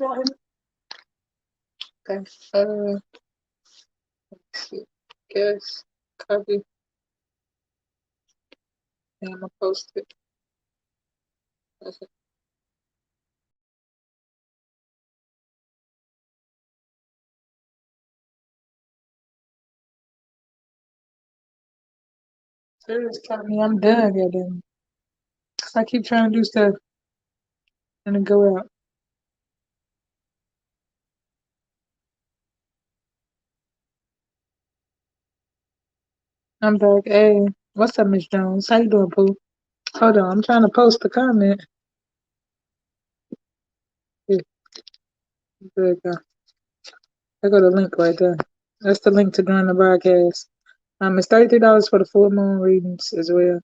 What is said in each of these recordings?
Okay. Let's see. Guess. Copy. And I'm gonna post it. That's it. Serious got me. I'm done, goddamn. Cause I keep trying to do stuff and then go out. I'm back. Hey, what's up, Miss Jones? How you doing, Pooh? Hold on, I'm trying to post the comment. Yeah, there you go. I got a link right there. That's the link to join the broadcast. It's $33 for the full moon readings as well.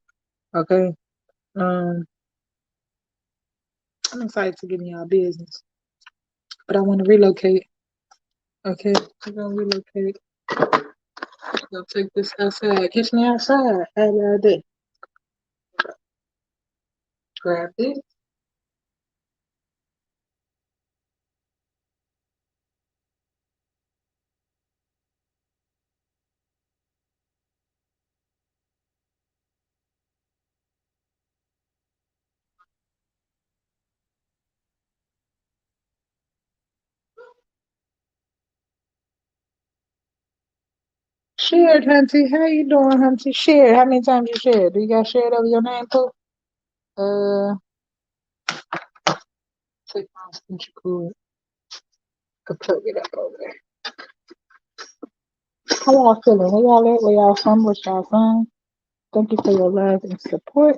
Okay. Um, I'm excited to get in y'all business, but I want to relocate. Okay, we're gonna relocate. Go take this outside. Catch me outside. How about that? Grab it. Shared, Hunty. How you doing, Hunty? Shared. How many times you shared? Do you got shared over your name, Pooh? Take my since you could plug it up over there. How y'all feeling? Where y'all at? Where y'all from? What y'all from? Thank you for your love and support.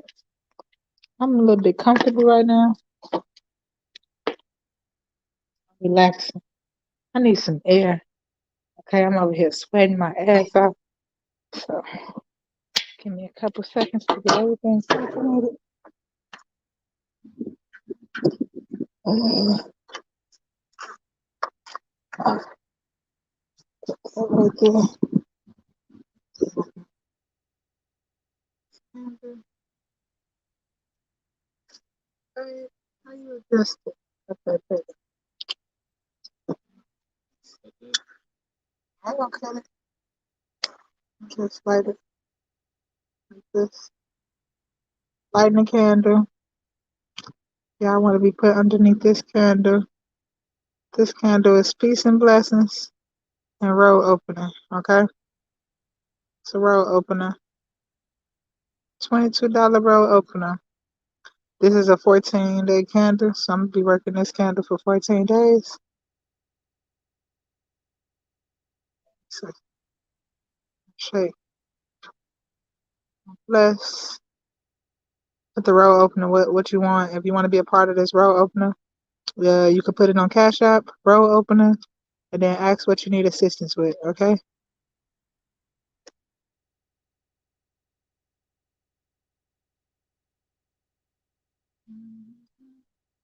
I'm a little bit comfortable right now. Relaxing. I need some air. Okay, I'm over here sweating my ass off. So give me a couple seconds to get everything situated. Right there. How you adjust it? Okay. I'm gonna cut it. Just light it like this. Lighting a candle. Y'all want to be put underneath this candle. This candle is peace and blessings and road opener. Okay, it's a road opener. $22 road opener. This is a 14-day candle, so I'm gonna be working this candle for 14 days. So shake, bless. Put the road opener. What you want? If you want to be a part of this road opener, you can put it on Cash App, road opener, and then ask what you need assistance with. Okay.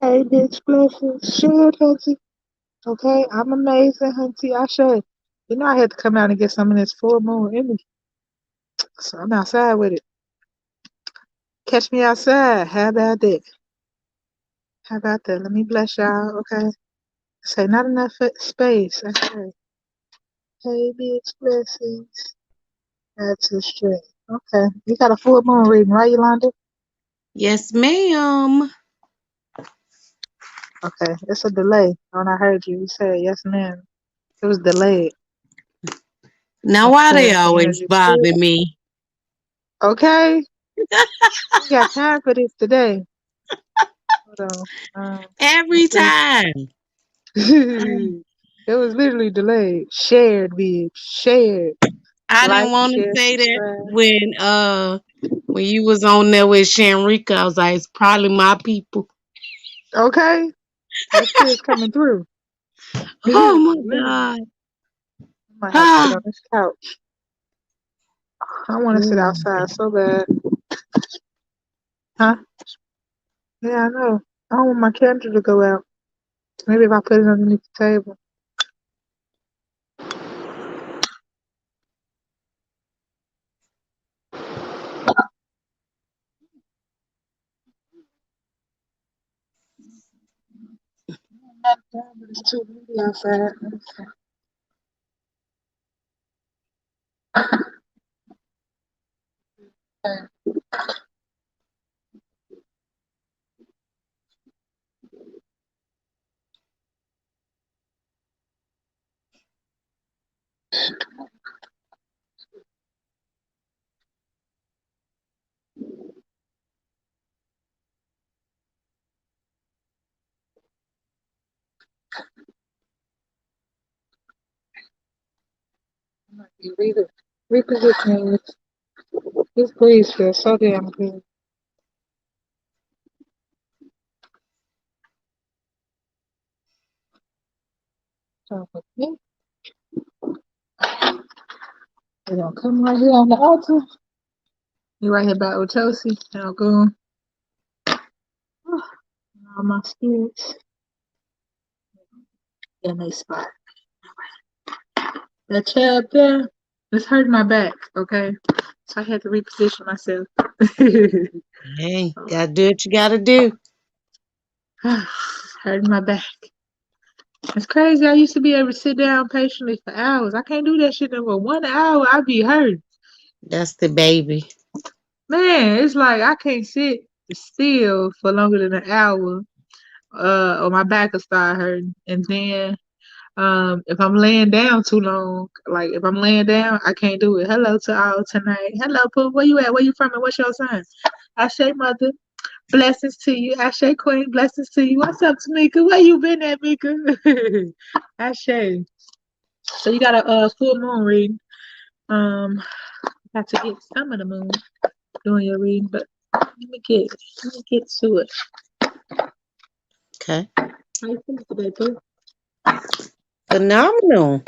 Hey, bitch, blessings. Share it, Hunty. Okay, I'm amazing, Hunty. I should. You know, I had to come out and get some of this full moon energy. So I'm outside with it. Catch me outside. How about that? How about that? Let me bless y'all, okay? Say not enough space. Okay. Hey, bitch, blessings. That's a straight. Okay. You got a full moon reading, right, Yolanda? Yes, ma'am. Okay. It's a delay. When I heard you, you said yes, ma'am. It was delayed. Now, why Okay. they That's some always energy. bother me? Okay. We got time for this today. Hold on. Every time. it was literally delayed. Shared, bitch. Shared. I didn't Like, want to share, say that subscribe. when you was on there with Shanrika. I was like, it's probably my people. Okay. That shit's coming through. Oh my Literally. God. I might have to sit Ah, on this couch. I want to sit oh outside so bad. Huh? Yeah, I know. I don't want my candle to go out. Maybe if I put it underneath the table. But it's too windy outside. You repositioning this breeze feels so damn good. So with me, we're gonna come right here on the altar. You right here by Otosi. And I'll go all my spirits in a spot. That chair up there, it's hurting my back, okay? So I had to reposition myself. Hey, gotta do what you gotta do. Hurting my back. It's crazy. I used to be able to sit down patiently for hours. I can't do that shit no more. 1 hour, I be hurt. That's the baby. Man, it's like I can't sit still for longer than an hour. Or my back will start hurting. And then if I'm laying down too long, like if I'm laying down, I can't do it. Hello to all tonight. Hello, Pooh. Where you at? Where you from? And what's your sign? Ashe mother. Blessings to you. Ashe queen. Blessings to you. What's up, Tamika? Where you been at, Mika? Ashe. So you got a full moon reading. Got to get some of the moon doing your reading, but let me get to it. Okay. How you feeling today, Pooh? Phenomenal.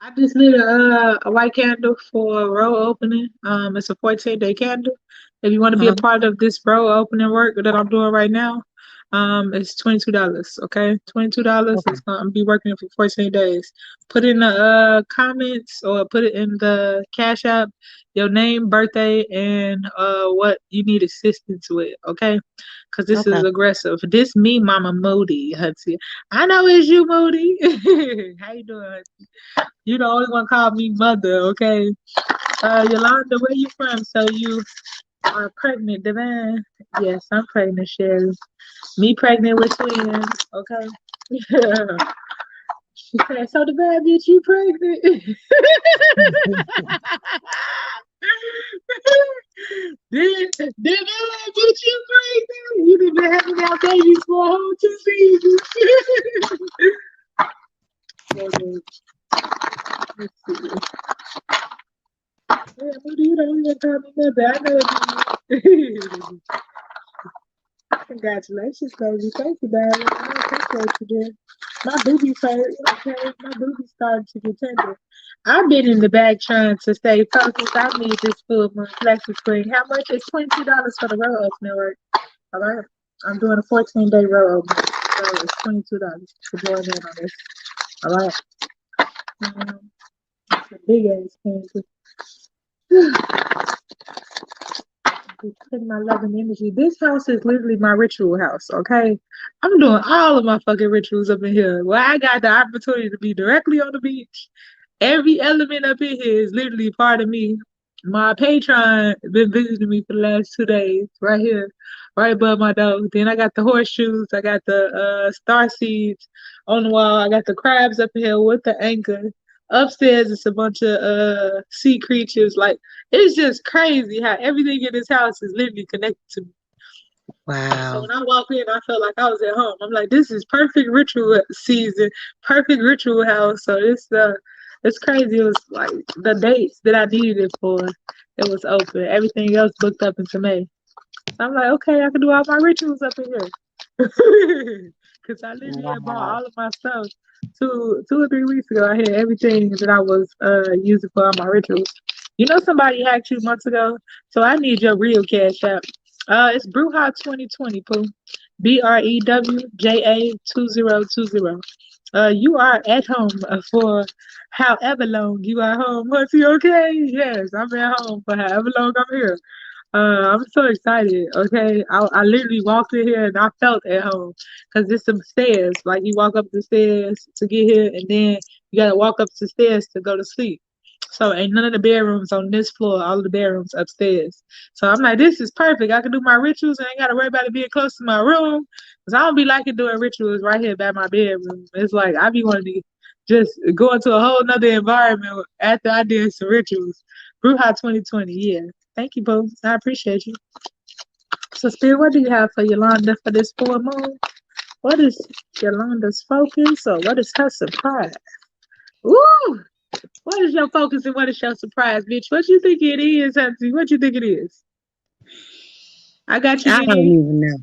I just need a white candle for a row opening. It's a 14-day candle. If you want to be a Uh-huh. part of this row opening work that I'm doing right now, it's $22. Okay, $22. Okay. It's gonna be working for 14 days. Put in the comments or put it in the Cash App, your name, birthday, and what you need assistance with. Okay, because this is Okay. aggressive. This me, Mama Moody, Hudson. I know it's you, Moody. How you doing? You the only one called me mother, okay? Yolanda, where you from? So you are pregnant, Divine? Yes, I'm pregnant, Sherry. Me pregnant with twins, okay? She said, so Divine, bitch, you pregnant? Divine, bitch, you pregnant? You done been having our babies for a whole 2 seasons. Let's see. Yeah, what do you don't even call me mother? I know it. Congratulations, baby. Thank you, darling. I appreciate you, dear. My boobies hurt. Okay, my boobies starting to get tender. I've been in the bag trying to stay focused. I need this full moon flexi spring. How much is $22 for the row opening work? All right. I'm doing a 14-day row opening. So it's $22 to join in on this. All right. It's a big ass candy. Putting my loving energy. This house is literally my ritual house, okay? I'm doing all of my fucking rituals up in here. Well, I got the opportunity to be directly on the beach. Every element up in here is literally part of me. My patron been visiting me for the last 2 days, right here, right above my door. Then I got the horseshoes, I got the star seeds on the wall, I got the crabs up in here with the anchor. Upstairs, it's a bunch of sea creatures. Like it's just crazy how everything in this house is literally connected to me. So Wow. when I walked in, I felt like I was at home. I'm like, this is perfect ritual season, perfect ritual house. So it's crazy. It was like the dates that I needed it for. It was open. Everything else booked up into May. So I'm like, okay, I can do all my rituals up in here. Because I literally had bought Wow. all of my stuff 2 or 3 weeks ago. I had everything that I was using for all my rituals. You know, somebody hacked you months ago, so I need your real cash app. It's Brewha 2020, Pooh. BREWJA 2020. You are at home for however long you are home. Was you okay? Yes, I'm at home for however long I'm here. I'm so excited. Okay, I literally walked in here and I felt at home because there's some stairs. Like you walk up the stairs to get here, and then you gotta walk up the stairs to go to sleep. So ain't none of the bedrooms on this floor. All of the bedrooms upstairs. So I'm like, this is perfect. I can do my rituals and I ain't gotta worry about it being close to my room. Cause I don't be liking doing rituals right here by my bedroom. It's like I be wanting to just go into a whole nother environment after I did some rituals. Bruja 2020, yeah. Thank you, boo. I appreciate you. So, Spirit, what do you have for Yolanda for this full moon? What is Yolanda's focus or what is her surprise? Ooh! What is your focus and what is your surprise, bitch? What you think it is, Auntie? What you think it is? I got you, I don't Nene. even know.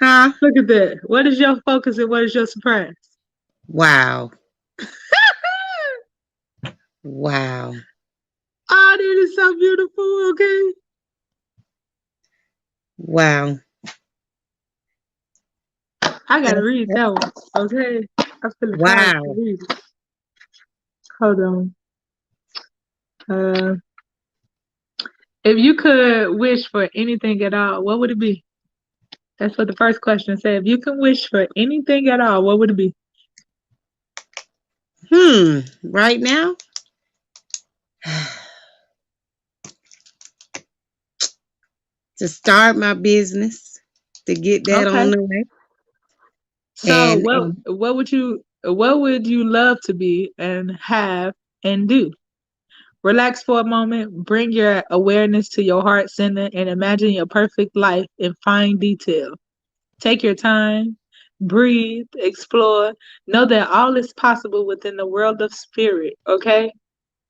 Huh? Look at that. What is your focus and what is your surprise? Wow. Wow. Oh, that is so beautiful, okay? Wow. I gotta read that one, okay? I'm feeling proud to Wow. read it. Hold on. Uh, if you could wish for anything at all, what would it be? That's what the first question said. If you can wish for anything at all, what would it be? Right now? To start my business, to get that on Okay. the way. So And, what would you love to be and have and do? Relax for a moment, bring your awareness to your heart center and imagine your perfect life in fine detail. Take your time, breathe, explore. Know that all is possible within the world of spirit, okay?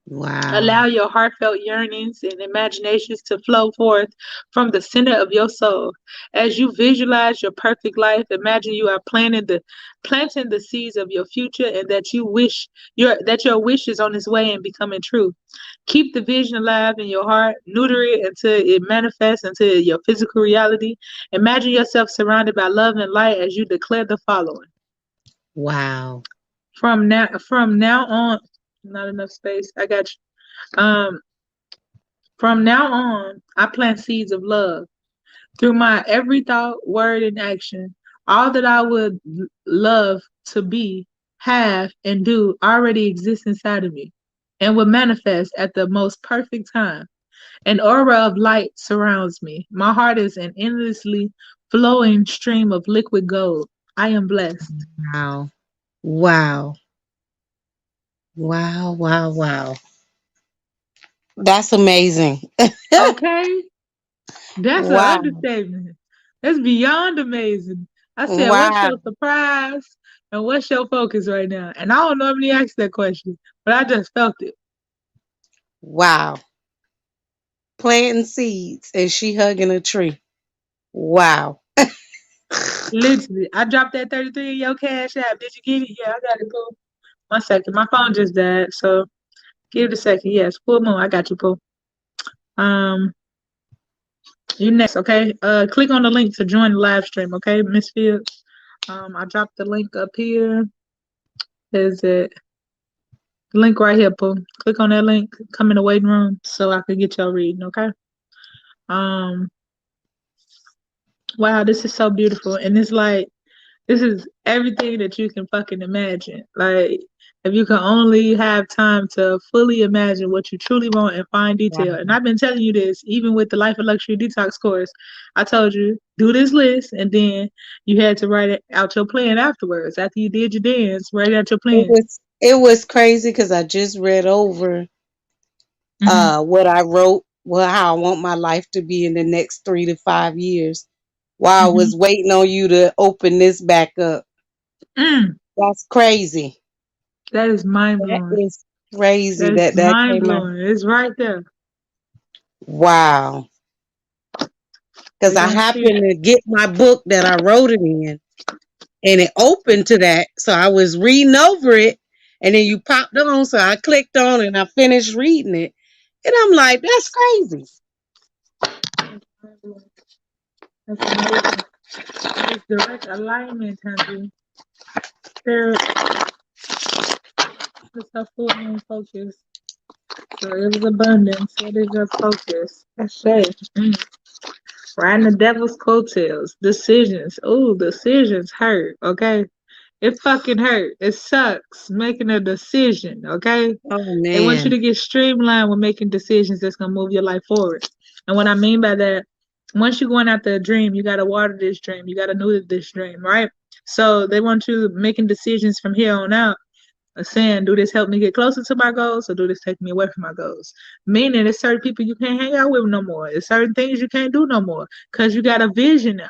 wow. Allow your heartfelt yearnings and imaginations to flow forth from the center of your soul. As you visualize your perfect life, imagine you are planting the seeds of your future and that your wish is on its way and becoming true. Keep the vision alive in your heart, neuter it until it manifests into your physical reality. Imagine yourself surrounded by love and light as you declare the following. Wow. From now on, not enough space. I got you. From now on, I plant seeds of love through my every thought, word, and action. All that I would love to be, have, and do already exists inside of me and will manifest at the most perfect time. An aura of light surrounds me. My heart is an endlessly flowing stream of liquid gold. I am blessed. Wow. Wow. Wow. Wow. Wow. That's amazing. Okay? That's an Wow. understatement. That's beyond amazing. I said, what's Wow. your surprise and what's your focus right now? And I don't normally ask that question, but I just felt it. Wow. Planting seeds and she hugging a tree. Wow. Literally. I dropped that 33 in your cash app. Did you get it? Yeah, I got it, Pooh. 1 second. My phone just died, so give it a second. Yes, full moon. I got you, Pooh. Um, you next, okay? Click on the link to join the live stream, okay, Miss Fields? I dropped the link up here. Is it link right here, Pooh? Click on that link. Come in the waiting room so I can get y'all reading, okay? Um, wow, this is so beautiful, and it's like this is everything that you can fucking imagine. Like, if you can only have time to fully imagine what you truly want in fine detail. Wow. And I've been telling you this, even with the Life of Luxury Detox course. I told you, do this list, and then you had to write it out your plan afterwards. After you did your dance, write out your plan. It was crazy because I just read over Mm-hmm. what I wrote, well, how I want my life to be in the next 3 to 5 years while I Mm-hmm. was waiting on you to open this back up. Mm, That's crazy. that is mind That blowing. is crazy That's that mind came out. blowing. It's right there. Wow. Because We're I gonna see. happened to get my book that I wrote it in and it opened to that. So I was reading over it and then you popped on. So I clicked on and I finished reading it. And I'm like, that's crazy. That's amazing. It's direct alignment, honey. There is a full moon focus. So it was abundance. What is your focus? That's it. Riding the devil's coattails. Decisions. Ooh, decisions hurt. Okay. It fucking hurt. It sucks making a decision. Okay. Oh They want you man. to get streamlined with making decisions that's gonna move your life forward. And what I mean by that, once you're going after a dream, you gotta water this dream. You gotta neuter this dream, right? So they want you making decisions from here on out, saying, do this help me get closer to my goals or do this take me away from my goals? Meaning there's certain people you can't hang out with no more. There's certain things you can't do no more because you got a vision now.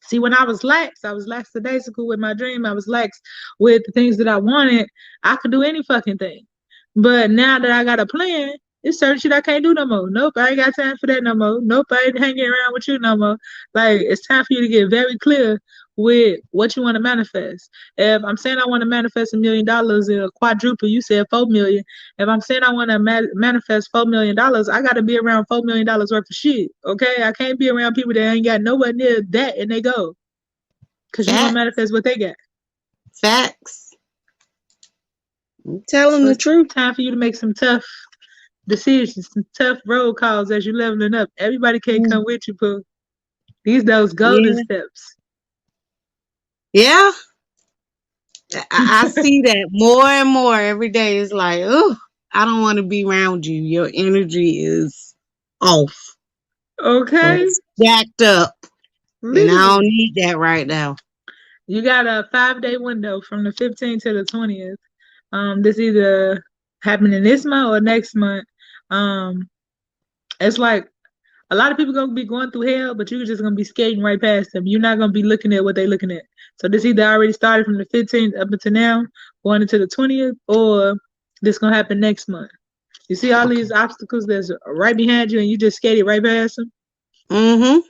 See, when I was lackadaisical with my dream. I was lax with the things that I wanted. I could do any fucking thing. But now that I got a plan, it's certain shit I can't do no more. Nope, I ain't got time for that no more. Nope, I ain't hanging around with you no more. Like, it's time for you to get very clear with what you want to manifest. If I'm saying I want to manifest $1 million in a quadruple, you said 4 million. If I'm saying I want to manifest $4 million, I got to be around $4 million worth of shit. Okay, I can't be around people that ain't got nowhere near that and they go, cause you gonna Fact. manifest what they got. Facts. I'm telling So the it's truth. time for you to make some tough decisions, some tough road calls as you're leveling up. Everybody can't Mm. come with you, Pooh. These those golden Yeah. steps. Yeah. I see that more and more every day. It's like, oh, I don't want to be around you. Your energy is off or Okay, it's jacked up. And I don't literally. need that right now. You got a 5 day window from the 15th to the 20th. This either happening this month or next month. Um, it's like a lot of people gonna be going through hell, but you're just gonna be skating right past them. You're not gonna be looking at what they're looking at. So this either already started from the 15th up until now, going into the 20th, or this gonna happen next month. You see all Okay. these obstacles that's right behind you, and you just skated right past them. Mm-hmm.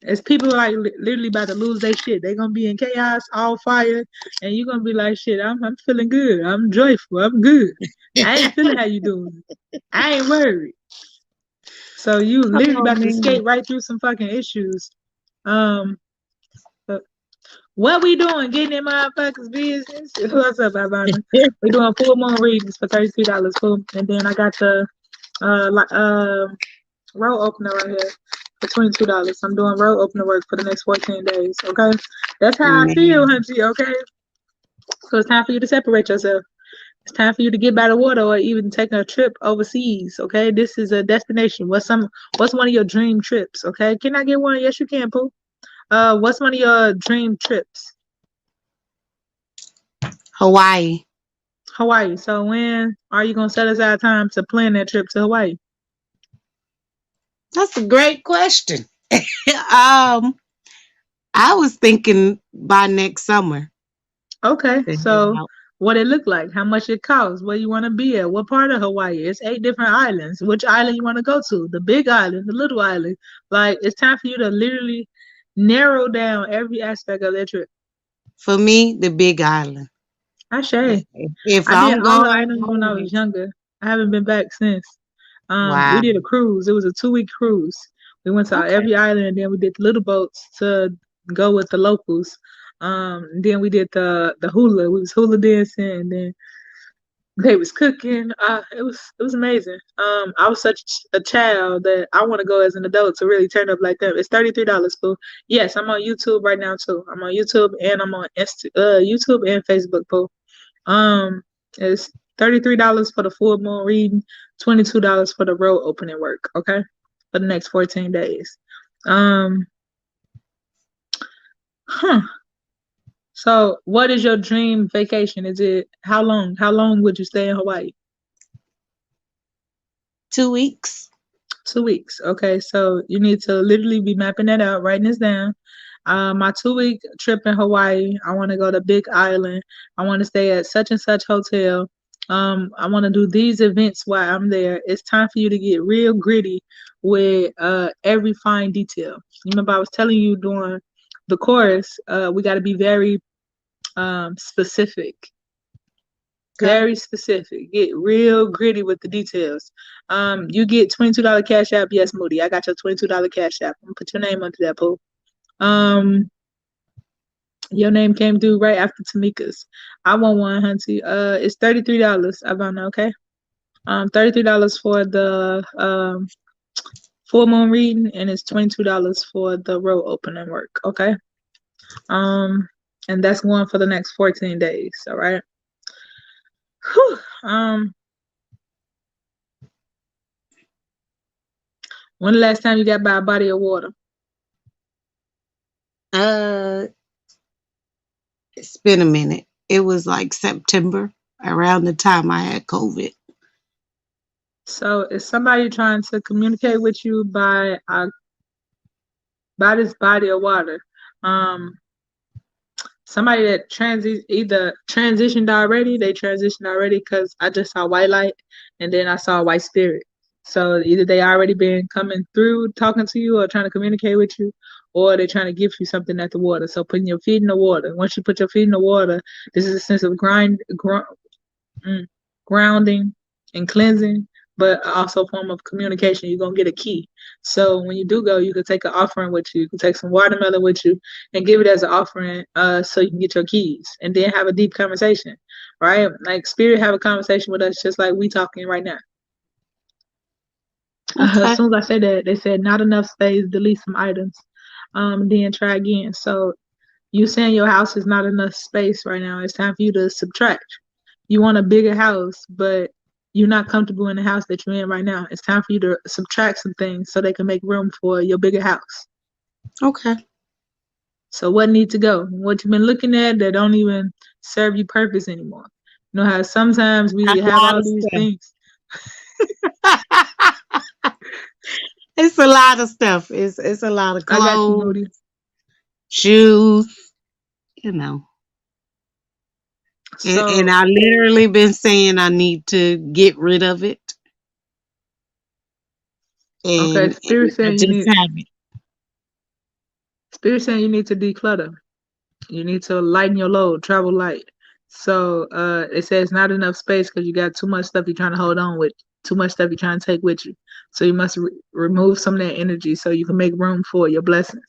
It's people like literally about to lose their shit. They gonna be in chaos, all fire, and you're gonna be like, shit, I'm feeling good. I'm joyful. I'm good. I ain't feeling how you doing. I ain't worried. So you literally Oh about to man. skate right through some fucking issues. Um, but what we doing? Getting in motherfuckers' business? What's up, Ivana? We doing full moon readings for $33, full, and then I got the like road opener right here for $22. I'm doing road opener work for the next 14 days. Okay, that's how I feel, Man. Hunty. Okay, so it's time for you to separate yourself. It's time for you to get by the water or even take a trip overseas. Okay, this is a destination. What's one of your dream trips? Okay, can I get one? Yes, you can, Pooh. What's one of your dream trips? Hawaii. Hawaii. So when are you gonna set aside time to plan that trip to Hawaii? That's a great question. I was thinking by next summer Okay, to head so out. what it look like, how much it costs, where you want to be at, what part of Hawaii. It's 8 different islands. Which island you want to go to? The big island, the little island. Like, it's time for you to literally narrow down every aspect of that trip. For me, the Big Island. I say If I did I'm all the going, islands when I was going. younger. I haven't been back since. We Wow. did a cruise. It was a 2 week cruise. We went to Okay. every island, and then we did the little boats to go with the locals. Then we did the hula. We was hula dancing, and then they was cooking. It was amazing. I was such a child that I want to go as an adult to really turn up like that. It's $33, fool. Yes, I'm on YouTube right now too. I'm on YouTube and I'm on YouTube and Facebook, fool. It's $33 for the full moon reading, $22 for the road opening work. Okay, for the next 14 days. Um, huh. So, what is your dream vacation? Is it how long? How long would you stay in Hawaii? 2 weeks. 2 weeks. Okay, so you need to literally be mapping that out, writing this down. My 2 week trip in Hawaii. I want to go to Big Island. I want to stay at such and such hotel. I want to do these events while I'm there. It's time for you to get real gritty with every fine detail. You remember I was telling you during the course, we got to be very specific. Okay. Very specific. Get real gritty with the details. You get $22 cash app. Yes, Moody. I got your $22 cash app. I'm gonna put your name under that pool. Um, your name came through right after Tamika's. I want one, Hunty. It's $33. Ivana, okay? $33 for the full moon reading, and it's $22 for the road opening work. Okay. Um, and that's going for the next 14 days. All right. Whew. When the last time you got by a body of water? Uh, it's been a minute. It was like September, around the time I had COVID. So is somebody trying to communicate with you by this body of water? Um, Somebody that either they transitioned already because I just saw white light and then I saw white spirit. So either they already been coming through talking to you or trying to communicate with you, or they're trying to give you something at the water. So putting your feet in the water. Once you put your feet in the water, this is a sense of grounding and cleansing, but also a form of communication. You're gonna get a key. So when you do go, you could take an offering with you. You could take some watermelon with you and give it as an offering, so you can get your keys and then have a deep conversation, right? Like spirit have a conversation with us just like we talking right now. As Okay. soon as I said that, they said not enough space, delete some items, then try again. So you saying your house is not enough space right now. It's time for you to subtract. You want a bigger house, but you're not comfortable in the house that you're in right now. It's time for you to subtract some things so they can make room for your bigger house. Okay. So what needs to go? What you've been looking at that don't even serve you purpose anymore. You know how sometimes A we have lot all of these stuff. things. It's a lot of stuff. It's a lot of I got you, clothes, Moody. shoes, you know. And So I literally been saying I need to get rid of it, okay, and I just haven't. spirit saying you need to declutter. You need to lighten your load, travel light. So it says not enough space because you got too much stuff you're trying to hold on with, too much stuff you're trying to take with you. So you must remove some of that energy so you can make room for your blessings.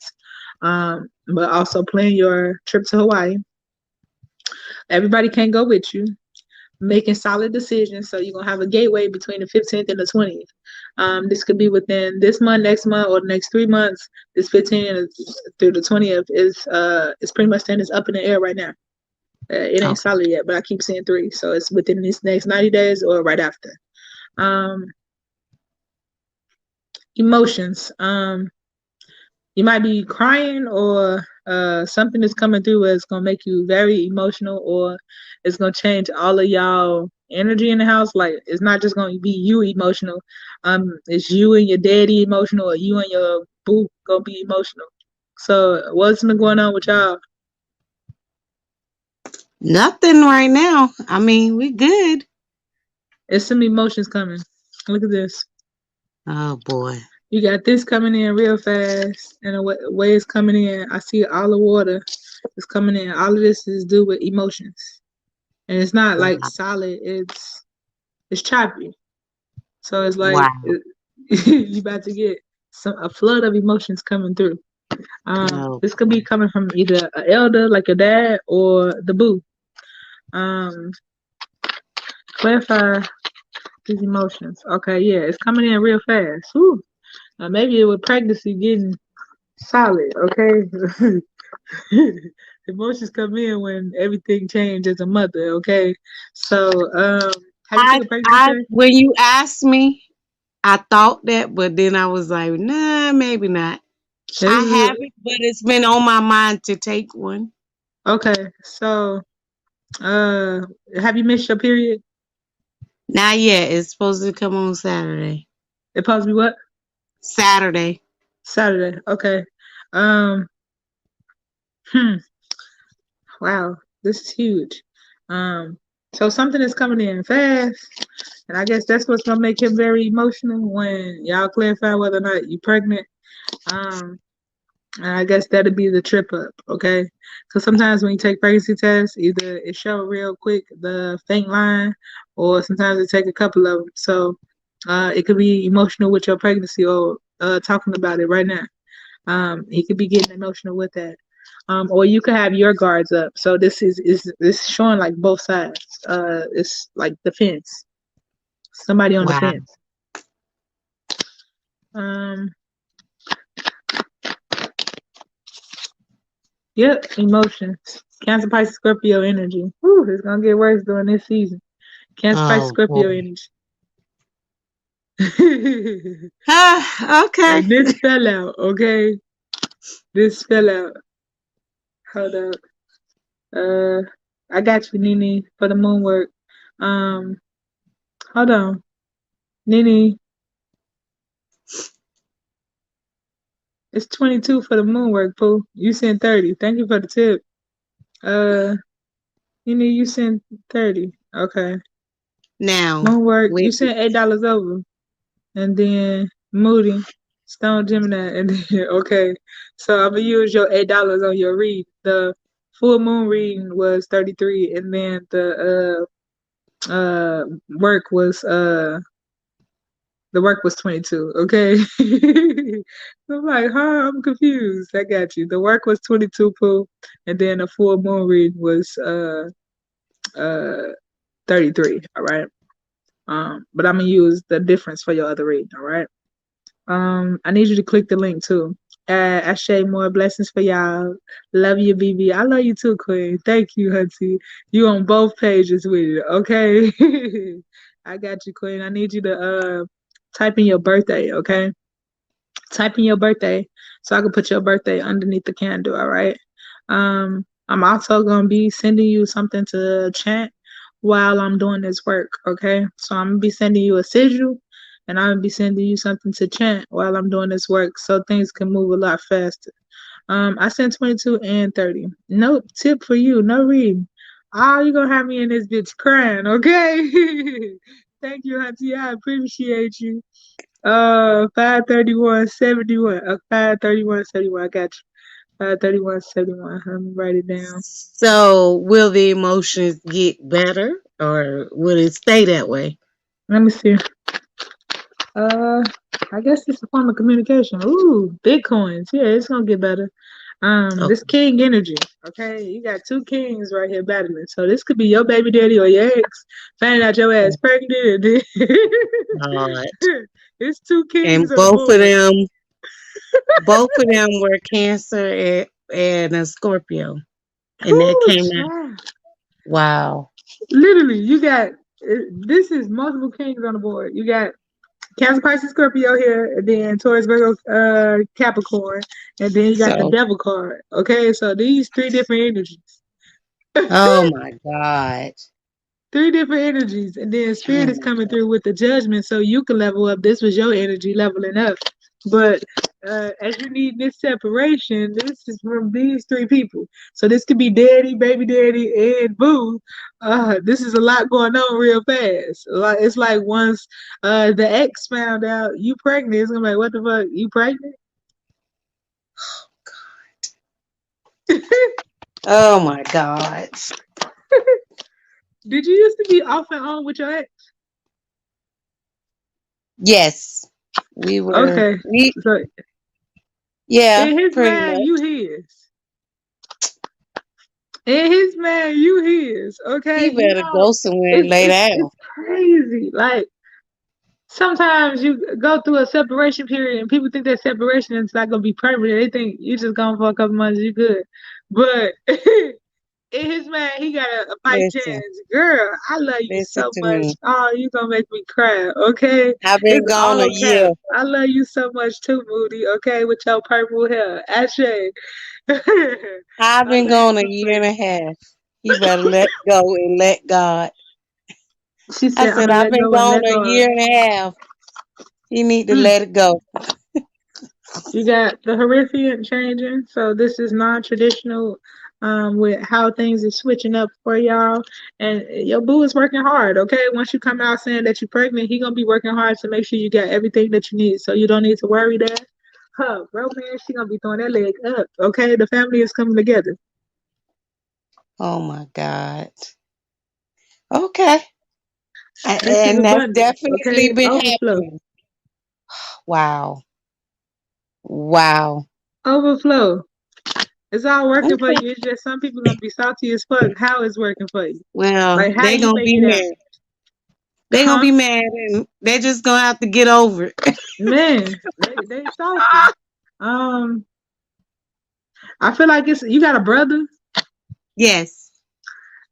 But also plan your trip to Hawaii. Everybody can't go with you. Making solid decisions. So you're gonna have a gateway between the 15th and the 20th. This could be within this month, next month, or the next 3 months. This 15th through the 20th is pretty much saying it's up in the air right now. It ain't Okay. solid yet, but I keep saying 3, so it's within these next 90 days or right after. Um, Emotions. You might be crying or something is coming through where it's gonna make you very emotional, or it's gonna change all of y'all energy in the house. Like it's not just gonna be you emotional. It's you and your daddy emotional, or you and your boo gonna be emotional. So what's been going on with y'all? Nothing right now. I mean, we good. It's some emotions coming. Look at this. Oh boy. You got this coming in real fast, and the way it's coming in, I see all the water is coming in. All of this is due with emotions, and it's not like Wow. solid. It's choppy. So it's like Wow. you about to get a flood of emotions coming through. Oh This could be boy. coming from either an elder, like your dad, or the boo. Um, Clarify these emotions. Okay, yeah, it's coming in real fast. Whew. Maybe it with pregnancy getting solid. Okay. Emotions come in when everything changes as a mother. Okay. So have you took a pregnancy I test? when you asked me, I thought that, but then I was like, nah, maybe not. Yeah, I this is haven't, but it's been on my mind to take one. okay. So uh have you missed your period? Not yet. It's supposed to come on Saturday. It supposed to be what? Saturday. Saturday. Okay. Um hmm. Wow, this is huge. Um so something is coming in fast, and I guess that's what's gonna make him very emotional when y'all clarify whether or not you're pregnant. Um And I guess that'd be the trip up, okay? Because sometimes when you take pregnancy tests, either it show real quick the faint line, or sometimes it take a couple of them. So it could be emotional with your pregnancy, or talking about it right now. He could be getting emotional with that. Or you could have your guards up. So this is showing like both sides. It's like defense. Somebody on the Wow. fence. Um, yep, emotions. Cancer, Pisces, Scorpio energy. Whew, it's gonna get worse during this season. Cancer, Pisces, Oh Scorpio boy. energy. And Ah, okay. this fell out, okay? This fell out. Hold up. Uh, I got you, Nene, for the moon work. Um, hold on. Nene, it's 22 for the moon work, Pooh. You sent 30. Thank you for the tip. Uh, Nene, you sent 30. Okay. Now, Moon work, you with sent $8 over. And then Moody, Stone Gemini, and then okay. So I'm gonna use your $8 on your read. The full moon reading was 33, and then work was the work was 22. Okay. I'm like, huh? I'm confused. I got you. The work was 22, Pooh, and then the full moon reading was uh 33. All right. But I'm gonna use the difference for your other reading. All right. I need you to click the link too. Ashay, more blessings for y'all. Love you, BB. I love you too, Queen. Thank you, Hunty. You on both pages with it, okay? I got you, Queen. I need you to type in your birthday, okay? Type in your birthday so I can put your birthday underneath the candle, all right? I'm also gonna be sending you something to chant while I'm doing this work, okay? So I'm gonna be sending you a sigil and I'm gonna be sending you something to chant while I'm doing this work so things can move a lot faster. I sent 22 and 30. Nope, tip for you, no reading. Oh, you're gonna have me in this bitch crying, okay? Thank you, Hunty. I appreciate you. 531.71. 531.71. I got you. 531.71. Let me write it down. so will the emotions get better or will it stay that way? Let me see. Uh, I guess it's a form of communication. Ooh, Bitcoins. Yeah, it's gonna get better. This Okay. king energy. Okay, you got two kings right here battling. So this could be your baby daddy or your ex finding out your ass pregnant. And then God. it's two kings And on the board. both of them were Cancer and a Scorpio. And that Ooh, came out. child. Wow. Literally, you got this is multiple kings on the board. You got Cancer, Pisces, Scorpio here, and then Taurus, Virgo, Capricorn, and then you got the So, Devil card. Okay, so these three different energies, oh my God. three different energies, and then Spirit Oh is my coming God. through with the Judgment, so you can level up. This was your energy leveling up, but as you need this separation, this is from these three people. So this could be Daddy, Baby Daddy, and Boo. This is a lot going on real fast. Like it's like once the ex found out you pregnant, it's gonna be like, what the fuck, you pregnant? Oh my God. Did you used to be off and on with your ex? Yes. Okay, We, so yeah, in his pretty mind, you much. his. In his mind, you his. Okay, He you better know, go somewhere and lay down. it's crazy. Like sometimes you go through a separation period and people think that separation is not gonna be permanent. They think you just gone for a couple months, you good. But in his mind, he got a fight Listen, chance. Girl, I love you listen so to much. me. Oh, you gonna make me cry, okay? I've been It's gone a all year. cap. I love you so much too, Moody, okay, with your purple hair. Ashay. I've I been love you gone a so year and much. a half. He better let go and let God. She I said, I'm said, gonna I've let been go and gone let a year God. and a half. He need to Mm. let it go. You got the Horrific changing, so this is non-traditional with how things are switching up for y'all. And your boo is working hard, okay? Once you come out saying that you're pregnant, he gonna be working hard to make sure you got everything that you need. So you don't need to worry that. Huh, bro, man, she gonna be throwing that leg up, okay? The family is coming together. Oh my God. Okay. This is And that's abundance, definitely okay? been Overflow. happening. Wow. Wow. Overflow. It's all working for Okay. you. It's just some people gonna be salty as fuck. How it's working for you? Well, Like how they you gonna make be it out? married. They gonna Huh? be mad and they're just gonna have to get over it. Man, they salty. Um, I feel like it's you got a brother. Yes.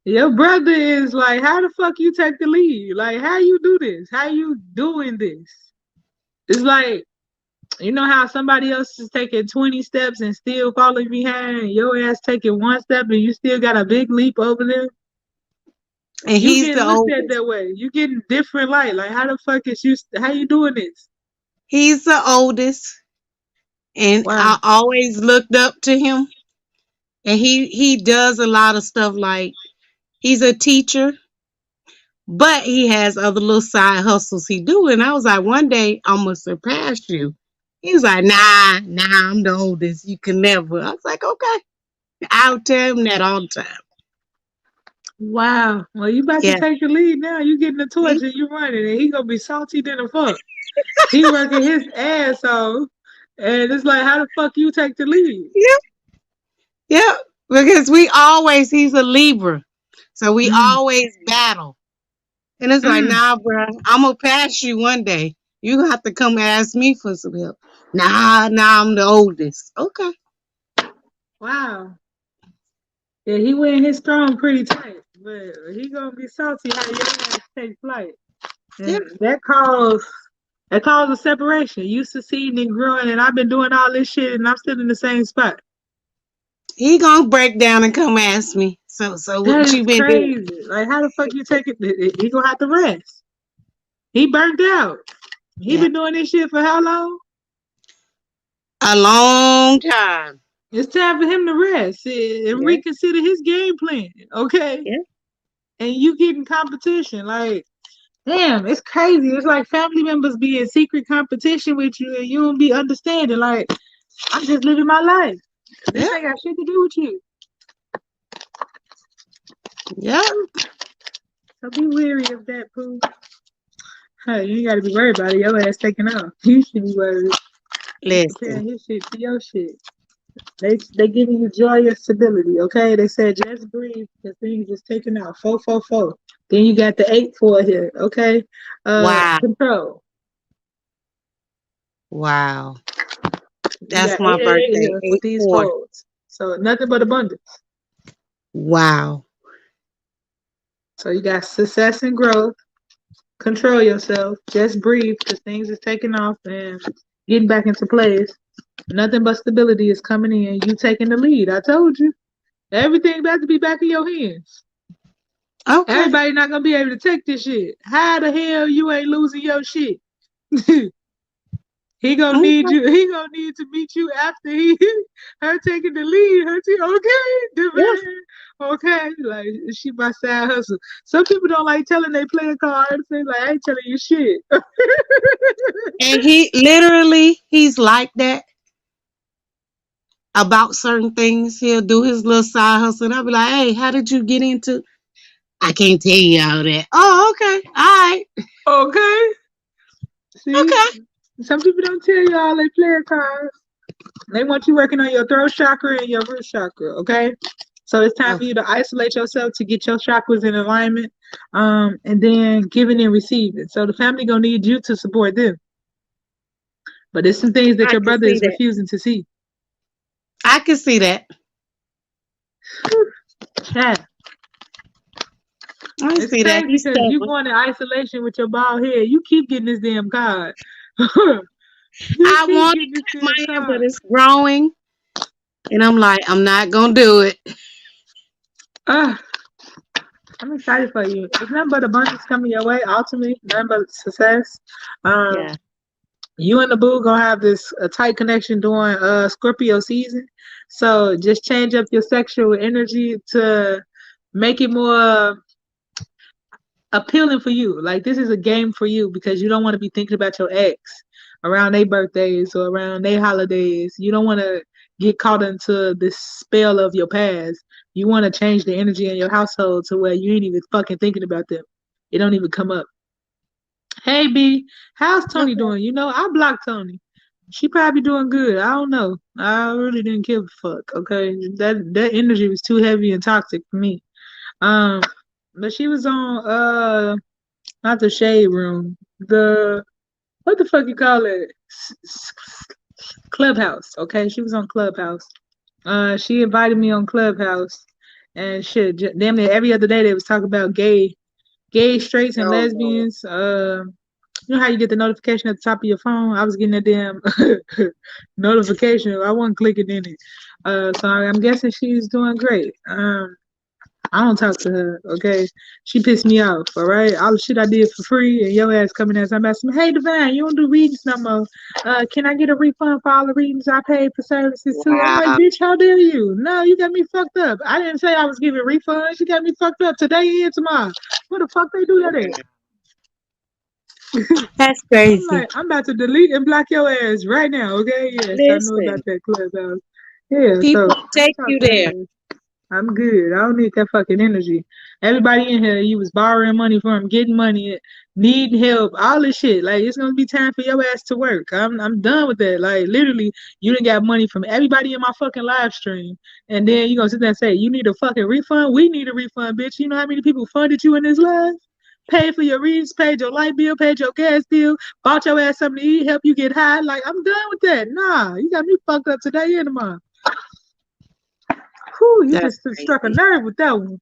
Your brother is like, how the fuck you take the lead? Like, how you do this? How you doing this? It's like, you know how somebody else is taking 20 steps and still falling behind, and your ass taking one step and you still got a big leap over them? And You he's the getting looked at oldest. that way. You getting different light. Like, how the fuck is you, how you doing this? He's the oldest. And Wow. I always looked up to him. And he does a lot of stuff like he's a teacher, but he has other little side hustles he do. And I was like, one day I'm gonna surpass you. He was like, nah, I'm the oldest. You can never. I was like, okay. I'll tell him that all the time. Wow. Well, you about to Yeah. take the lead now. You getting the torch See? and you running, and he gonna be salty than a fuck. He working his ass off, and it's like, how the fuck you take the lead? Yeah, yeah. Because he's a Libra. So we Mm, always battle. And it's like, mm. nah, bro, I'm gonna pass you one day. You have to come ask me for some help. Nah, I'm the oldest. Okay. Wow. Yeah, he wearing his strong pretty tight, but he gonna be salty how your ass take flight, Yeah. and that caused a separation. You succeeding and growing, and I've been doing all this shit, and I'm still in the same spot. He gonna break down and come ask me. So That what is you been doing? crazy. Like, how the fuck you take it? He gonna have to rest. He burnt out. He Yeah. been doing this shit for how long? A long time. It's time for him to rest and Yeah. reconsider his game plan. Okay, Yeah. and you getting competition like. Damn, it's crazy. It's like family members be in secret competition with you and you don't be understanding. Like, I'm just living my life. This Yeah. ain't got shit to do with you. Yeah. So be weary of that, Pooh. Hey, you ain't gotta be worried about it. Your ass taking off. You should be worried. He's Listen. comparing his shit to your shit. They giving you joy and stability, okay? They said just breathe because things is taking out. 444. Then you got the 8-4 here, okay? Wow. Control. Wow. You That's got my 888 birthday. here with Eight these four. folds. So nothing but abundance. Wow. So you got success and growth. Control yourself. Just breathe because things is taking off and getting back into place. Nothing but stability is coming in. You taking the lead. I told you. Everything about to be back in your hands. Okay. Everybody not gonna be able to take this shit. How the hell you ain't losing your shit? He gonna need Okay. you. He gonna need to meet you after her taking the lead. Okay, the Yeah. man, okay, like she my side hustle. Some people don't like telling they player cards. They like I ain't telling you shit. And he's like that about certain things. He'll do his little side hustle and I'll be like, hey, how did you get into I can't tell you all that. Oh, okay. All right. Okay, see, Okay. some people don't tell you all they player cards. They want you working on your throat chakra and your root chakra. Okay. So it's time Oh, for you to isolate yourself to get your chakras in alignment, and then giving and receiving. So the family gonna need you to support them. But there's some things that I your can brother see is that. refusing to see. I can see that. Yeah, I it's see that. crazy He's because you stubborn. going in isolation with your bald head. You keep getting this damn card. You I keep want getting it this in damn my hand, but card. it's growing. And I'm like, I'm not gonna do it. Ah, I'm excited for you. It's nothing but abundance coming your way. Ultimately, nothing but success. Um, Yeah. you and the boo gonna have this a tight connection during Scorpio season. So just change up your sexual energy to make it more appealing for you. Like this is a game for you because you don't want to be thinking about your ex around their birthdays or around their holidays. You don't want to get caught into this spell of your past. You want to change the energy in your household to where you ain't even fucking thinking about them. It don't even come up. Hey B, how's Tony Okay. doing? You know, I blocked Tony. She probably doing good. I don't know. I really didn't give a fuck. Okay, that energy was too heavy and toxic for me. Um, but she was on not the shade room. The what the fuck you call it? Clubhouse. Okay, she was on Clubhouse. She invited me on Clubhouse, and shit. Damn near every other day they was talking about gay, straights, and Oh Lord. lesbians. You know how you get the notification at the top of your phone? I was getting a damn notification. I wasn't clicking in it. So I'm guessing she's doing great. I don't talk to her, okay? She pissed me off, all right? All the shit I did for free, and your ass coming as I'm asking, hey, Divine, you don't do readings no more. Can I get a refund for all the readings I paid for services too? I'm like, Wow. bitch, how dare you? No, you got me fucked up. I didn't say I was giving refunds. You got me fucked up today and tomorrow. Where the fuck they do that at? That's I'm crazy. like, I'm about to delete and block your ass right now, okay? Yes, I know Listen, about that clubhouse. Yeah, so people I ain't take talk you to there. her. I'm good. I don't need that fucking energy. Everybody in here, you was borrowing money from, getting money, needing help, all this shit. Like it's gonna be time for your ass to work. I'm done with that. Like literally, you done got money from everybody in my fucking live stream, and then you gonna sit there and say you need a fucking refund. We need a refund, bitch. You know how many people funded you in this life? Paid for your reads, paid your light bill, paid your gas bill, bought your ass something to eat, help you get high. Like I'm done with that. Nah, you got me fucked up today and tomorrow. Whew, you That's just struck a crazy. nerve with that one.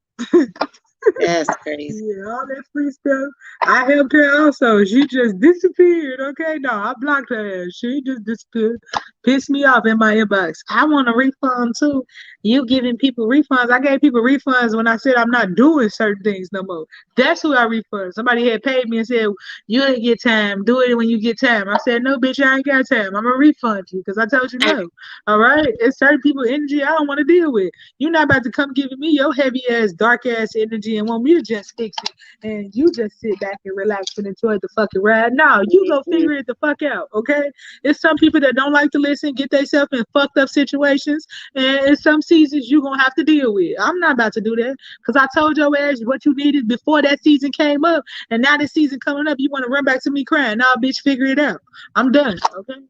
That's crazy. Yeah, all that free stuff. I helped her also. She just disappeared. Okay, no, I blocked her ass. She just disappeared. Pissed me off in my inbox. I want a refund too. You giving people refunds. I gave people refunds when I said I'm not doing certain things no more. That's who I refund. Somebody had paid me and said, you didn't get time. Do it when you get time. I said, no, bitch, I ain't got time. I'm going to refund you because I told you no. All right? It's certain people energy I don't want to deal with. You're not about to come giving me your heavy ass, dark ass energy and want me to just fix it and you just sit back and relax and enjoy the fucking ride. No, you go Mhm. figure it the fuck out, okay? It's some people that don't like to listen, get themselves in fucked up situations, and in some seasons you're gonna have to deal with. I'm not about to do that because I told your ass what you needed before that season came up, and now this season coming up, you want to run back to me crying. Nah, bitch, figure it out. I'm done, okay?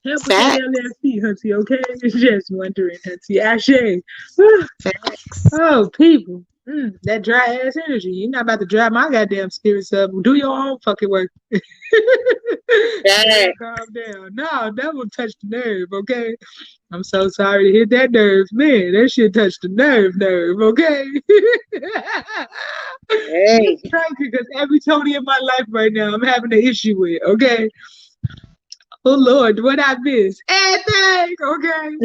Help with that Facts. LSD, Hunty, okay? It's just wondering, Hunty. Ashe. Facts. Oh, people. That dry ass energy. You're not about to dry my goddamn spirits up. Do your own fucking work. Girl, Facts. calm down. No, that will touch the nerve, okay? I'm so sorry to hit that nerve. Man, that shit touched the nerve, okay? Hey. It's crazy because every Tony in my life right now I'm having an issue with, okay? Oh, Lord, what I miss? Everything, okay?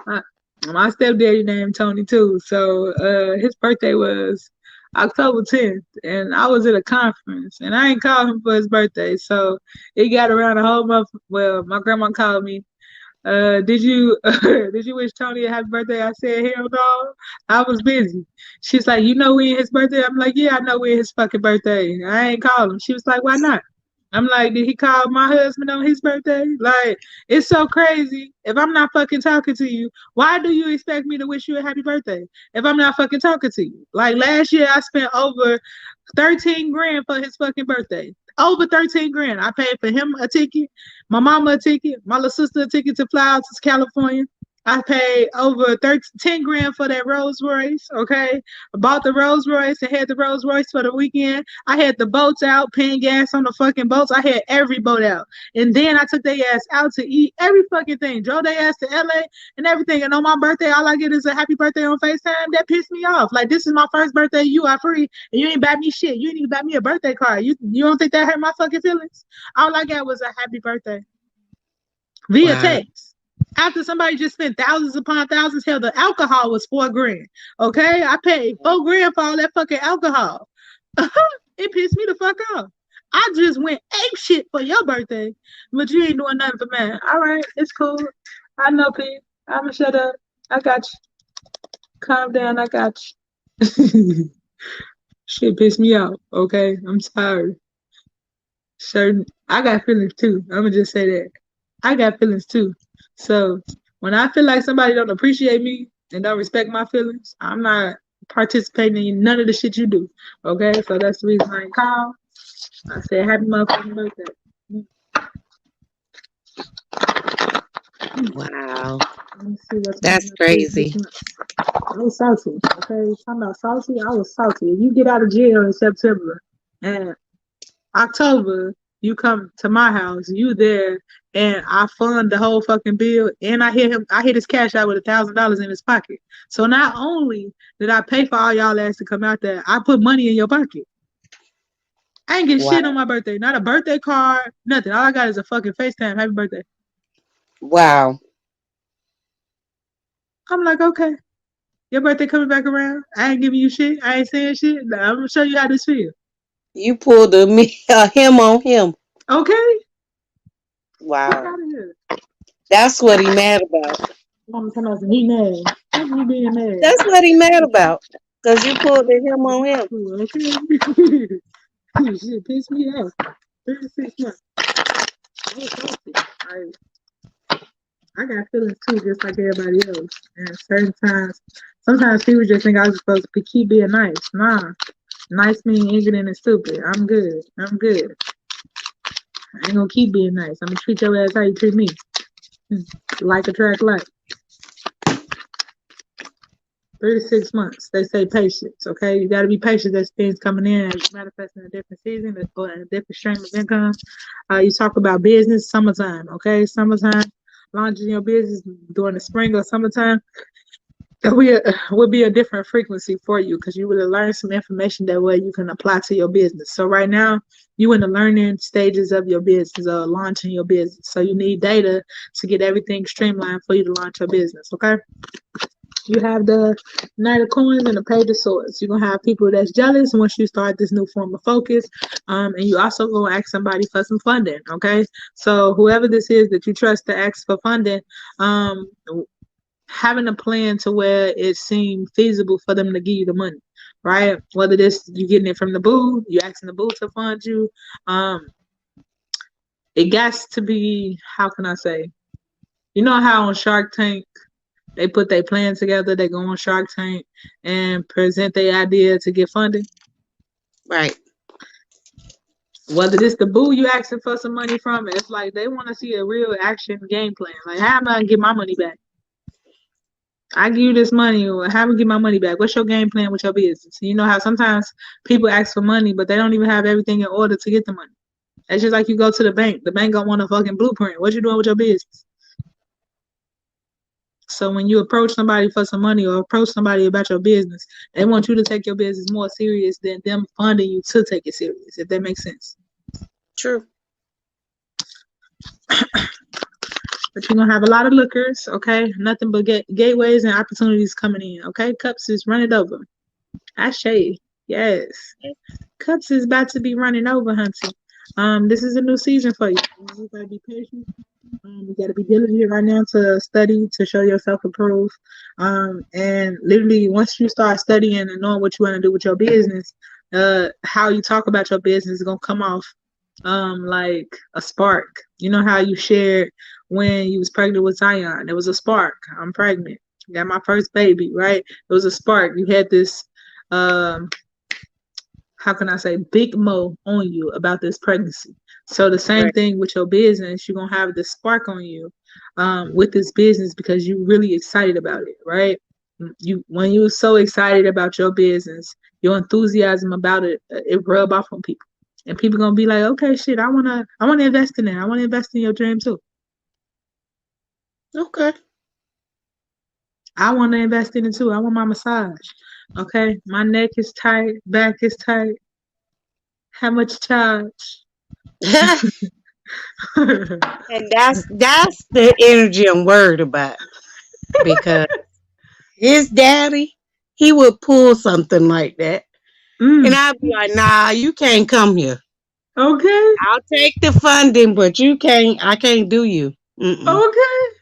Uh, my stepdaddy named Tony too. So his birthday was October 10th, and I was at a conference, and I ain't called him for his birthday. So it got around a whole month. Well, my grandma called me. Did you did you wish Tony a happy birthday? I said, hell no, I was busy. She's like, you know when his birthday? I'm like, yeah, I know when his fucking birthday. I ain't called him. She was like, why not? I'm like, did he call my husband on his birthday? Like, it's so crazy. If I'm not fucking talking to you, why do you expect me to wish you a happy birthday if I'm not fucking talking to you? Like last year, I spent over 13 grand for his fucking birthday. Over 13 grand. I paid for him a ticket, my mama a ticket, my little sister a ticket to fly out to California. I paid over 10 grand for that Rolls Royce. Okay. I bought the Rolls Royce and had the Rolls Royce for the weekend. I had the boats out, paying gas on the fucking boats. I had every boat out. And then I took their ass out to eat every fucking thing. Drove their ass to LA and everything. And on my birthday, all I get is a happy birthday on FaceTime. That pissed me off. Like, this is my first birthday. You are free. And you ain't buy me shit. You didn't even buy me a birthday card. You don't think that hurt my fucking feelings? All I got was a happy birthday via Wow. text. After somebody just spent thousands upon thousands, hell, the alcohol was 4 grand. Okay, I paid 4 grand for all that fucking alcohol. It pissed me the fuck off. I just went ape shit for your birthday, but you ain't doing nothing for mine. All right, it's cool. I know, P. I'ma shut up. I got you. Calm down. I got you. Shit pissed me off. Okay, I'm sorry. Certain, I got feelings too. I'ma just say that. I got feelings too. So when I feel like somebody don't appreciate me and don't respect my feelings, I'm not participating in none of the shit you do. Okay, so that's the reason I ain't called. I said happy motherfucking birthday. Wow. Let me see what's That's coming up this crazy. month. I was salty. Okay, talking about salty. I was salty. If you get out of jail in September, and October, you come to my house, you there, and I fund the whole fucking bill, and I hit his cash out with $1,000 in his pocket. So not only did I pay for all y'all ass to come out there, I put money in your pocket. I ain't get shit Wow. on my birthday, not a birthday card, nothing. All I got is a fucking FaceTime, happy birthday. Wow. I'm like, okay, your birthday coming back around. I ain't giving you shit. I ain't saying shit. Nah, I'm gonna show you how this feel. You pulled a me him on him. Okay, fuck Wow. out of here. That's what he mad about. Mama telling us he mad. Fuck you being mad. That's what he mad about. Cause you pulled a him on him. Okay. Shit pissed me off. 36 months. I was salty. I got feelings too, just like everybody else. And certain times, sometimes people just think I was supposed to keep being nice. Nah, nice mean ignorant and stupid. I'm good. I'm good. I ain't gonna keep being nice. I'm gonna treat your ass how you treat me. Like attract like. 36 months. They say patience, okay? You got to be patient as things coming in, as manifesting a different season or a different stream of income. You talk about business, summertime, okay? Summertime, launching your business during the spring or summertime, will be a different frequency for you because you will learn some information that way you can apply to your business. So right now, you in the learning stages of your business or launching your business. So you need data to get everything streamlined for you to launch your business, okay? You have the Knight of Coins and the Page of Swords. You're gonna have people that's jealous once you start this new form of focus. And you also gonna ask somebody for some funding. Okay. So whoever this is that you trust to ask for funding, um, having a plan to where it seems feasible for them to give you the money. Right? Whether this you getting it from the boo, you asking the boo to fund you. Um, it got to be, how can I say? You know how on Shark Tank they put their plan together, they go on Shark Tank and present their idea to get funding. Right. Whether this the boo you asking for some money from, it's like they want to see a real action game plan. Like, how am I gonna get my money back? I give you this money, or how am I get my money back? What's your game plan with your business? You know how sometimes people ask for money, but they don't even have everything in order to get the money. It's just like you go to the bank. The bank gonna want a fucking blueprint. What you doing with your business? So when you approach somebody for some money or approach somebody about your business, they want you to take your business more serious than them funding you to take it serious, if that makes sense. True. But you're gonna have a lot of lookers, okay? Nothing but gateways and opportunities coming in, okay? Cups is running over. I shade. Yes. Cups is about to be running over, Hunty. This is a new season for you. You gotta be patient. You got to be diligent right now to study to show yourself approved. And literally, once you start studying and knowing what you want to do with your business, how you talk about your business is gonna come off like a spark. You know how you shared when you was pregnant with Zion? There was a spark. I'm pregnant. Got my first baby, right? It was a spark. You had this um how can I say, big mo on you about this pregnancy. So the same Right. thing with your business, you're gonna have this spark on you with this business because you're really excited about it, right? You when you're so excited about your business, your enthusiasm about it, it rub off on people. And people gonna be like, okay, shit, I wanna invest in it. I wanna invest in your dream too. Okay. I wanna invest in it too. I want my massage. Okay, my neck is tight, back is tight. How much charge? And that's the energy I'm worried about because his daddy, he would pull something like that. And Mm, I'd be like, nah, you can't come here. okay, I'll take the funding, but you can't, I can't do you. Mm-mm. okay.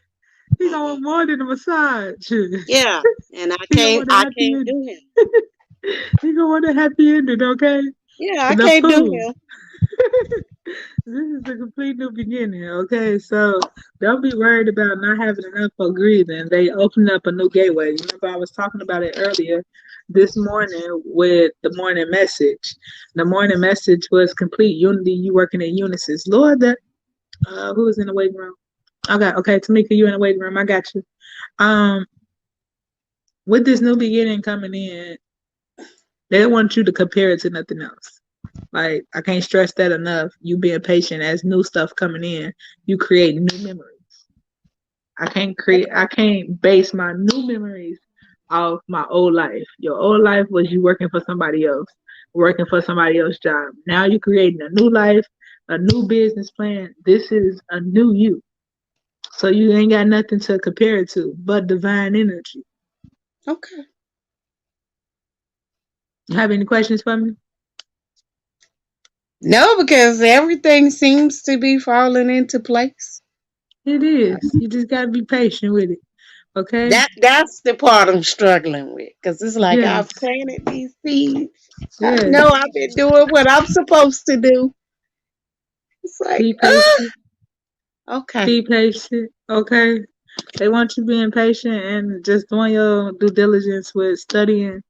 He gonna want Mm-mm. more than a massage. Yeah. And He gonna want a I happy can't ending. do him. He gonna want a happy ending, okay? Yeah, I The can't do pool. him. This is a complete new beginning, okay? So don't be worried about not having enough for grieving. They open up a new gateway. Remember, I was talking about it earlier this morning with the morning message. The morning message was complete unity. You working in unison. Lord, that who is in the waiting room? Okay, Tamika, you in the waiting room. I got you. Um, with this new beginning coming in, they don't want you to compare it to nothing else. Like I can't stress that enough. You being patient as new stuff coming in, you create new memories. I can't base my new memories off my old life. Your old life was you working for somebody else, working for somebody else's job. Now you're creating a new life, a new business plan. This is a new you. So you ain't got nothing to compare it to but divine energy. Okay. You have any questions for me? No, because everything seems to be falling into place. It is. You just gotta be patient with it. Okay? That's the part I'm struggling with. Because it's like Yes. I've planted these seeds. I Yes. know I've been doing what I'm supposed to do. It's like, Be patient. okay. Be patient. Okay? They want you being patient and just doing your due diligence with studying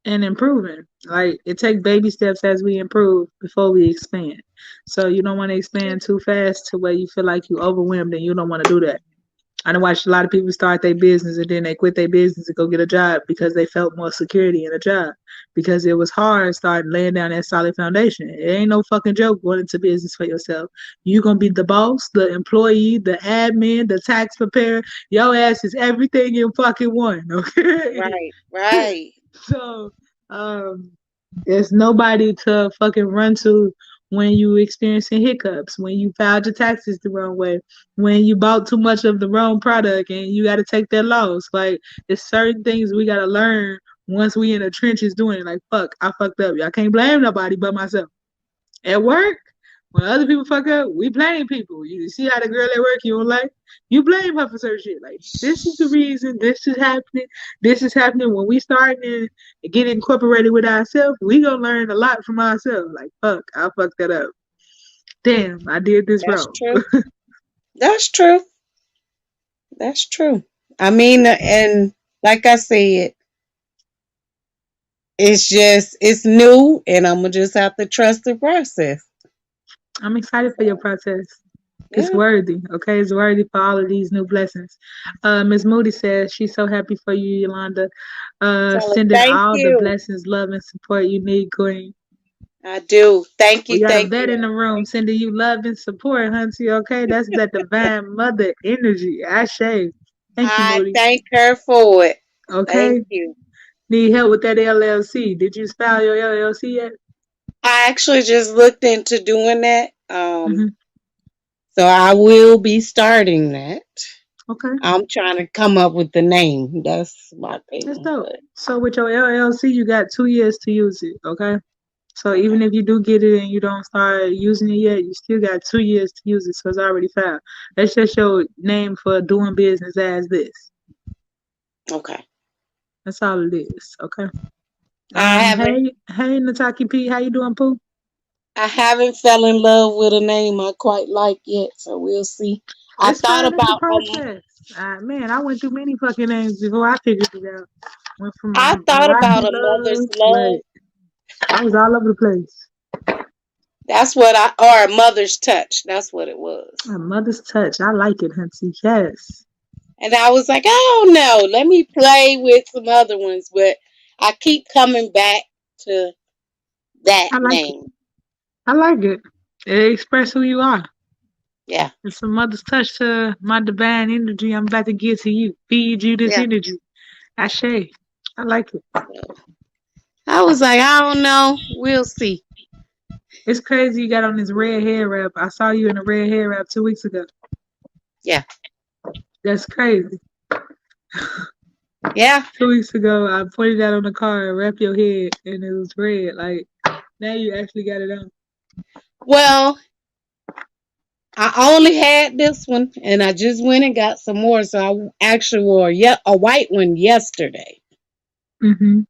and improving. Like it takes baby steps as we improve before we expand. So you don't want to expand too fast to where you feel like you overwhelmed and you don't want to do that. I done watched a lot of people start their business and then they quit their business and go get a job because they felt more security in a job. Because it was hard starting laying down that solid foundation. It ain't no fucking joke going into business for yourself. You gonna be the boss, the employee, the admin, the tax preparer. Your ass is everything in fucking one, okay? Right, right. So um there's nobody to fucking run to when you experiencing hiccups, when you filed your taxes the wrong way, when you bought too much of the wrong product and you got to take that loss. Like, there's certain things we got to learn once we in the trenches doing it. Like, fuck, I fucked up. I can't blame nobody but myself. At work, when other people fuck up, we blame people. You see how the girl at work you don't like, you blame her for certain shit. Like, this is the reason, this is happening, this is happening. When we start and get incorporated with ourselves, we gonna learn a lot from ourselves. Like, fuck, I fucked that up. Damn, I did this That's wrong. true. That's true. That's true. I mean, and like I said, it's new, and I'm gonna just have to trust the process. I'm excited for your process. It's Yeah. worthy, okay? It's worthy for all of these new blessings. Miss Moody says she's so happy for you, Yolanda. Tell her Sending thank all the you. blessings, love, and support you need, Queen. I do. Thank We you. got a Thank vet you. in the room Thank you. sending you love and support, Hunty. Okay, that's that divine mother energy. Ashe. Thank you, I Moody. thank her for it. Thank Okay, you. need help with that LLC? Did you file your LLC yet? I actually just looked into doing that. Hmm. So I will be starting that. Okay, I'm trying to come up with the name. That's my that's thing. dope. But So with your LLC, you got 2 years to use it. Okay, so even okay. if you do get it and you don't start using it yet, you still got 2 years to use it. So it's already filed. That's just your name for doing business as this. Okay. That's all it is. Okay. I haven't Hey, Nataki P, how you doing, Pooh? I haven't fell in love with a name I quite like yet, so we'll see. I It's thought fine. It's a about process. Man, I went through many fucking names before I figured it out. Went from I thought Rocky about a mother's Love, love. like I was all over the place. That's what or a mother's touch. That's what it was. A mother's touch. I like it, Hunty. Yes, And I was like, oh no, let me play with some other ones, but I keep coming back to that I like it. name. I like it. It express who you are. Yeah, It's a mother's touch to my divine energy I'm about to give to you. Feed you this yeah. energy. Ashe. I like it. I was like, I don't know. We'll see. It's crazy you got on this red hair wrap. I saw you in a red hair wrap 2 weeks ago. Yeah, That's crazy. yeah. 2 weeks ago, I pointed out on the car, wrap your head, and it was red. Like, now you actually got it on. Well, I only had this one, and I just went and got some more. So I actually wore a white one yesterday, Mm-hmm.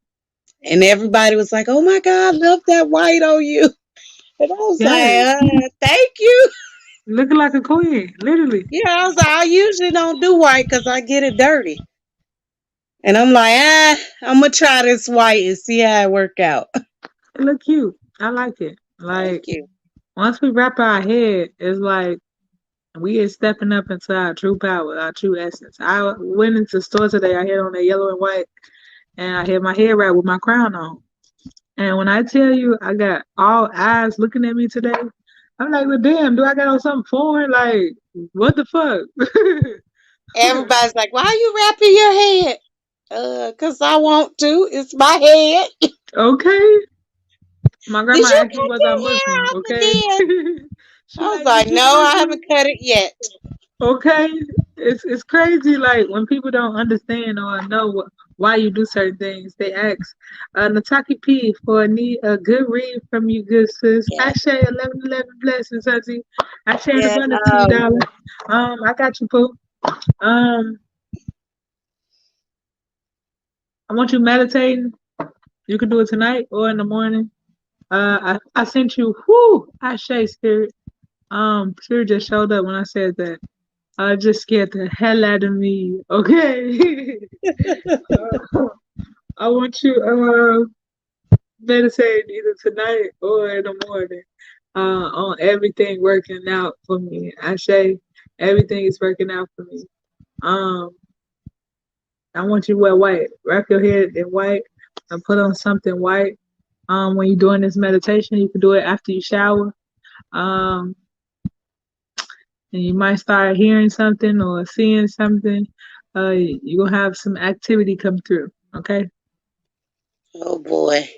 and everybody was like, "Oh my God, love that white on you!" And I was Yes. like, "Thank you." Looking like a queen, literally. Yeah, I was like, I usually don't do white because I get it dirty, and I'm like, I'm gonna try this white and see how it work out. It look cute. I like it. Thank Like, you. once we wrap our head, it's like we are stepping up into our true power, our true essence. I went into the store today. I had on that yellow and white, and I had my hair wrapped with my crown on. And when I tell you I got all eyes looking at me today, I'm like, well, damn, do I got on something foreign? Like, what the fuck? Everybody's like, "Why are you wrapping your head?" 'Cause I want to. It's my head. Okay. My Did grandma you asked me, cut was I your hair Muslim? off Okay. again? She I was like, like, is you "No, I Muslim? haven't cut it yet." Okay, it's crazy. Like when people don't understand or know why you do certain things, they ask. Nataki P for a good read from you, good sis. Yeah, I share 11 blessings, Auntie. I share an yeah. abundance to you, darling. I got you, Pooh. Um, I want you meditating. You can do it tonight or in the morning. I sent you. Whoo, I share spirit. Spirit just showed up when I said that. Just scared the hell out of me. Okay. I want you meditate either tonight or in the morning on everything working out for me. I say everything is working out for me. Um, I want you to wear white. Wrap your head in white and put on something white. When you're doing this meditation, you can do it after you shower. Um, and you might start hearing something or seeing something. You're gonna have some activity come through. Okay. Oh boy.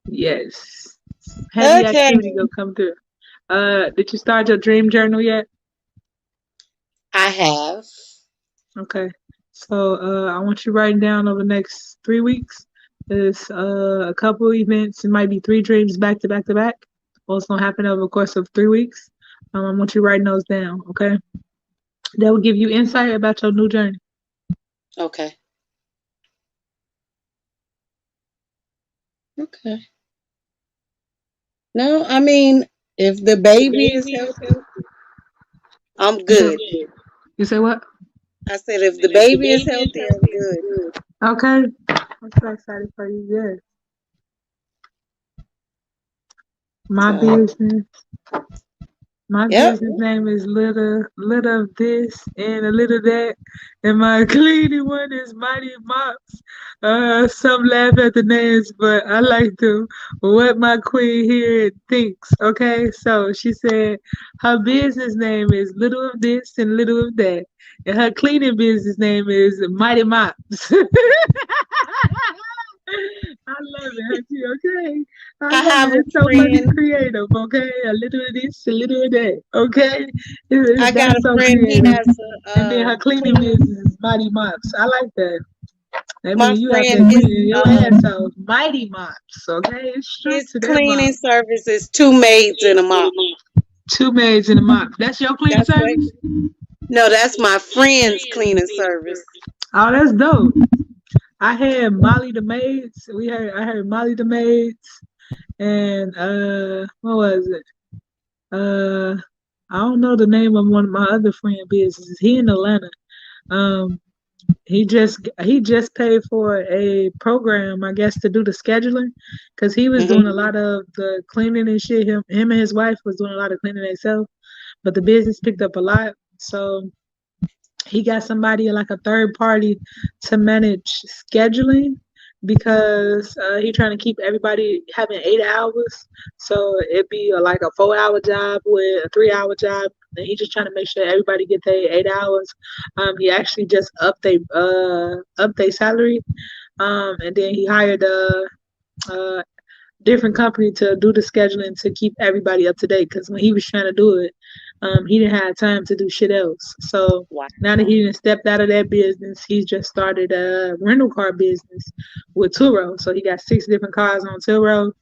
Yes. Heavy Okay. activity gonna come through. Did you start your dream journal yet? I have. Okay. So I want you writing down over the next 3 weeks. There's a couple events. It might be three dreams back to back to back. Well, it's gonna happen over the course of 3 weeks. I want you writing those down. Okay. That will give you insight about your new journey. Okay. Okay. No, I mean, if the baby is healthy, I'm You said good. you say what? I said, if the baby is healthy, I'm good. Okay. I'm so excited for you. Yes. My So, business. My yep. business name is little of this and a little that, and my cleaning one is Mighty Mops. Some laugh at the names, but I like them. What my queen here thinks. Okay, so she said her business name is Little of This and Little of That, and her cleaning business name is Mighty Mops. I love it, Hunty, okay? I I love it. have a It's so fucking friend. creative, okay? A little of this, a little of that, okay? I got That's a so friend. He creative. has a And then her cleaning cleaning. business is Mighty Mops. I like that. I My mean, you out friend, there cleaning your ass off. Mighty Mops, okay? It's straight his to that cleaning mop. service is two maids and a mop. Two maids in a mop. That's your cleaning That's what. service? No, that's my friend's cleaning service. Oh, that's dope. I had Molly the maids. I heard Molly the maids and what was it? Uh, I don't know the name of one of my other friend businesses. He in Atlanta. Um, he just paid for a program, I guess, to do the scheduling, because he was Hmm. doing a lot of the cleaning and shit. Him and his wife was doing a lot of cleaning themselves, but the business picked up a lot. So he got somebody like a third party to manage scheduling because he trying to keep everybody having 8 hours. So it'd be like a 4 hour job with a 3 hour job. And he just trying to make sure everybody get their 8 hours. He actually just up their salary. And then he hired a different company to do the scheduling to keep everybody up to date. Because when he was trying to do it, he didn't have time to do shit else. So Wow. now that he done stepped out of that business, he's just started a rental car business with Turo. So he got 6 different cars on Turo,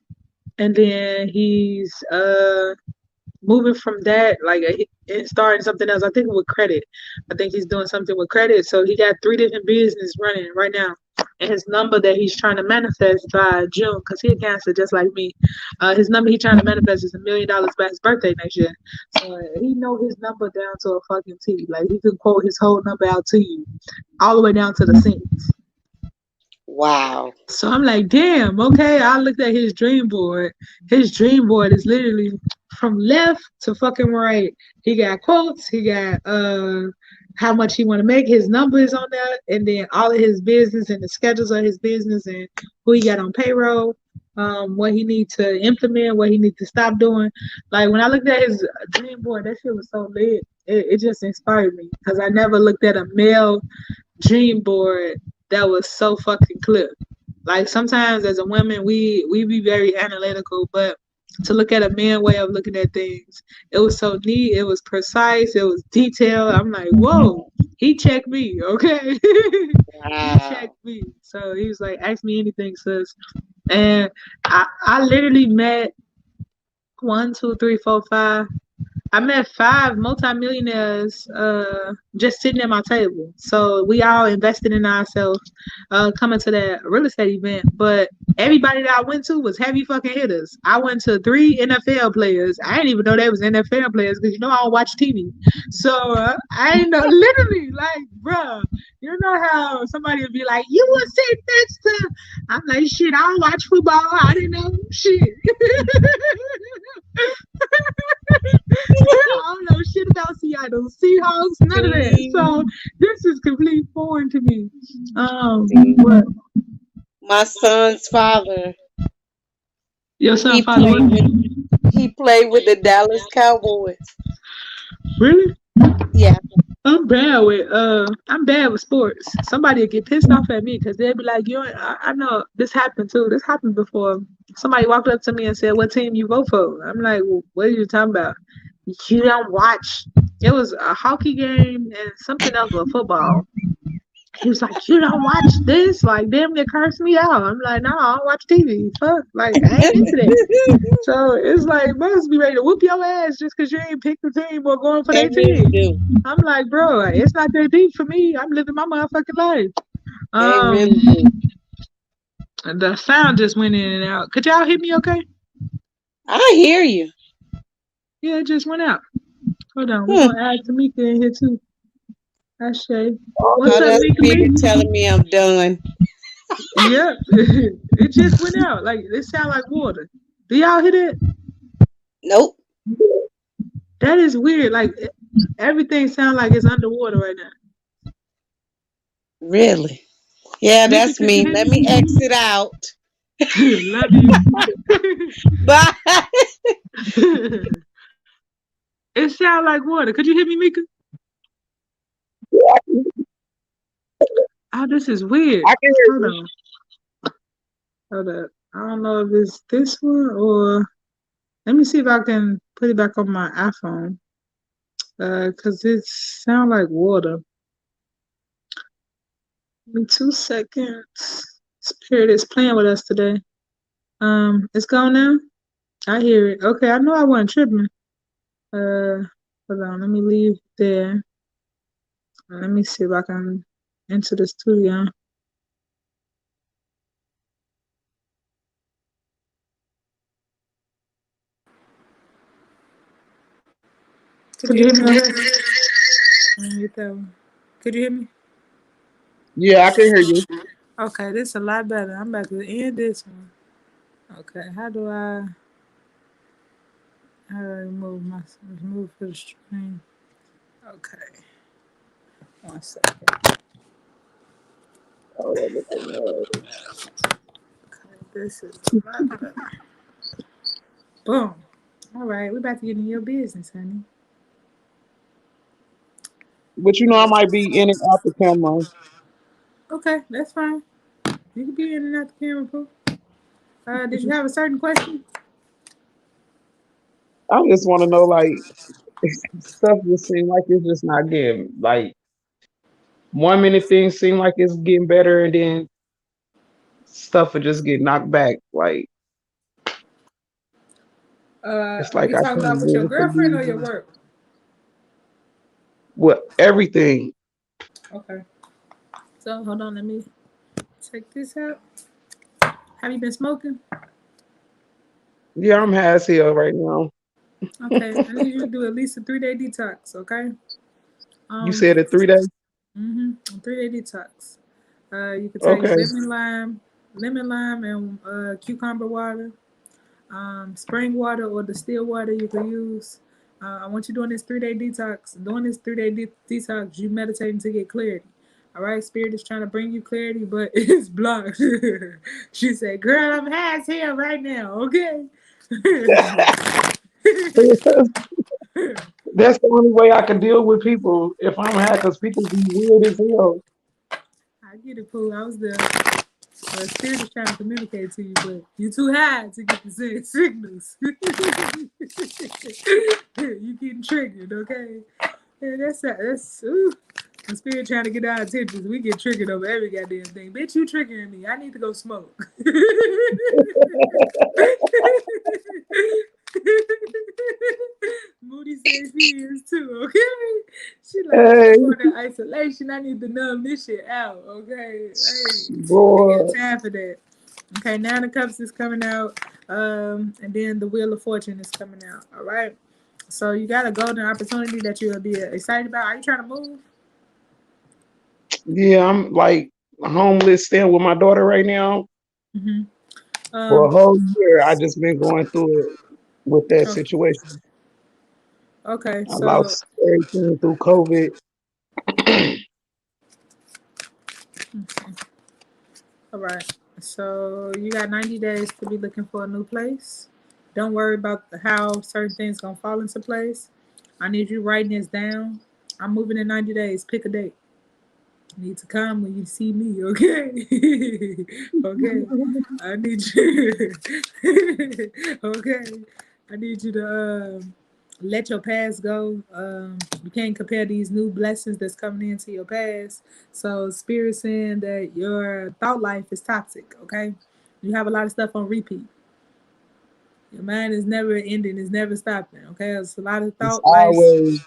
and then he's moving from that, like and starting something else. I think with credit. I think he's doing something with credit. So he got 3 different businesses running right now. And his number that he's trying to manifest by June, because he a Cancer just like me. His number he's trying to manifest is $1 million by his birthday next year. So he know his number down to a fucking T. Like he can quote his whole number out to you, all the way down to the cents. Wow. So I'm like, damn, okay. I looked at his dream board. His dream board is literally from left to fucking right. He got quotes, he got how much he wanna make, his numbers on there, and then all of his business and the schedules of his business and who he got on payroll. what he need to implement, what he need to stop doing. Like when I looked at his dream board, that shit was so lit. It just inspired me because I never looked at a male dream board that was so fucking clear. Like sometimes as a woman, we be very analytical, but to look at a man way of looking at things, it was so neat. It was precise. It was detailed. I'm like, whoa, he checked me, okay? He checked Wow. me. So he was like, ask me anything, sis. And I literally met one, two, three, four, five. I met five multimillionaires just sitting at my table. So we all invested in ourselves coming to that real estate event. But everybody that I went to was heavy fucking hitters. I went to three NFL players. I didn't even know they was NFL players because you know I don't watch TV. So I didn't know literally like, bruh, you know how somebody would be like, you would sit next to. I'm like, shit, I don't watch football. I didn't know shit. I don't know shit about Seattle Seahawks, none of that. So See, this is complete foreign to me. see, What my son's father, your son he father? What? played with he played with the Dallas Cowboys. Really? Yeah. I'm bad with sports. Somebody will get pissed off at me because they'll be like, "You," I know this happened too. This happened before. Somebody walked up to me and said, "What team you vote for?" I'm like, well, "What are you talking about? You don't watch." It was a hockey game and something else with football. He was like, "You don't watch this?" Like, damn, they cursed me out. I'm like, "No, I don't watch TV. Fuck, like, I ain't into that." So it's like, must be ready to whoop your ass just because you ain't picked the team or going for They their really team. do. I'm like, bro, it's not that deep for me. I'm living my motherfucking life. They Um, really do. the sound just went in and out. Could y'all hear me okay? I hear you. Yeah, it just went out. Hold on, we're Hmm. gonna add Tamika in here too. That's Shay. What's Oh, up, that Mika spirit Lee? telling me I'm done. Yep. It just went out. Like it sound like water. Do y'all hear that? Nope. That is weird. Like everything sound like it's underwater right now. Really? Yeah, Mika, that's could you me. hear Let me me? exit out. Love you. Bye. It sound like water. Could you hear me, Mika? Oh, this is weird. I can hear Hold you. on. Hold up. I don't know if it's this one or let me see if I can put it back on my iPhone. Cause it sound like water. Give me 2 seconds. Spirit is playing with us today. It's gone now. I hear it. Okay, I know I wasn't tripping. Uh, hold on. Let me leave there. Let me see if I can enter the studio. Could you hear me? Okay. Let me get that one. Could you hear me? Yeah, I can hear you. Okay, this is a lot better. I'm about to end this one. Okay, how do I remove for the stream? Okay, 1 second. Oh, that Okay, this is a lot better. Boom. All right, we're about to get in your business, honey. but you know, I might be in and out the camera. Okay, that's fine. You can be in and out the camera, boo. Did you have a certain question? I just want to know, like, stuff just seem like it's just not getting, like, 1 minute things seem like it's getting better, and then stuff will just get knocked back. Like, it's Are like you I talking about can't with your really girlfriend or believe your in work? what everything. Okay. So hold on, let me check this out. Have you been smoking? Yeah, I'm high as hell right now. Okay, I need you to do at least a 3-day detox. Okay. You Um. said it 3 days. A 3-day detox. You could take Okay. lemon lime, and cucumber water, spring water, or distilled water you can use. I want you doing this 3-day detox. Doing this 3-day detox, you meditating to get clarity. All right, Spirit is trying to bring you clarity, but it's blocked. She said, "Girl, I'm high as hell right now." Okay. That's the only way I can deal with people if I'm high, because people be weird as hell. I get it, Pooh. I was there. But Spirit is trying to communicate to you, but you're too high to get the signals. You getting triggered, okay? Yeah, that's ooh. The Spirit trying to get our attention. We get triggered over every goddamn thing. Bitch, you triggering me. I need to go smoke. Moody says she is too, okay? She like, Hey, I'm going to isolation. I need to numb this shit out, okay? Hey, ain't got boy. time for that. Okay, Nine of Cups is coming out. And then the Wheel of Fortune is coming out. All right. So you got a golden opportunity that you'll be excited about. Are you trying to move? Yeah, I'm like homeless, staying with my daughter right now. Mm-hmm. For a Um. whole year, I just been going through it with that Oh, situation. okay. I So, lost everything through COVID. all right. So you got 90 days to be looking for a new place. Don't worry about how certain things gonna fall into place. I need you writing this down. I'm moving in 90 days. Pick a date. You need to come when you see me, okay? Okay. I need you. Okay. I need you to let your past go. You can't compare these new blessings that's coming into your past. So Spirit saying that your thought life is toxic, okay? You have a lot of stuff on repeat. Your mind is never ending, it's never stopping, okay? It's a lot of It's thought life. always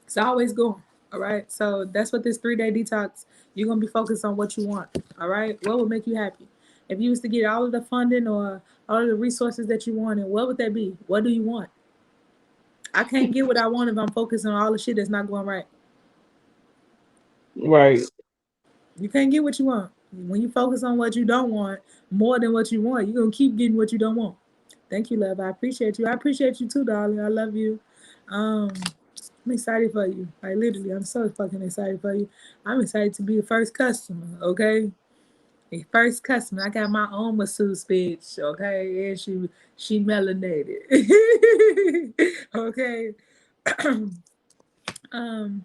It's always going. All right. So that's what this 3 day detox, you're gonna be focused on what you want. All right. What would make you happy? If you was to get all of the funding or all of the resources that you wanted, what would that be? What do you want? I can't get what I want if I'm focusing on all the shit that's not going right. right, You can't get what you want. When you focus on what you don't want more than what you want, you're gonna keep getting what you don't want. Thank you, love. I appreciate you. I appreciate you too, darling. I love you. Um, I'm excited for you. Like literally, I'm so fucking excited for you. I'm excited to be the first customer. Okay, the first customer. I got my own masseuse bitch. Okay, and she melanated. Okay. um,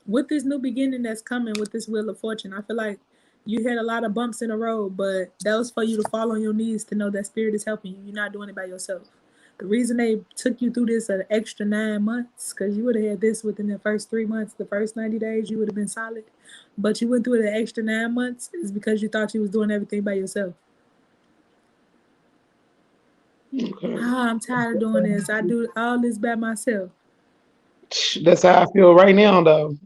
with this new beginning that's coming with this Wheel of Fortune, I feel like you had a lot of bumps in the road, but that was for you to fall on your knees to know that Spirit is helping you. You're not doing it by yourself. The reason they took you through this an extra 9 months, because you would have had this within the first 3 months, the first 90 days, you would have been solid. But you went through it an extra 9 months is because you thought you was doing everything by yourself. okay. Ah, I'm tired of doing this. I do all this by myself. That's how I feel right now, though.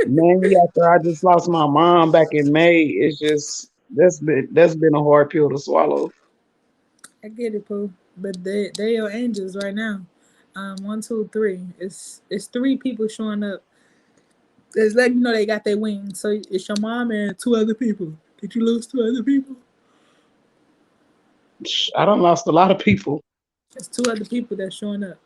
Mainly after I just lost my mom back in May, it's just that's been a hard pill to swallow. I get it, Pooh. But they are angels right now. One, two, three. It's three people showing up. It's letting you know they got their wings. So it's your mom and two other people. Did you lose two other people? I done lost a lot of people. It's two other people that's showing up.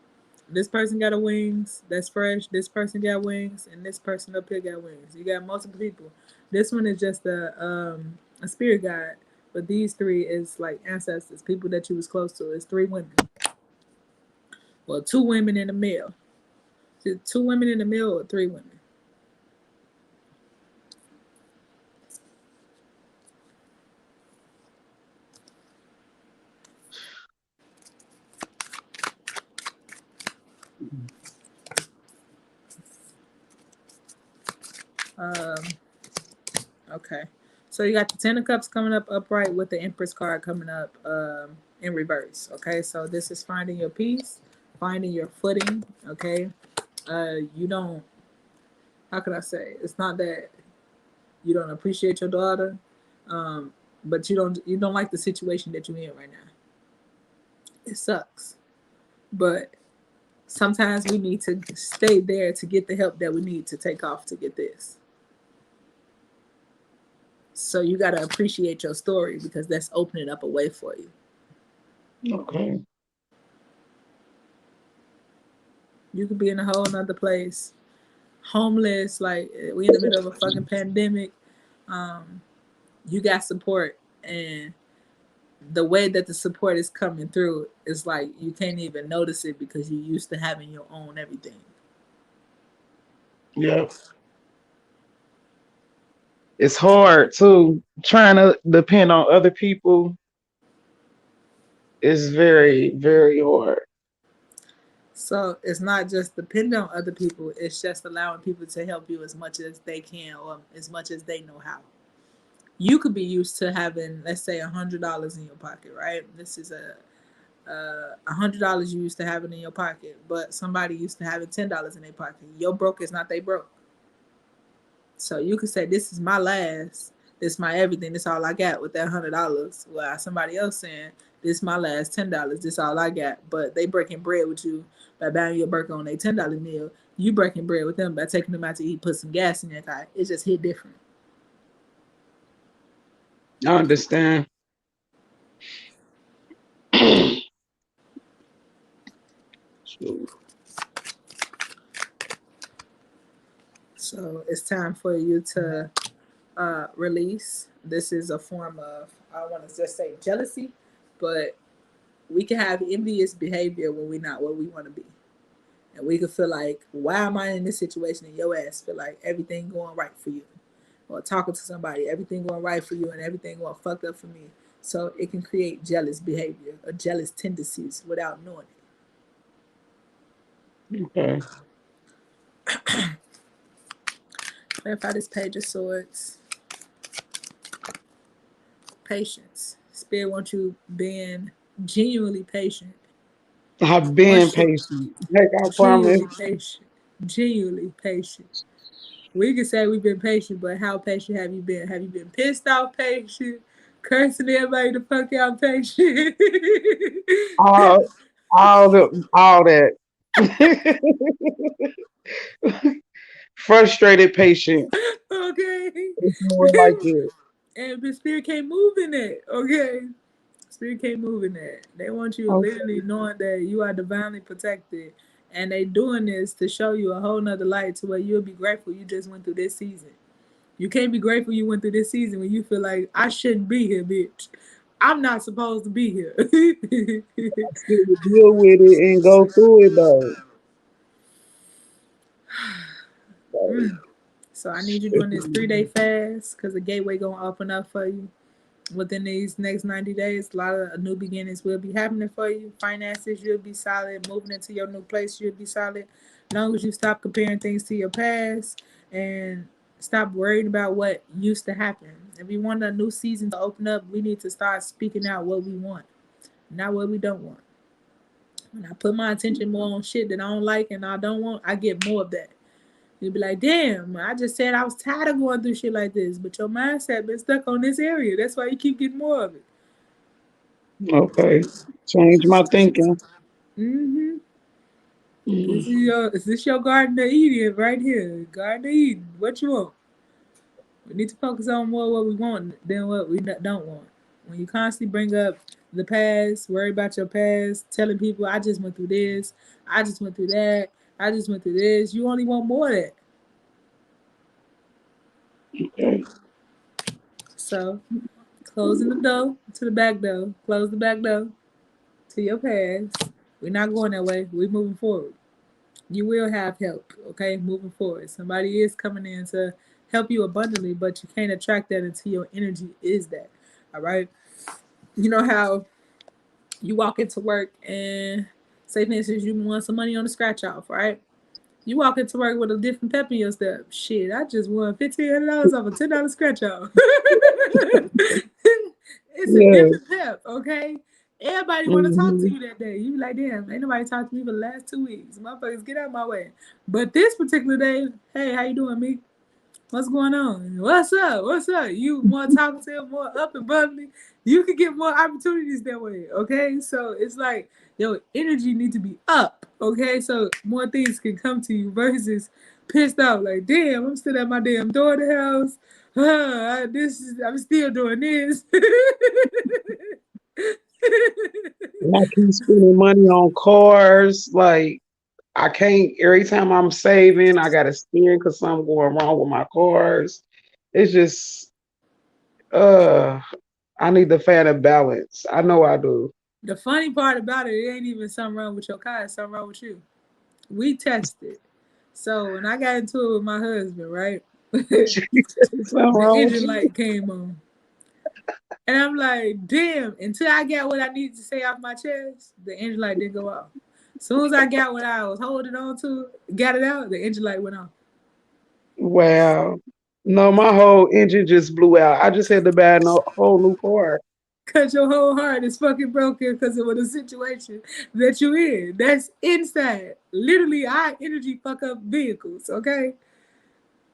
This person got a wings that's fresh. This person got wings, and this person up here got wings. You got multiple people. This one is just a spirit guide, but these three is like ancestors, people that you was close to. It's three women. Well, two women and a male. Two women in the male or three women. Um, okay. So you got the Ten of Cups coming up upright with the Empress card coming up in reverse. Okay, so this is finding your peace, finding your footing. Okay, you don't. How can I say? It's not that you don't appreciate your daughter, um, but you don't like the situation that you're in right now. It sucks, but sometimes we need to stay there to get the help that we need to take off to get this. So you got to appreciate your story because that's opening up a way for you. Okay. You could be in a whole nother place, homeless. Like we in the middle of a fucking pandemic. Um, you got support, and the way that the support is coming through is like you can't even notice it because you used to having your own everything. Yeah. It's hard too. Trying to depend on other people is very, very hard. So it's not just depending on other people, it's just allowing people to help you as much as they can or as much as they know how. You could be used to having, let's say, $100 in your pocket, right? This is $100 you used to have it in your pocket, but somebody used to have $10 in their pocket. Your broke is not they broke. So you could say, "This is my last. This is my everything. This is all I got with that $100." While somebody else saying, "This is my last $10. This is all I got." But they breaking bread with you by buying your burger on a $10 meal. You breaking bread with them by taking them out to eat, put some gas in their car. It just hit different. I understand. So, So it's time for you to release. This is a form of, I don't want to just say jealousy, but we can have envious behavior when we're not where we want to be. And we could feel like, why am I in this situation? And your ass feel like everything going right for you. Or talking to somebody, everything going right for you and everything going fucked up for me. So it can create jealous behavior or jealous tendencies without knowing okay. it. Clarify this page of swords. Patience. Spirit wants you being genuinely patient. I've been Once you patient. Heck, I promise. genuinely patient. Genuinely patient. We can say we've been patient, but how patient have you been? Have you been pissed off patient? Cursing everybody the fuck out patient? All, all that. Frustrated patient. Okay. It's more like it. And the spirit can't move in it. Okay. Spirit can't move in that. They want you Okay. literally knowing that you are divinely protected. And they doing this to show you a whole nother light to where you'll be grateful you just went through this season. You can't be grateful you went through this season when you feel like I shouldn't be here, bitch. I'm not supposed to be here. Still deal with it and go through it though. So, Mm. So I need you doing this 3-day fast because the gateway gonna open up for you within these next 90 days. A lot of new beginnings will be happening for you. Finances, you'll be solid. Moving into your new place, you'll be solid. As long as you stop comparing things to your past and stop worrying about what used to happen. If we want a new season to open up, we need to start speaking out what we want, not what we don't want. When I put my attention more on shit that I don't like and I don't want, I get more of that. You'd be like, damn, I just said I was tired of going through shit like this, but your mindset been stuck on this area. That's why you keep getting more of it. okay. Change my thinking. Mm-hmm. This is Mm, your garden of Eden right here. Garden of Eden. What you want? We need to focus on more what we want than what we don't want. When you constantly bring up the past, worry about your past, telling people I just went through this, I just went through that, I just went through this, you only want more of that. okay. So closing the door to the back door. Close the back door to your past. We're not going that way. We're moving forward. You will have help, okay? Moving forward. Somebody is coming in to help you abundantly, but you can't attract that until your energy is that. All right. You know how you walk into work and say, for instance, you want some money on the scratch off, right? You walk into work with a different pep in your step. Shit, I just won $1,500 off a $10 scratch off. It's a Yeah. different pep, okay? Everybody want to talk to Hmm. you that day. You be like, damn, ain't nobody talked to me for the last 2 weeks. Motherfuckers, get out of my way. But this particular day, hey, how you doing, me? What's going on? What's up? What's up? You more talkative, more up and bubbly. You can get more opportunities that way. Okay, so it's like your energy need to be up. Okay, so more things can come to you versus pissed off. Like, damn, I'm still at my damn daughter's house. I'm still doing this. And I keep spending money on cars. Like, I can't. Every time I'm saving, I gotta spend because something going wrong with my cars. It's just uh, I need to find a balance. I know I do. The funny part about it, it ain't even something wrong with your car, it's something wrong with you. We tested. So when I got into it with my husband, right? Something The wrong with engine you? light came on. And I'm like, damn, until I got what I needed to say off my chest, the engine light didn't go off. As soon as I got what I was holding on to, got it out, the engine light went off. Wow. No, my whole engine just blew out. I just had to buy a whole new car. Cause your whole heart is fucking broken because of the situation that you in. That's inside. Literally, our energy fuck up vehicles, okay?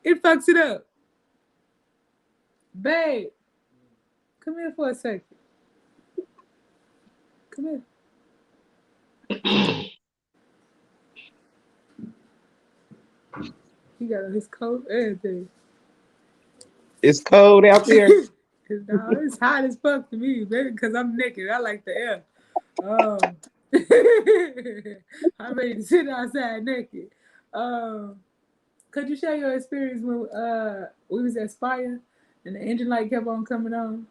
It fucks it up. Babe, come here for a second. Come here. He got on his coat, everything. It's cold out there. It's hot as fuck to me, baby, because I'm naked. I like the air. Um, I'm ready to sit outside naked. Um, could you share your experience when we was at Spire and the engine light kept on coming on?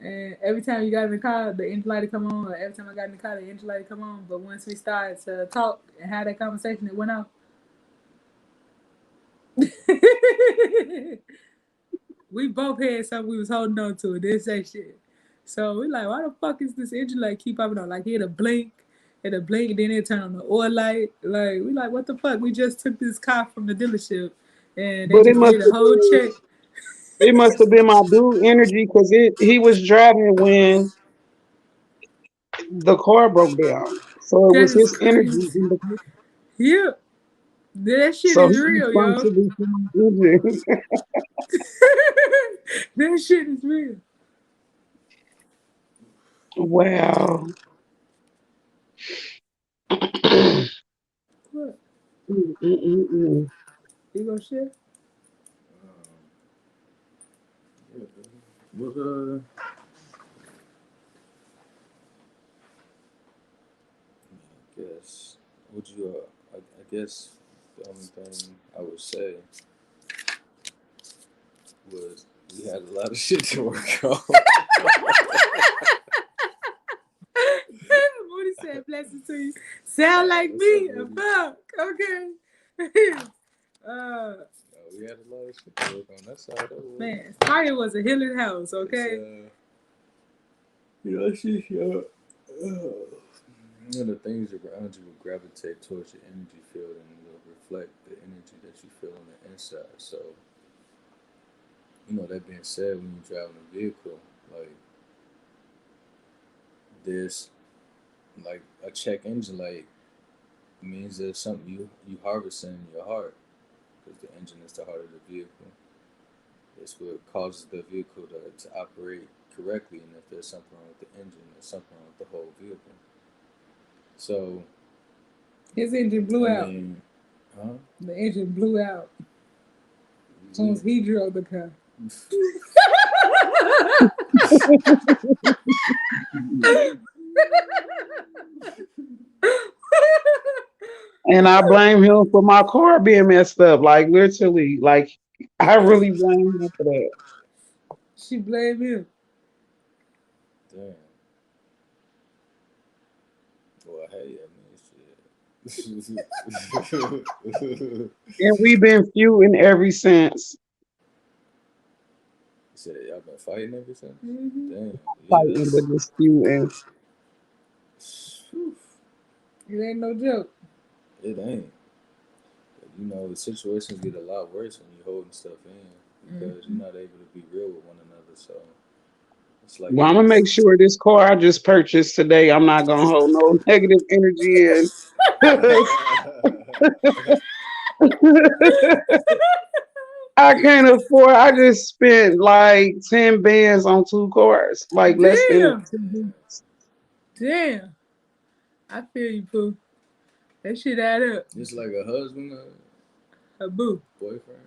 And every time you got in the car, the engine light would come on. Or every time I got in the car, the engine light would come on. But once we started to talk and have that conversation, it went off. We both had something we was holding on to. It didn't say shit. So we like, why the fuck is this engine light keep popping on? Like, it'll blink, and then it turn on the oil light. Like, we like, what the fuck? We just took this car from the dealership, and they But just did a whole check. it must have been my dude energy because he was driving when the car broke down. So it That was is his energy crazy. in the car. Yeah, that shit So is he real, yo. responsible for my engine. That shit is real. Wow. What? Mm-mm-mm-mm. You gonna share? Yeah, what I guess would you I guess the only thing I would say was we had a lot of shit to work on. Moody said, blessings to you. Sound like What's me. up, A Moody? fuck. Okay. We had a lot of shit to work on. That's all that was. Man, Fire was a healing house, okay? It's just the things around you will gravitate towards your energy field and will reflect the energy that you feel on the inside. So, that being said, when you're driving a vehicle, like this, like a check engine light means there's something you harvesting in your heart because the engine is the heart of the vehicle. It's what causes the vehicle to operate correctly, and if there's something wrong with the engine, there's something wrong with the whole vehicle. So, His engine blew I out. mean, huh? The engine blew out once he drove the car. And I blame him for my car being messed up. Like literally, like I really blame him for that. She blamed him. Damn. Well, hey, I mean, shit. And we've been feuding ever since. You said y'all been fighting ever since? Mm-hmm. Damn. Yeah, Fighting, that's. but disputing. Whew. It ain't no joke. It ain't. But, the situations get a lot worse when you're holding stuff in because you're not able to be real with one another. So it's like Well, I'm gonna make sure this car I just purchased today, I'm not gonna hold no negative energy in. I can't afford. I just spent like 10 bands on two cars, like less than Damn. 2 weeks. Damn. I feel you, Pooh. That shit add up. It's like a husband, A boo. boyfriend.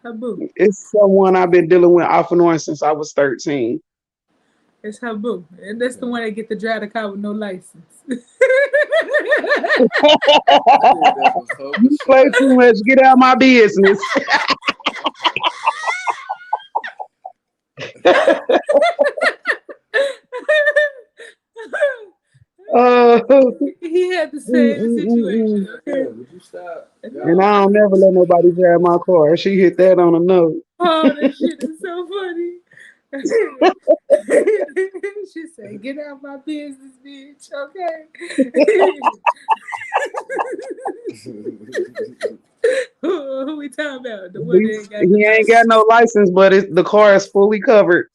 A boo. It's someone I've been dealing with off and on since I was 13. It's her boo. And that's the one that get to drive the car with no license. I did that before, but You she play got too much. Get out my business. uh, He had to mm, say the mm, mm, mm. situation, okay? would you stop? And No, I don't never let nobody drive my car. She hit that on a note. oh, that shit is so funny. She said, "Get out my business, bitch." Okay. Who we talking about? The At one that least ain't got the he ain't got license. no license, but the car is fully covered.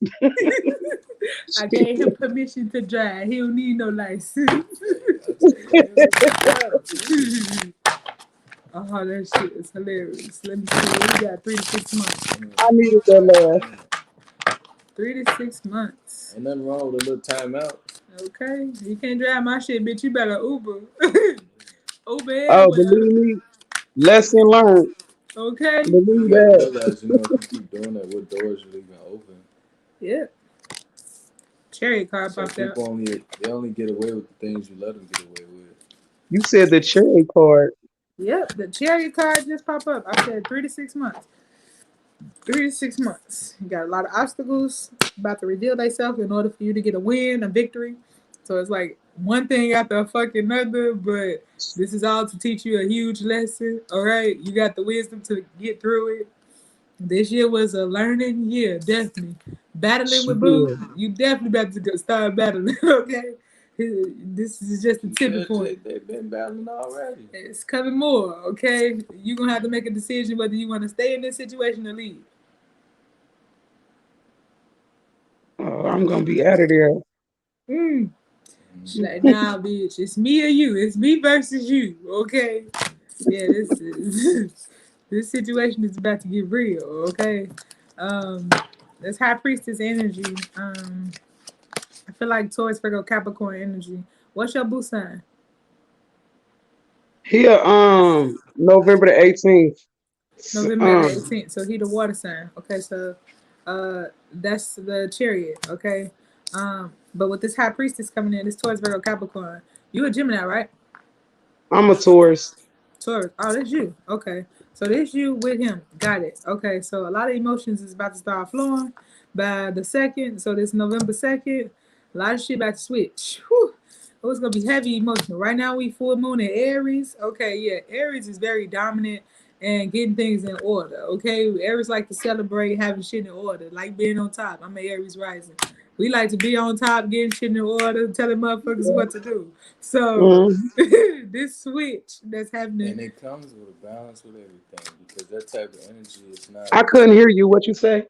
I gave him permission to drive. He don't need no license. I tell you, man, would you stop, G? Oh, that shit is hilarious. Let me see. We got 3 to 6 months. I needed that laugh. 3 to 6 months. Ain't nothing wrong with a little timeout. Okay. You can't drive my shit, bitch. You better Uber. Uber Oh, everywhere. believe me, lesson learned. Okay. Believe You gotta that. realize, you know, if you keep doing that, what doors you leaving open. Yeah. Cherry car So popped out. people only get away with the things you let them get away with. You said the cherry card. Yep. The cherry car just popped up. I said 3 to 6 months. 3 to 6 months. You got a lot of obstacles about to reveal themselves in order for you to get a win, a victory. So it's like one thing after a fucking other, but this is all to teach you a huge lesson. All right, you got the wisdom to get through it. This year was a learning year, definitely. Battling with Boo, Shit. you definitely about to start battling. Okay, this is just the tipping point. They've been battling already. It's coming more. Okay, you're gonna have to make a decision whether you want to stay in this situation or leave. Oh, I'm gonna be out of there. Mm. She's like, nah, bitch, it's me or you. It's me versus you. Okay. Yeah, this is this situation is about to get real. Okay. Um, this high priestess energy. I feel like Taurus, Virgo, Capricorn energy. What's your boo sign? Here, November the 18th. November the 18th. So he the water sign. Okay, so that's the chariot. Okay. But with this high priestess coming in, this Taurus, Virgo, Capricorn. You a Gemini, right? I'm a Taurus. Taurus. Oh, that's you. Okay. So this you with him. Got it. Okay. So a lot of emotions is about to start flowing by the second. So this November 2nd, a lot of shit about to switch. Whew. Oh, it's gonna be heavy emotional. Right now we full moon in Aries. Okay, yeah. Aries is very dominant and getting things in order. Okay. Aries like to celebrate having shit in order, like being on top. I'm an Aries rising. We like to be on top, getting shit in order, telling motherfuckers what to do. So Mhm. this switch that's happening. And it comes with a balance with everything because that type of energy is not. I couldn't hear you. What you say?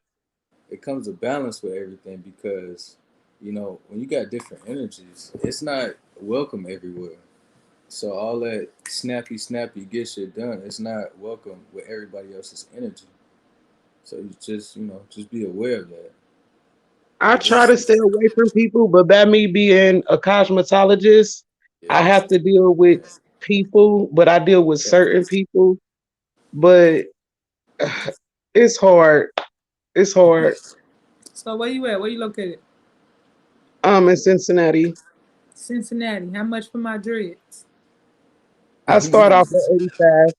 It comes a balance with everything because, you know, when you got different energies, it's not welcome everywhere. So all that snappy get shit done, it's not welcome with everybody else's energy. So you just, you know, just be aware of that. I Cause try to stay away from people, but by me being a cosmetologist, I yeah, have to deal with yeah, people, but I deal with certain definitely. people. But it's hard. It's hard. So where you at? Where you located? In Cincinnati. Cincinnati. How much for my dreads? I start off at 85.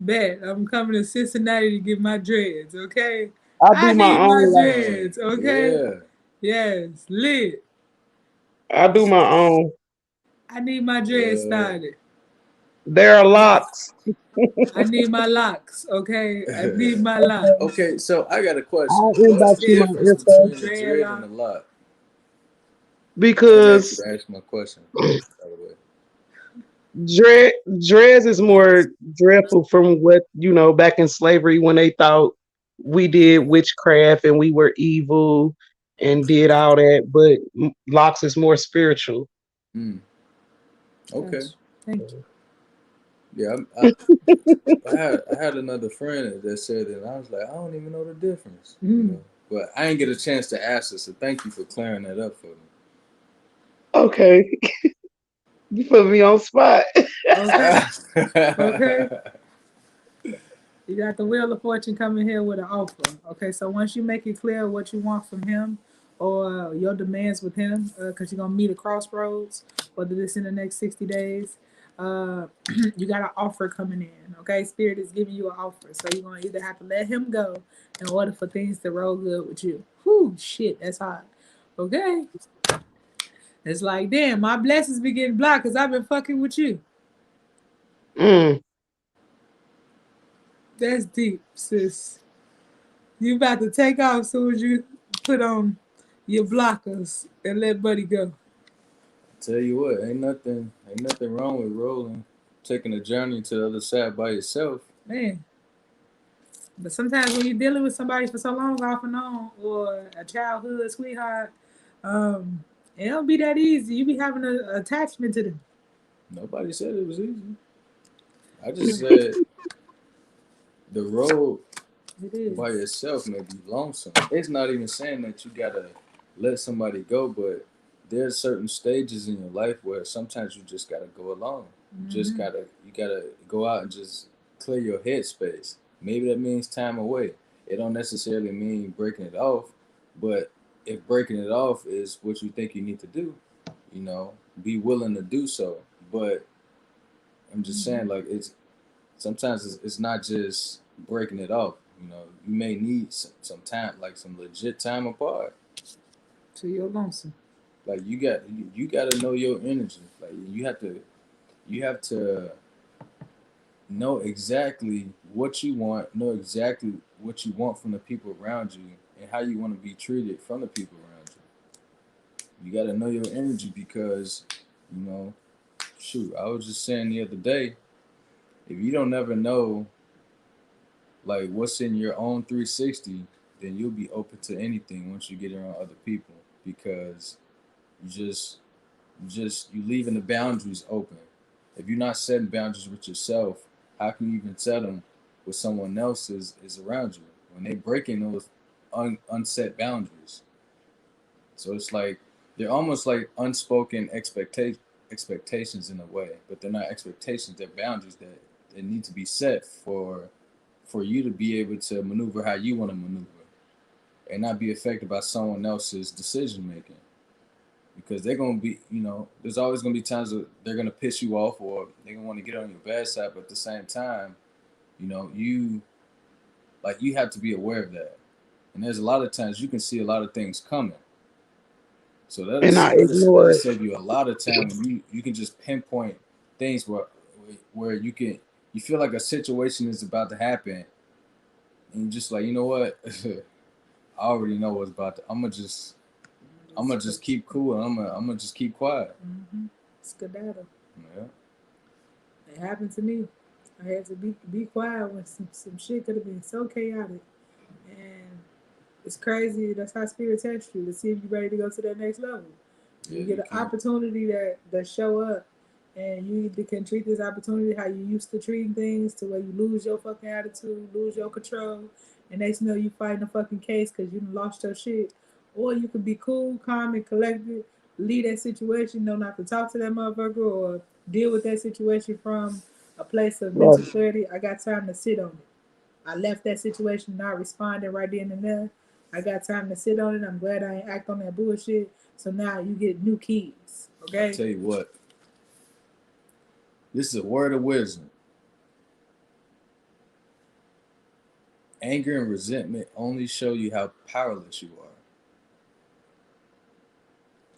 Bet I'm coming to Cincinnati to get my dreads. Okay. I I do my need my own like dreads. Okay. Yeah. Yes, lit. I do my own. I need my dreads Well, started. There are locks I need my locks. Okay. I need my locks. okay, so I got a question. I'll What's inbox the you my difference info between the dread and the Dreadlock. lock? I didn't ask you because to ask my question, by the way. dread dreads is more dreadful from what back in slavery when they thought we did witchcraft and we were evil and did all that, but locks is more spiritual. Hmm. Okay. Gotcha. Thank you. Yeah, I had another friend that said it, and I was like, I don't even know the difference, you Mm. know. But I didn't get a chance to ask her, so thank you for clearing that up for me. Okay, you put me on spot. Okay. Okay. You got the Wheel of Fortune coming here with an offer. Okay, so once you make it clear what you want from him or your demands with him, because you're gonna meet a crossroads, whether this in the next 60 days. You got an offer coming in. Okay, Spirit is giving you an offer, so you're gonna either have to let him go in order for things to roll good with you. Whew, shit, that's hot. Okay, it's like, damn, my blessings be getting blocked because I've been fucking with you. Mm. That's deep, sis. You about to take off as soon as you put on your blockers and let buddy go. Tell you what, ain't nothing wrong with rolling, taking a journey to the other side by yourself. Man. But sometimes when you're dealing with somebody for so long off and on, or a childhood sweetheart, um, it don't be that easy. You be having an attachment to them. Nobody said it was easy. I just said the road It by is. yourself may be lonesome. It's not even saying that you gotta let somebody go, but there's certain stages in your life where sometimes you just gotta go alone. Mm-hmm. You gotta go out and just clear your headspace. Maybe that means time away. It don't necessarily mean breaking it off, but if breaking it off is what you think you need to do, you know, be willing to do so. But I'm just Mm-hmm. saying, like, sometimes it's not just breaking it off. You know, you may need some time, like some legit time apart. To your lonesome. Like you got to know your energy. Like you have to know exactly what you want, know exactly what you want from the people around you, and how you want to be treated from the people around you. You got to know your energy because, you know, shoot, I was just saying the other day, if you don't ever know like what's in your own 360, then you'll be open to anything once you get around other people because you leaving the boundaries open. If you're not setting boundaries with yourself, how can you even set them with someone else is around you when they breaking those unset boundaries? So it's like they're almost like unspoken expectations in a way, but they're not expectations. They're boundaries that need to be set for you to be able to maneuver how you want to maneuver and not be affected by someone else's decision making. Because they're gonna be, you know, there's always gonna be times that they're gonna piss you off or they're gonna want to get on your bad side, but at the same time, you know, you have to be aware of that. And there's a lot of times you can see a lot of things coming. So And I that'll ignore it. save you a lot of time when you can just pinpoint things where you feel like a situation is about to happen and you're just like, you know what? I already know what's about to. I'm gonna just keep cool and I'm gonna just keep quiet. Mm-hmm. Skedaddle. Yeah. It happened to me. I had to be quiet when some shit could have been so chaotic. And it's crazy. That's how spirit tests you to see if you're ready to go to that next level. Yeah, You get you an can't. opportunity that show up, and you either can treat this opportunity how you used to treating things, to where you lose your fucking attitude, lose your control, and next know you fighting a fucking case because you lost your shit. Or you could be cool, calm, and collected, leave that situation, know not to talk to that motherfucker or deal with that situation from a place of mental Right. clarity. I got time to sit on it. I left that situation, not responding right then and there. I got time to sit on it. I'm glad I ain't act on that bullshit. So now you get new keys. I Okay? tell you what, this is a word of wisdom. Anger and resentment only show you how powerless you are.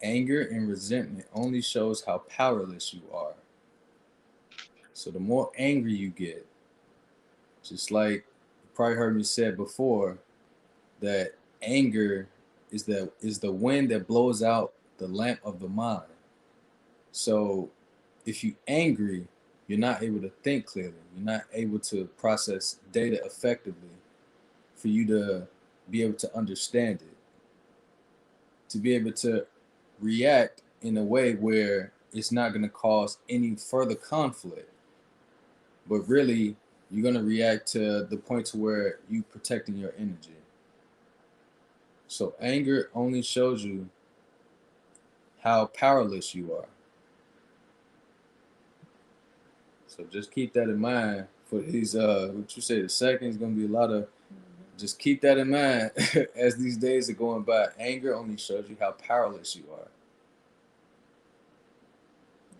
Anger and resentment only shows how powerless you are. So the more angry you get, just like you probably heard me say before, that anger is the wind that blows out the lamp of the mind. So if you are angry, you're not able to think clearly. You're not able to process data effectively for you to be able to understand it, to be able to react in a way where it's not going to cause any further conflict, but really you're going to react to the point to where you protecting your energy. So anger only shows you how powerless you are. So just keep that in mind for these what you say the second is going to be a lot of just keep that in mind as these days are going by. Anger only shows you how powerless you are.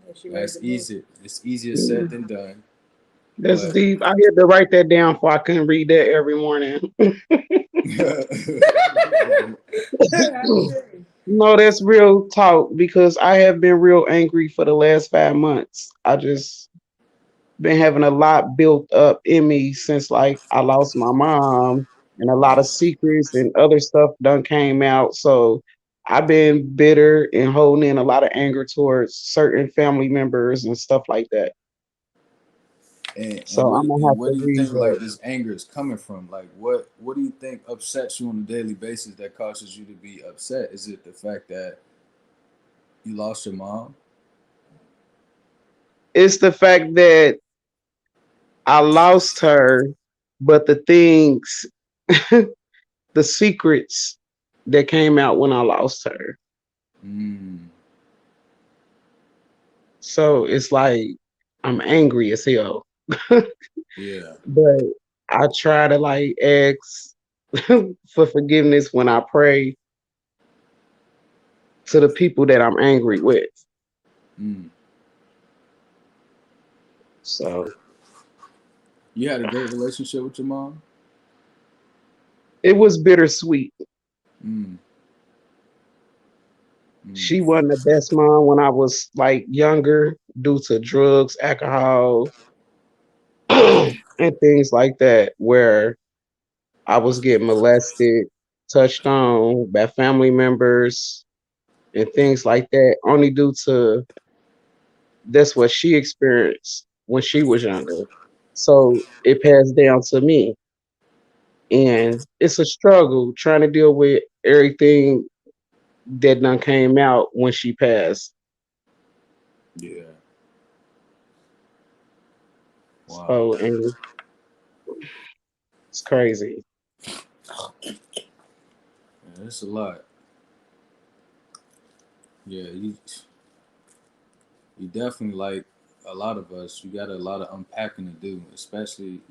Yeah, she read That's the book. easy. It's easier said Mm, than done. that's But deep. I had to write that down for I couldn't read that every morning. No, that's real talk because I have been real angry for the last 5 months. I just been having a lot built up in me since like I lost my mom and a lot of secrets and other stuff done came out. So I've been bitter and holding in a lot of anger towards certain family members and stuff like that. and So I'm gonna have what to do you read think that. like this anger is coming from? Like what do you think upsets you on a daily basis that causes you to be upset? Is it the fact that you lost your mom? It's the fact that I lost her, but the things, the secrets that came out when I lost her. Mm, So it's like I'm angry as hell. yeah, But I try to like ask for forgiveness when I pray to the people that I'm angry with. mm. So You had a great relationship with your mom. it was bittersweet. Mm, mm, She wasn't the best mom when I was like younger due to drugs, alcohol, and things like that, where I was getting molested, touched on by family members, and things like that, only due to that's what she experienced when she was younger. So it passed down to me. And it's a struggle trying to deal with everything that done came out when she passed. yeah. Wow. So and it's crazy. Yeah, it's a lot. Yeah, you definitely like a lot of us. You got a lot of unpacking to do, especially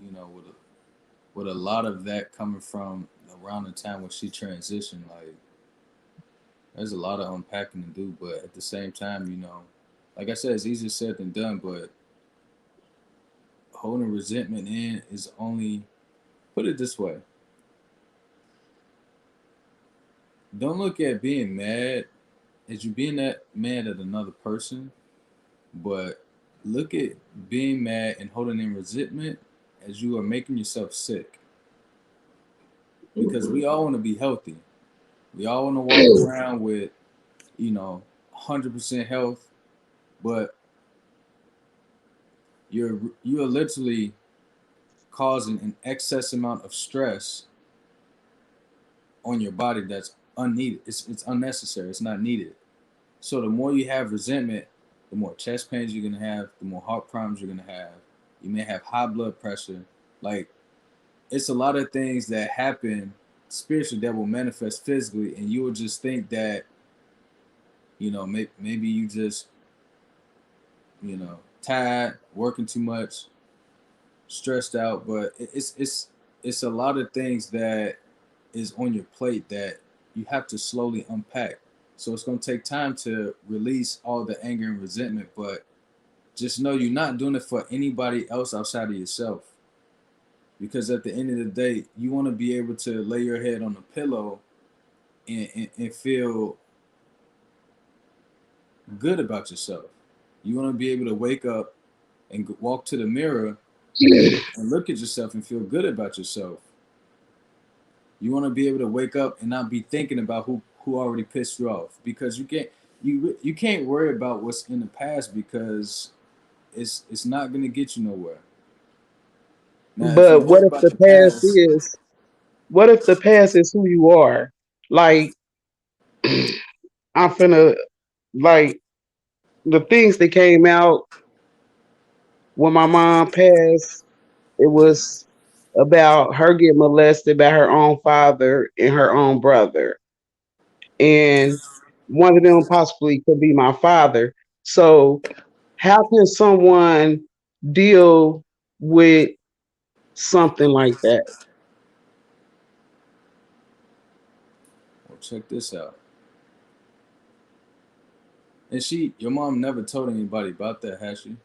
with a lot of that coming from around the time when she transitioned. Like, there's a lot of unpacking to do, but at the same time, like I said, it's easier said than done. But holding resentment in is only, put it this way, don't look at being mad as you being that mad at another person, but look at being mad and holding in resentment as you are making yourself sick. Because we all want to be healthy. We all want to walk around with, 100% health, but you're literally causing an excess amount of stress on your body that's unneeded. It's unnecessary. It's not needed. So the more you have resentment, the more chest pains you're gonna have, the more heart problems you're gonna have. You may have high blood pressure. Like, it's a lot of things that happen spiritually that will manifest physically, and you will just think that maybe you just tired, working too much, stressed out, but it's a lot of things that is on your plate that you have to slowly unpack. So it's going to take time to release all the anger and resentment, but just know you're not doing it for anybody else outside of yourself. Because at the end of the day, you want to be able to lay your head on a pillow and feel good about yourself. You want to be able to wake up and walk to the mirror and look at yourself and feel good about yourself. You want to be able to wake up and not be thinking about who already pissed you off, because you can't worry about what's in the past, because it's not going to get you nowhere. Now, if you But worry about the past, what if the past is who you are? Like I'm finna like the things that came out when my mom passed, it was about her getting molested by her own father and her own brother. And one of them possibly could be my father. So how can someone deal with something like that? check this out. And your mom never told anybody about that, has she?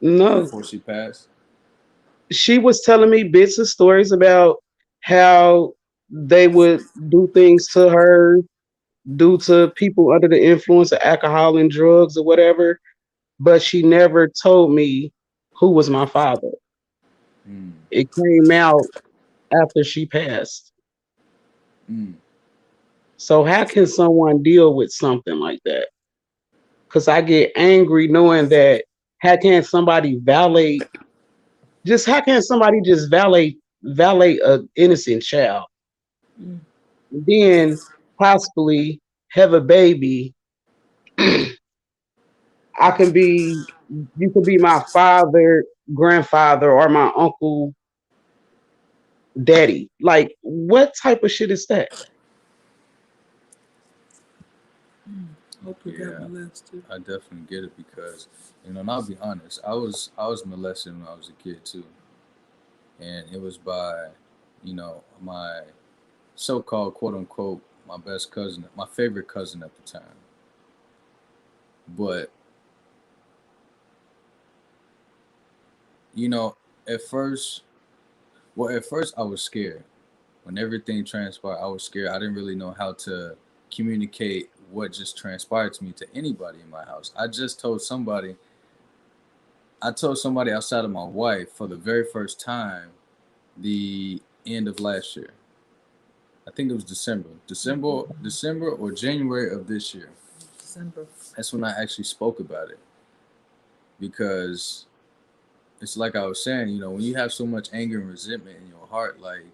No, Before she passed. she was telling me bits of stories about how they would do things to her due to people under the influence of alcohol and drugs or whatever, but she never told me who was my father. Mm. It came out after she passed. Mm. So how can someone deal with something like that? Because I get angry knowing that how can somebody validate just how can somebody just validate an innocent child? Mm. Then possibly have a baby. I can be you can be my father, grandfather, or my uncle, daddy. Like what type of shit is that? Hope you got Yeah, molested. I definitely get it because, and I'll be honest, I was molested when I was a kid too, and it was by, my so-called quote unquote my best cousin, my favorite cousin at the time. But you know, at first, at first I was scared. When everything transpired, I was scared. I didn't really know how to communicate what just transpired to me to anybody in my house. I told somebody outside of my wife for the very first time the end of last year. I think it was December or January of this year. December. That's when I actually spoke about it because it's like I was saying, when you have so much anger and resentment in your heart, like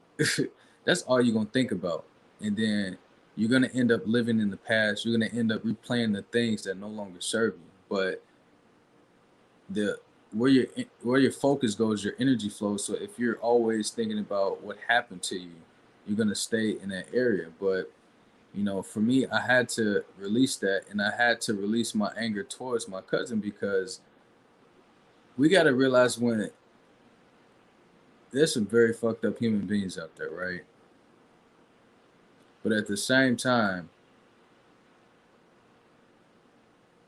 that's all you're gonna think about, and then you're gonna end up living in the past. You're gonna end up replaying the things that no longer serve you. But the where your focus goes, your energy flows. So if you're always thinking about what happened to you, you're gonna stay in that area. But for me, I had to release that, and I had to release my anger towards my cousin because we got to realize when there's some very fucked up human beings out there, right? But at the same time,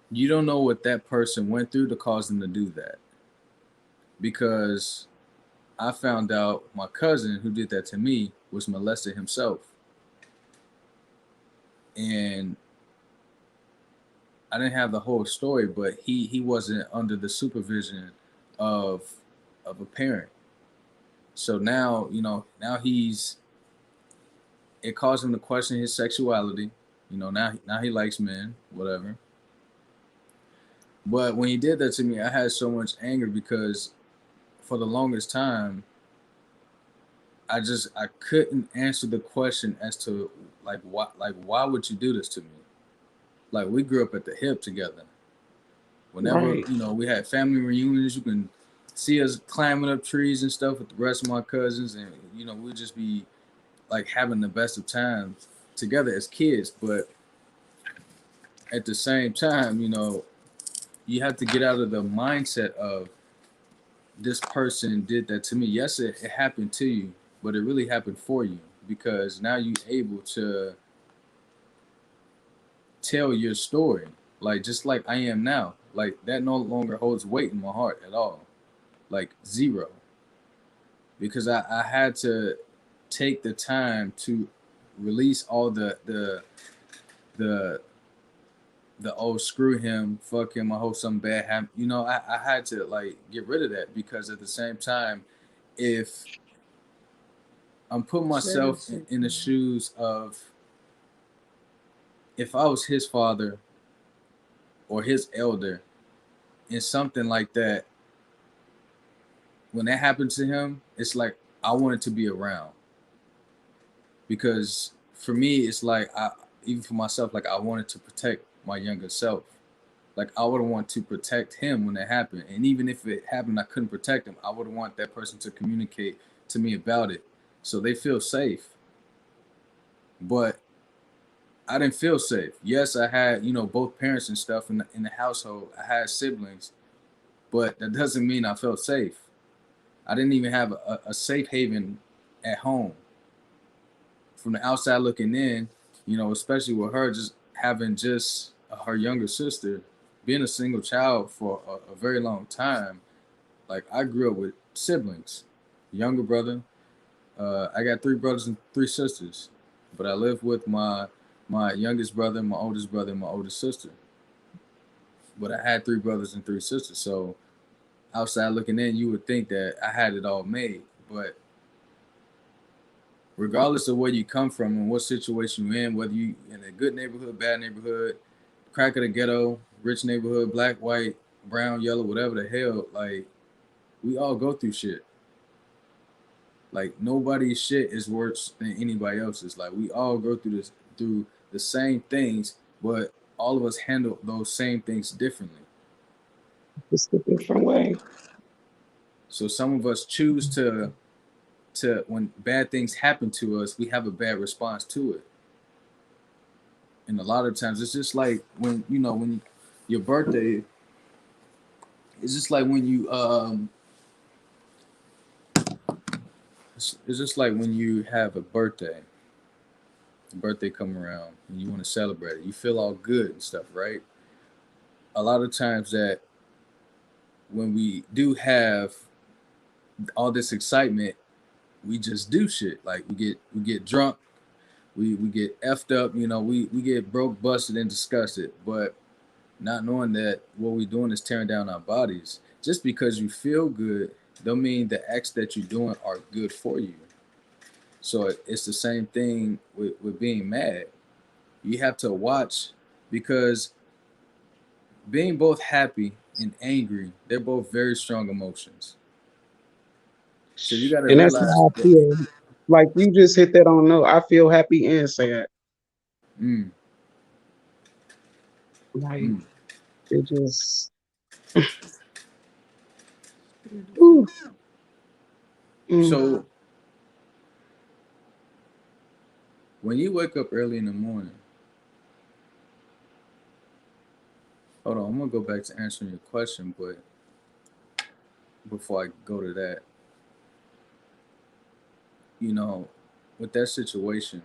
you don't know what that person went through to cause them to do that. Because I found out my cousin who did that to me was molested himself. And I didn't have the whole story, but he wasn't under the supervision of of a parent. So now, now it caused him to question his sexuality. Now he likes men, whatever. But when he did that to me, I had so much anger because for the longest time, I couldn't answer the question as to why would you do this to me? Like we grew up at the hip together. Whenever Right. we had family reunions, you can see us climbing up trees and stuff with the rest of my cousins, and we'd just be like having the best of times together as kids. But at the same time, you have to get out of the mindset of this person did that to me. Yes, it happened to you, but it really happened for you because now you're able to tell your story, like just like I am now. Like that no longer holds weight in my heart at all, like zero, because I had to take the time to release all the oh screw him, fuck him, I hope something bad happened. I had to like get rid of that because at the same time, if I'm putting myself in the shoes of if I was his father or his elder and something like that, when that happened to him, it's like I wanted to be around because for me, it's like even for myself, like I wanted to protect my younger self. Like I would want to protect him when it happened, and even if it happened, I couldn't protect him. I would want that person to communicate to me about it, so they feel safe. But I didn't feel safe. Yes, I had both parents and stuff in the household. I had siblings, but that doesn't mean I felt safe. I didn't even have a safe haven at home. From the outside looking in, You know, especially with her just having just her younger sister, being a single child for a very long time. Like I grew up with siblings, younger brother. I got three brothers and three sisters, but I live with my youngest brother, my oldest brother, and my oldest sister. But I had three brothers and three sisters, so outside looking in, you would think that I had it all made. But regardless of where you come from and what situation you're in, whether you in a good neighborhood, bad neighborhood, crack of the ghetto, rich neighborhood, black, white, brown, yellow, whatever the hell, like we all go through shit. Like nobody's shit is worse than anybody else's. Like we all go through the same things, but all of us handle those same things differently. Just a different way. So some of us choose to when bad things happen to us, we have a bad response to it. And a lot of times it's just like when your birthday, it's just like when you it's just like when you have a birthday come around and you want to celebrate it. You feel all good and stuff, right? A lot of times that when we do have all this excitement, we just do shit. Like we get drunk, we get effed up, we get broke, busted, and disgusted. But not knowing that what we're doing is tearing down our bodies. Just because you feel good, don't mean the acts that you're doing are good for you. So it's the same thing with being mad. You have to watch because being both happy and angry, they're both very strong emotions. So you got to And that's realize how I that. feel. Like you just hit that on note. I feel happy and sad. Mm, Like mm. it just ooh, mm, So when you wake up early in the morning, hold on, I'm gonna go back to answering your question, but before I go to that, you know, with that situation,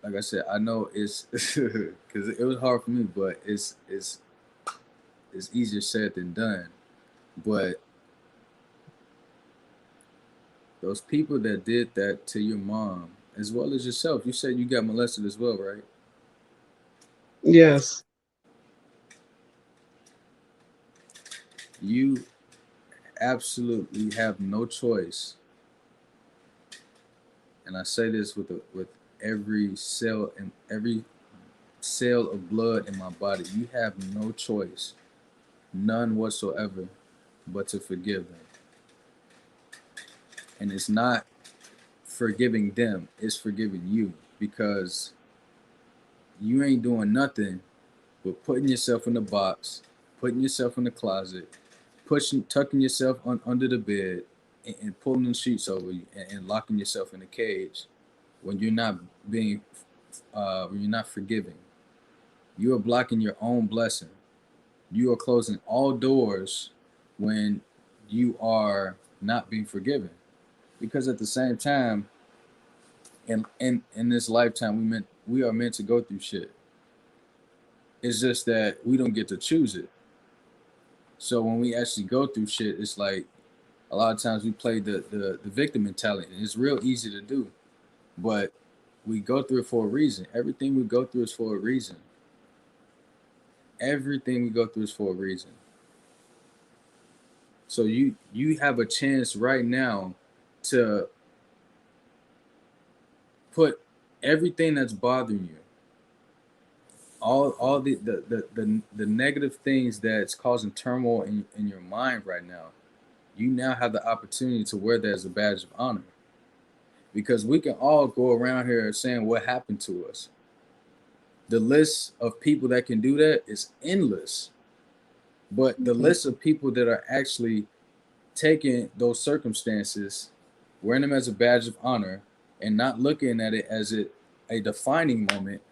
like I said, I know it's because it was hard for me, but it's easier said than done. But those people that did that to your mom, as well as yourself, you said you got molested as well, right? yes. You absolutely have no choice, and I say this with every cell of blood in my body. You have no choice, none whatsoever, but to forgive them. And it's not forgiving them, it's forgiving you because you ain't doing nothing but putting yourself in the box, putting yourself in the closet, tucking yourself under the bed, and pulling the sheets over you and locking yourself in a cage when you're not being, when you're not forgiving. You are blocking your own blessing. You are closing all doors when you are not being forgiven. Because at the same time, in this lifetime, we are meant to go through shit. It's just that we don't get to choose it. So when we actually go through shit, it's like a lot of times we play the victim mentality, and it's real easy to do. But we go through it for a reason. Everything we go through is for a reason. Everything we go through is for a reason. So you have a chance right now to put everything that's bothering you, all the negative things that's causing turmoil in your mind right now. You now have the opportunity to wear that as a badge of honor. Because we can all go around here saying what happened to us. The list of people that can do that is endless. But the list of people that are actually taking those circumstances, wearing them as a badge of honor, and not looking at it as a defining moment,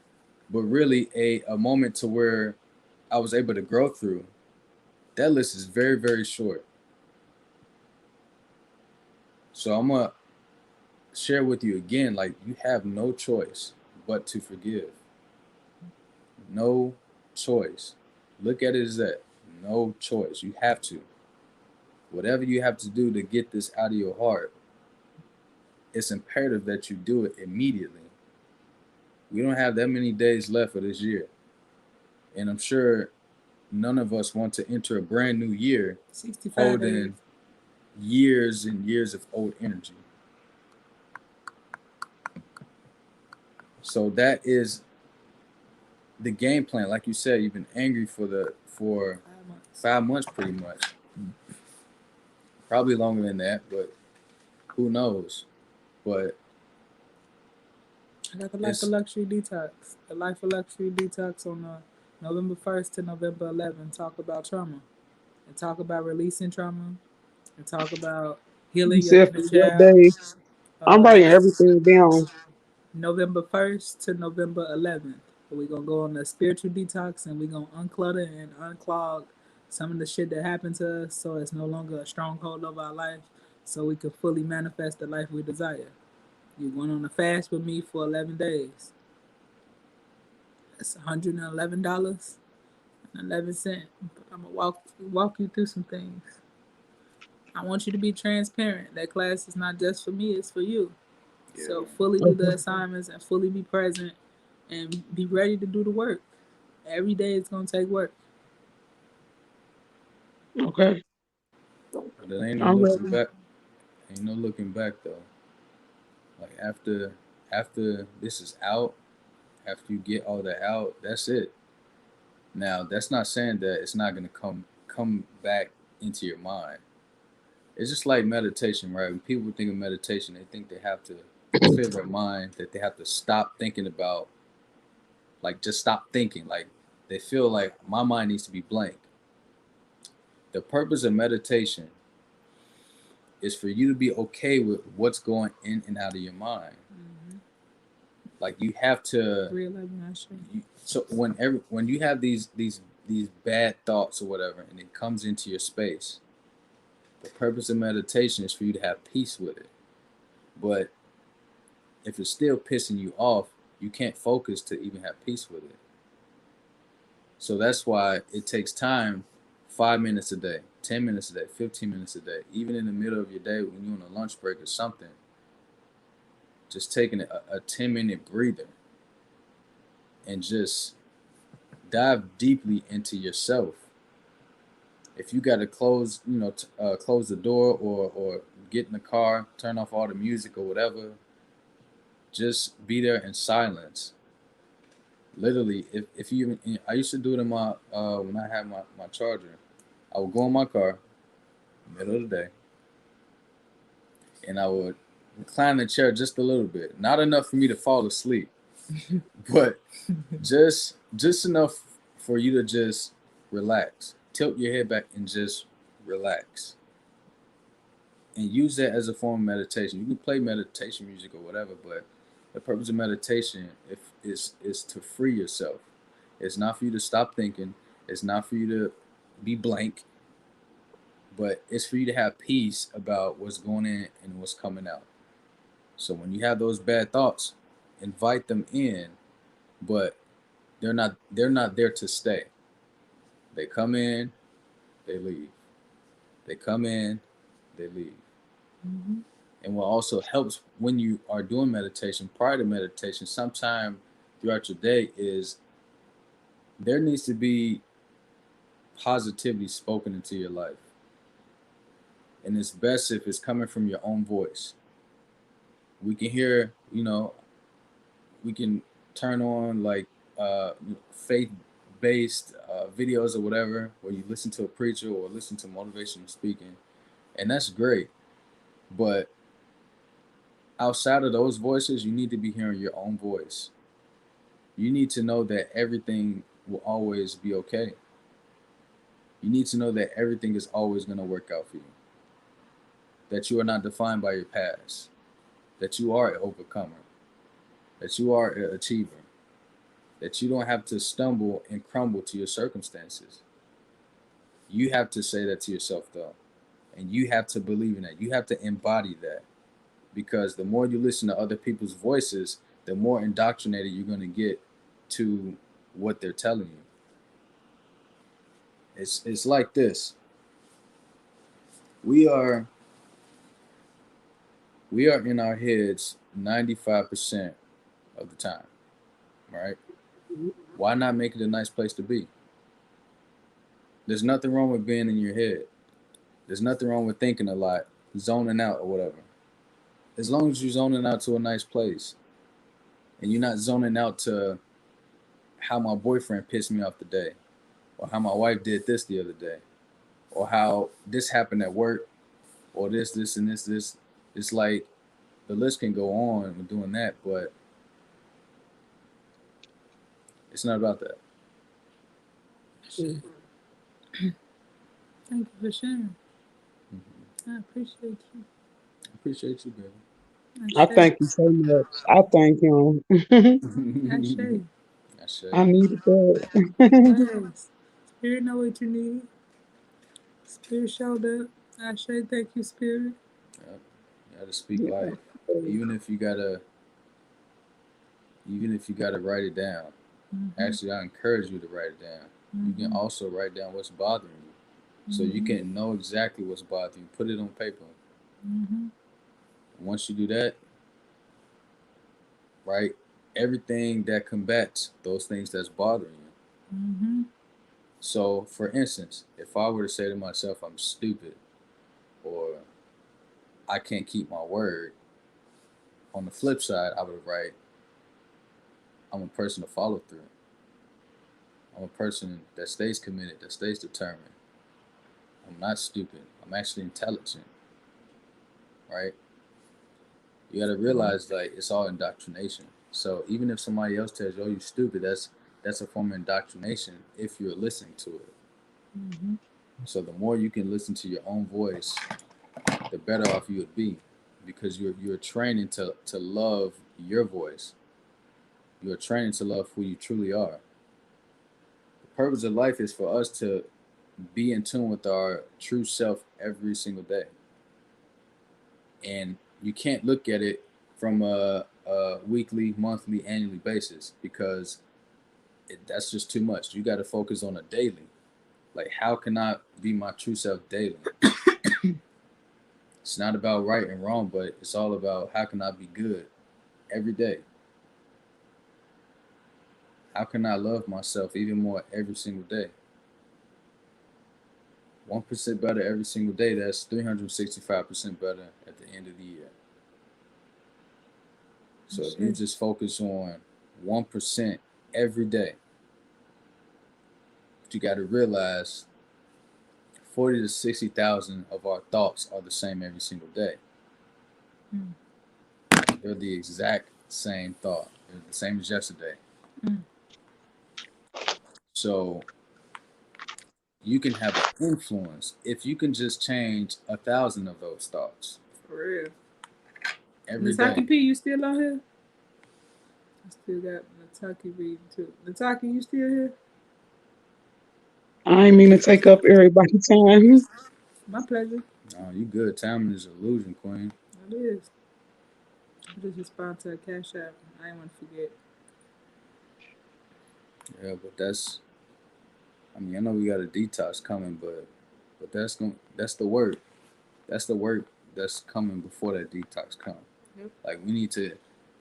but really a moment to where I was able to grow through. That list is very, very short. So share with you again, like you have no choice but to forgive. No choice. Look at it as that. No choice. You have to. Whatever you have to do to get this out of your heart, it's imperative that you do it immediately. We don't have that many days left of this year. And I'm sure none of us want to enter a brand new year 65 days. holding years and years of old energy. So that is the game plan. Like you said, you've been angry for 5 months. 5 months pretty much. Probably longer than that, but who knows? But I got the Life of Luxury Detox. The Life of Luxury Detox on November 1st to November 11th. Talk about trauma. And talk about releasing trauma. And talk about You healing your said inner for what child. day? I'm writing everything down. November 1st to November 11th. We're going to go on a spiritual detox and we're going to unclutter and unclog some of the shit that happened to us so it's no longer a stronghold of our life so we can fully manifest the life we desire. You're going on a fast with me for 11 days. That's $111.11. I'm going to walk you through some things. I want you to be transparent. That class is not just for me, it's for you. yeah. So fully do the assignments and fully be present and be ready to do the work. Every day it's going to take work. Okay. But there ain't no I'm looking ready. back. Ain't no looking back though. Like after this is out, after you get all that out, that's it. Now that's not saying that it's not gonna come back into your mind. It's just like meditation, right? When people think of meditation, they think they have to clear their mind, that they have to stop thinking about, like just stop thinking. Like they feel like my mind needs to be blank. The purpose of meditation is for you to be okay with what's going in and out of your mind. Like you have to. 311 actually. So when you have these bad thoughts or whatever, and it comes into your space, the purpose of meditation is for you to have peace with it. But if it's still pissing you off, you can't focus to even have peace with it. So that's why it takes time, 5 minutes a day, 10 minutes a day, 15 minutes a day, even in the middle of your day when you're on a lunch break or something, just taking a 10-minute breather and just dive deeply into yourself. If you got to close the door or get in the car, turn off all the music or whatever, just be there in silence. Literally, if you, I used to do it in my when I had my charger. I would go in my car, middle of the day, and I would recline the chair just a little bit, not enough for me to fall asleep, but just enough for you to just relax, tilt your head back, and just relax, and use that as a form of meditation. You can play meditation music or whatever, but the purpose of meditation is to free yourself. It's not for you to stop thinking. It's not for you to be blank, but it's for you to have peace about what's going in and what's coming out. So when you have those bad thoughts, invite them in, but they're not there to stay. They come in, they leave. They come in, they leave. Mm-hmm. And what also helps when you are doing meditation, prior to meditation, sometime throughout your day, is there needs to be positivity spoken into your life. And it's best if it's coming from your own voice. We can hear, we can turn on like faith-based videos or whatever, where you listen to a preacher or listen to motivational speaking, and that's great. But outside of those voices, you need to be hearing your own voice. You need to know that everything will always be okay. You need to know that everything is always going to work out for you. That you are not defined by your past. That you are an overcomer. That you are an achiever. That you don't have to stumble and crumble to your circumstances. You have to say that to yourself, though. And you have to believe in that. You have to embody that. because the more you listen to other people's voices, the more indoctrinated you're going to get to what they're telling you. It's like this. We are we are in our heads 95% of the time, right? Why not make it a nice place to be? There's nothing wrong with being in your head. There's nothing wrong with thinking a lot, zoning out or whatever. As long as you're zoning out to a nice place and you're not zoning out to how my boyfriend pissed me off today, or how my wife did this the other day, or how this happened at work, or this, and this. It's like the list can go on with doing that, but it's not about that. Shit. Thank you for sharing. I appreciate you. I appreciate you, baby. I thank you so much. I thank him. I say. I say. I needed that. Yes. Spirit know what you need. Spirit showed up. I say thank you, Spirit. Yep. You gotta speak life, even if you gotta write it down. Actually, I encourage you to write it down. You can also write down what's bothering you, so you can know exactly what's bothering you. Put it on paper. Once you do that, write everything that combats those things that's bothering you. So, for instance, if I were to say to myself, I'm stupid, or I can't keep my word, on the flip side, I would write, I'm a person to follow through. I'm a person that stays committed, that stays determined. I'm not stupid. I'm actually intelligent. Right? You got to realize like it's all indoctrination. So even if somebody else tells you, "Oh, you're stupid," that's a form of indoctrination if you're listening to it. So the more you can listen to your own voice, the better off you would be, because you're training to love your voice. You're training to love who you truly are. The purpose of life is for us to be in tune with our true self every single day. And you can't look at it from a weekly, monthly, annually basis, because that's just too much. You got to focus on a daily. Like, how can I be my true self daily? It's not about right and wrong, but it's all about how can I be good every day? How can I love myself even more every single day? 1% better every single day, that's 365% better at the end of the year. So if you just focus on 1% every day, but you got to realize 40 to 60,000 of our thoughts are the same every single day. They're the exact same thought. They're the same as yesterday. So you can have an influence if you can just change 1,000 of those thoughts. For real. Every Nataki day. P, you still out here? I still got Nataki reading too. Nataki, you still here? I ain't mean to take up everybody's time. My pleasure. Oh, you good. Time is an illusion, Queen. It is. I just respond to a cash app. I ain't want to forget. Yeah, but that's. I mean, I know we got a detox coming, but that's the work. That's the work that's coming before that detox comes. Yep. Like, we need to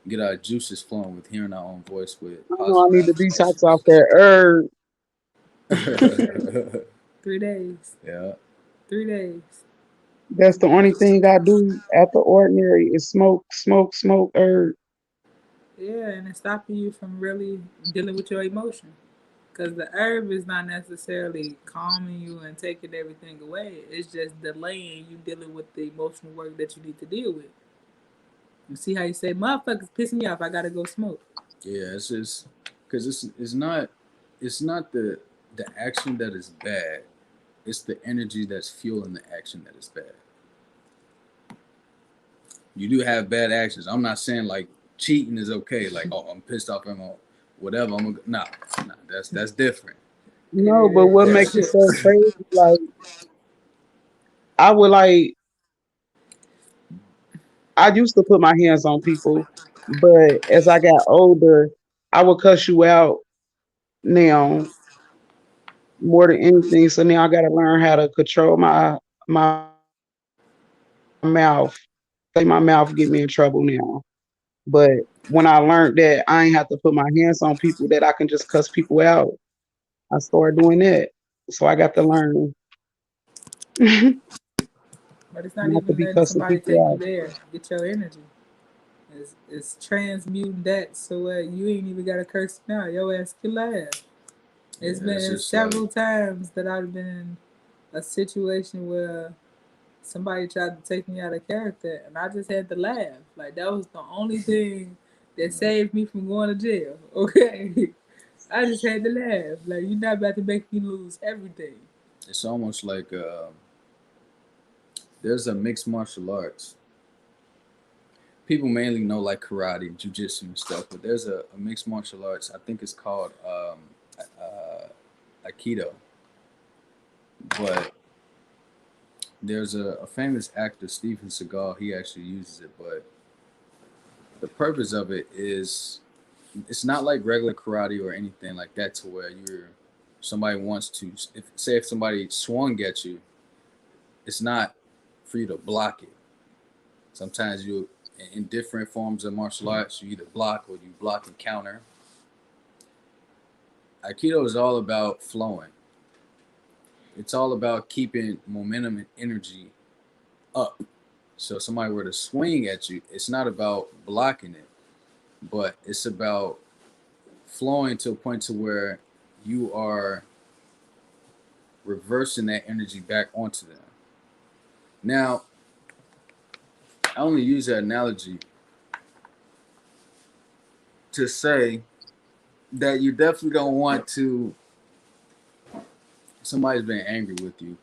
get our juices flowing with hearing our own voice with I know I positive need to detox off that herb. affirmations. 3 days. Yeah. 3 days. That's the only thing I do at the ordinary is smoke, smoke, smoke herb. Yeah, and it's stopping you from really dealing with your emotion. Because the herb is not necessarily calming you and taking everything away. It's just delaying you dealing with the emotional work that you need to deal with. You see how you say, motherfuckers piss me off, I gotta go smoke. Yeah, it's just because it's not the action that is bad. It's the energy that's fueling the action that is bad. You do have bad actions. I'm not saying like cheating is okay. Like, oh, I'm pissed off, whatever. Nah. That's different. No, but what But makes it so crazy? Like I would like I used to put my hands on people, but as I got older, I would cuss you out now more than anything. So now I got to learn how to control my mouth. Say my mouth get me in trouble now. But when I learned that I ain't have to put my hands on people, that I can just cuss people out, I started doing that. So I got to learn But it's not not to even be letting cussing somebody people take you out. there. Get your energy. It's transmuting that so you ain't even got to curse now. Your ass can laugh. Yeah, It's it's been just like several times that I've been in a situation where somebody tried to take me out of character and I just had to laugh. Like that was the only thing that yeah, saved me from going to jail. Okay. I just had to laugh. Like you're not about to make me lose everything. it's almost like there's a mixed martial arts. People mainly know like karate, jujitsu, and stuff, but there's a mixed martial arts. I think it's called aikido. But there's a famous actor, Steven Seagal. He actually uses it, but the purpose of it is it's not like regular karate or anything like that to where you're somebody wants to if somebody swung at you, it's not for you to block it. Sometimes you in different forms of martial arts you either block or you block and counter. Aikido is all about flowing. It's all about keeping momentum and energy up. So if somebody were to swing at you, it's not about blocking it, but it's about flowing to a point to where you are reversing that energy back onto them. Now, I only use that analogy to say that you definitely don't want to. Somebody's been angry with you.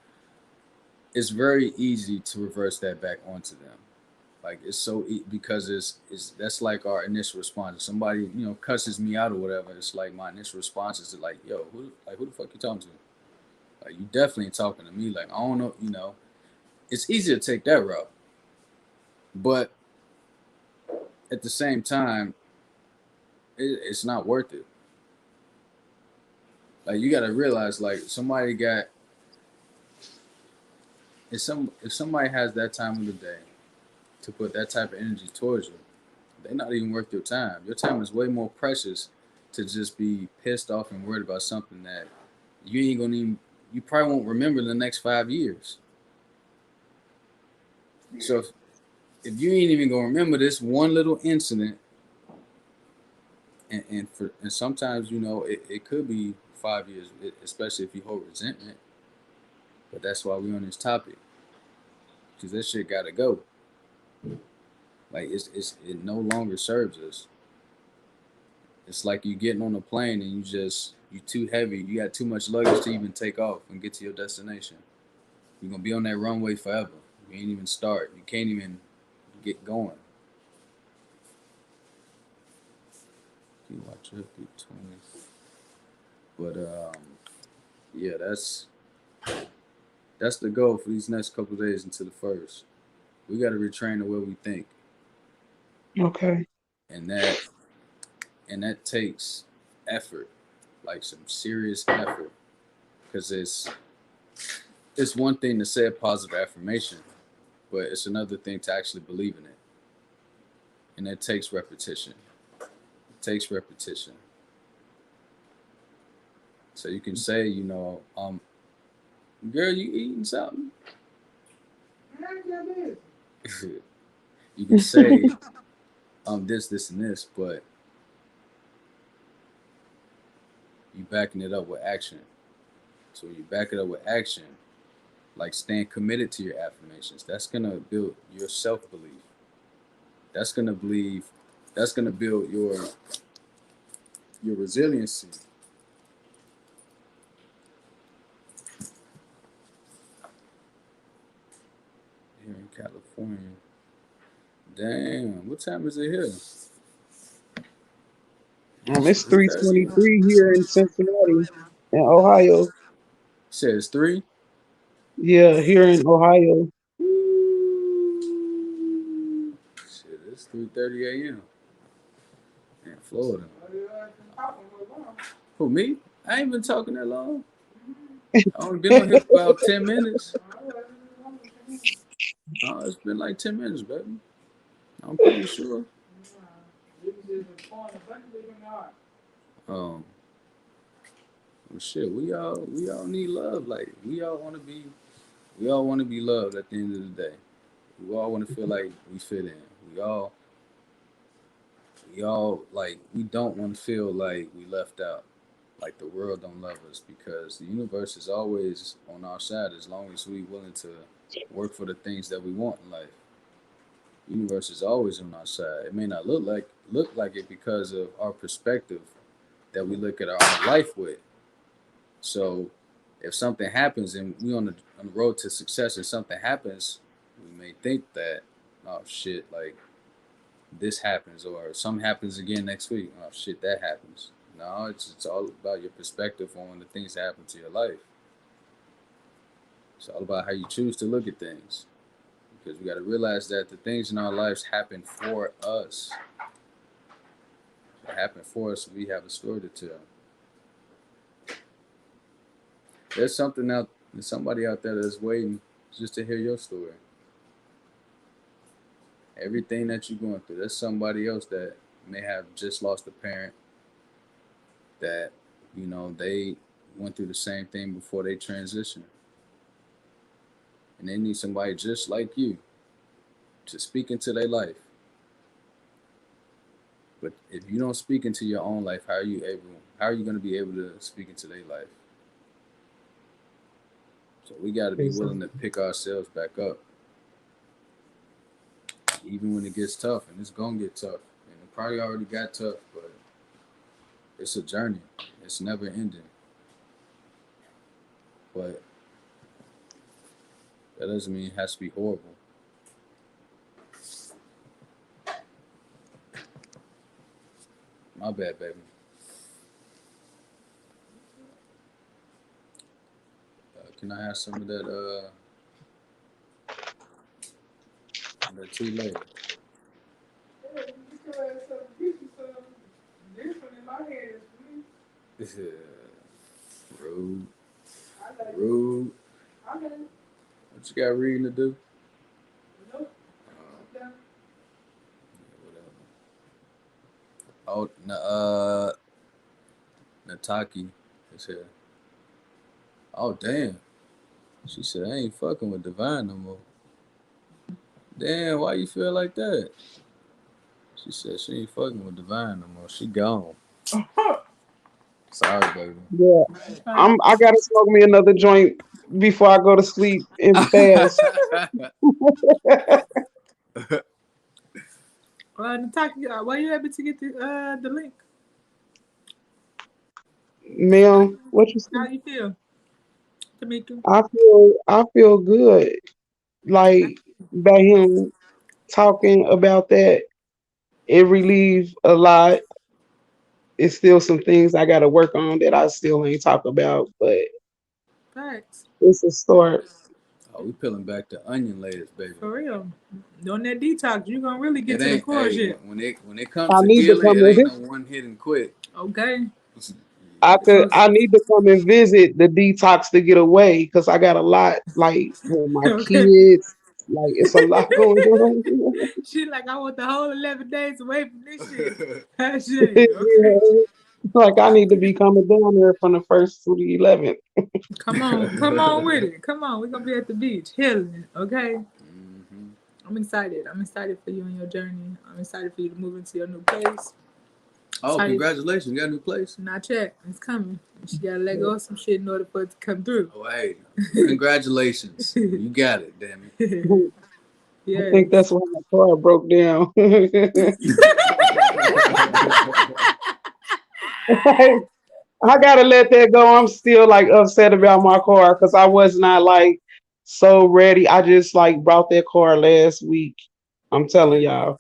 It's very easy to reverse that back onto them. Like it's because it's that's like our initial response. If somebody cusses me out or whatever, it's like my initial response is to like, yo, who the fuck you talking to? Like you definitely ain't talking to me. Like I don't know, it's easy to take that route, but at the same time, it's not worth it. Like you got to realize, like somebody got if somebody has that time of the day to put that type of energy towards you, they're not even worth your time. Your time is way more precious to just be pissed off and worried about something that you ain't gonna even you probably won't remember the next 5 years. So if you ain't even gonna remember this one little incident, and sometimes it could be 5 years, especially if you hold resentment. But that's why we on this topic because that shit gotta go. Like it no longer serves us. It's like you getting on a plane and you too heavy. You got too much luggage to even take off and get to your destination. You're gonna be on that runway forever. You ain't even start. You can't even get going. You watch it through 20. But yeah, that's the goal for these next couple of days until the first. We got to retrain the way we think, Okay. and that takes effort, like some serious effort, because it's one thing to say a positive affirmation, but it's another thing to actually believe in it, and it takes repetition. It takes repetition. So you can say, girl, you eating something? You can say, this, and this, but you backing it up with action. So when you back it up with action, like staying committed to your affirmations, that's gonna build your self belief. That's gonna believe. That's gonna build your resiliency. Here in California. Damn, what time is it here? It's Is three that twenty you? three here in Cincinnati, in Ohio. Says 3. Yeah, here in Ohio. 3:30 a.m. in Florida. Who, me? I ain't been talking that long. I only been on here for about 10 minutes. Oh, it's been like 10 minutes, baby. I'm pretty sure. Um, well, shit, we all need love. Like we all want to be loved at the end of the day. We all want to feel like we fit in. We all we all like we don't want to feel like we left out. Like the world don't love us because the universe is always on our side as long as we willing to work for the things that we want in life. The universe is always on our side. It may not look like it because of our perspective that we look at our life with. So if something happens and we on the road to success and something happens, we may think that, oh shit, like this happens or something happens again next week. Oh shit, that happens. No, it's all about your perspective on the things that happen to your life. It's all about how you choose to look at things. Because we got to realize that the things in our lives happen for us. They happen for us. So we have a story to tell. There's something out, there's somebody out there that's waiting just to hear your story. Everything that you're going through, there's somebody else that may have just lost a parent that, they went through the same thing before they transitioned. And they need somebody just like you to speak into their life. But if you don't speak into your own life, how are you going to be able to speak into their life? So we got to be willing to pick ourselves back up, even when it gets tough, and it's gonna get tough, and it probably already got tough, but it's a journey. It's never ending. But that doesn't mean it has to be horrible. My bad, baby. Can I have some of that tea later? Rude. Rude. What you got reading to do? Oh, Nataki is here. Oh, damn. She said, I ain't fucking with Divine no more. Damn, why you feel like that? She said she ain't fucking with Divine no more. She gone. Sorry, baby. Yeah, I gotta smoke me another joint before I go to sleep and fast. Nataki, were you able to get the link? Ma'am, what you How say? you feel, Tamika? I feel good. Like by him talking about that, it relieved a lot. It's still some things I gotta work on that I still ain't talk about, but Facts. it's a start. Oh, we peeling back the onion layers, baby. For real. Doing that detox, you gonna really get It to the ain't. core Hey, shit. when it comes I to need to healing, come it ain't no in. one hit and quit. Okay. I It's could. gonna, I need to come and visit the detox to get away because I got a lot like with my okay. kids. Like it's a lot going on. She like, I want the whole 11 days away from this shit. That Yeah. shit. Okay. Like I need to be coming down there from the 1st to the 11th. Come on. Come on with it. Come on. We're gonna be at the beach. Healing. Okay. Mm-hmm. I'm excited. I'm excited for you and your journey. I'm excited for you to move into your new place. Oh, Excited. congratulations! You got a new place. Not yet. It's coming. She gotta let go of some shit in order for it to come through. Oh, hey, congratulations! You got it. Damn I think Yes. that's why my car broke down. it. I gotta let that go. I'm still like upset about my car because I was not like so ready. I just like brought that car last week. I'm telling y'all,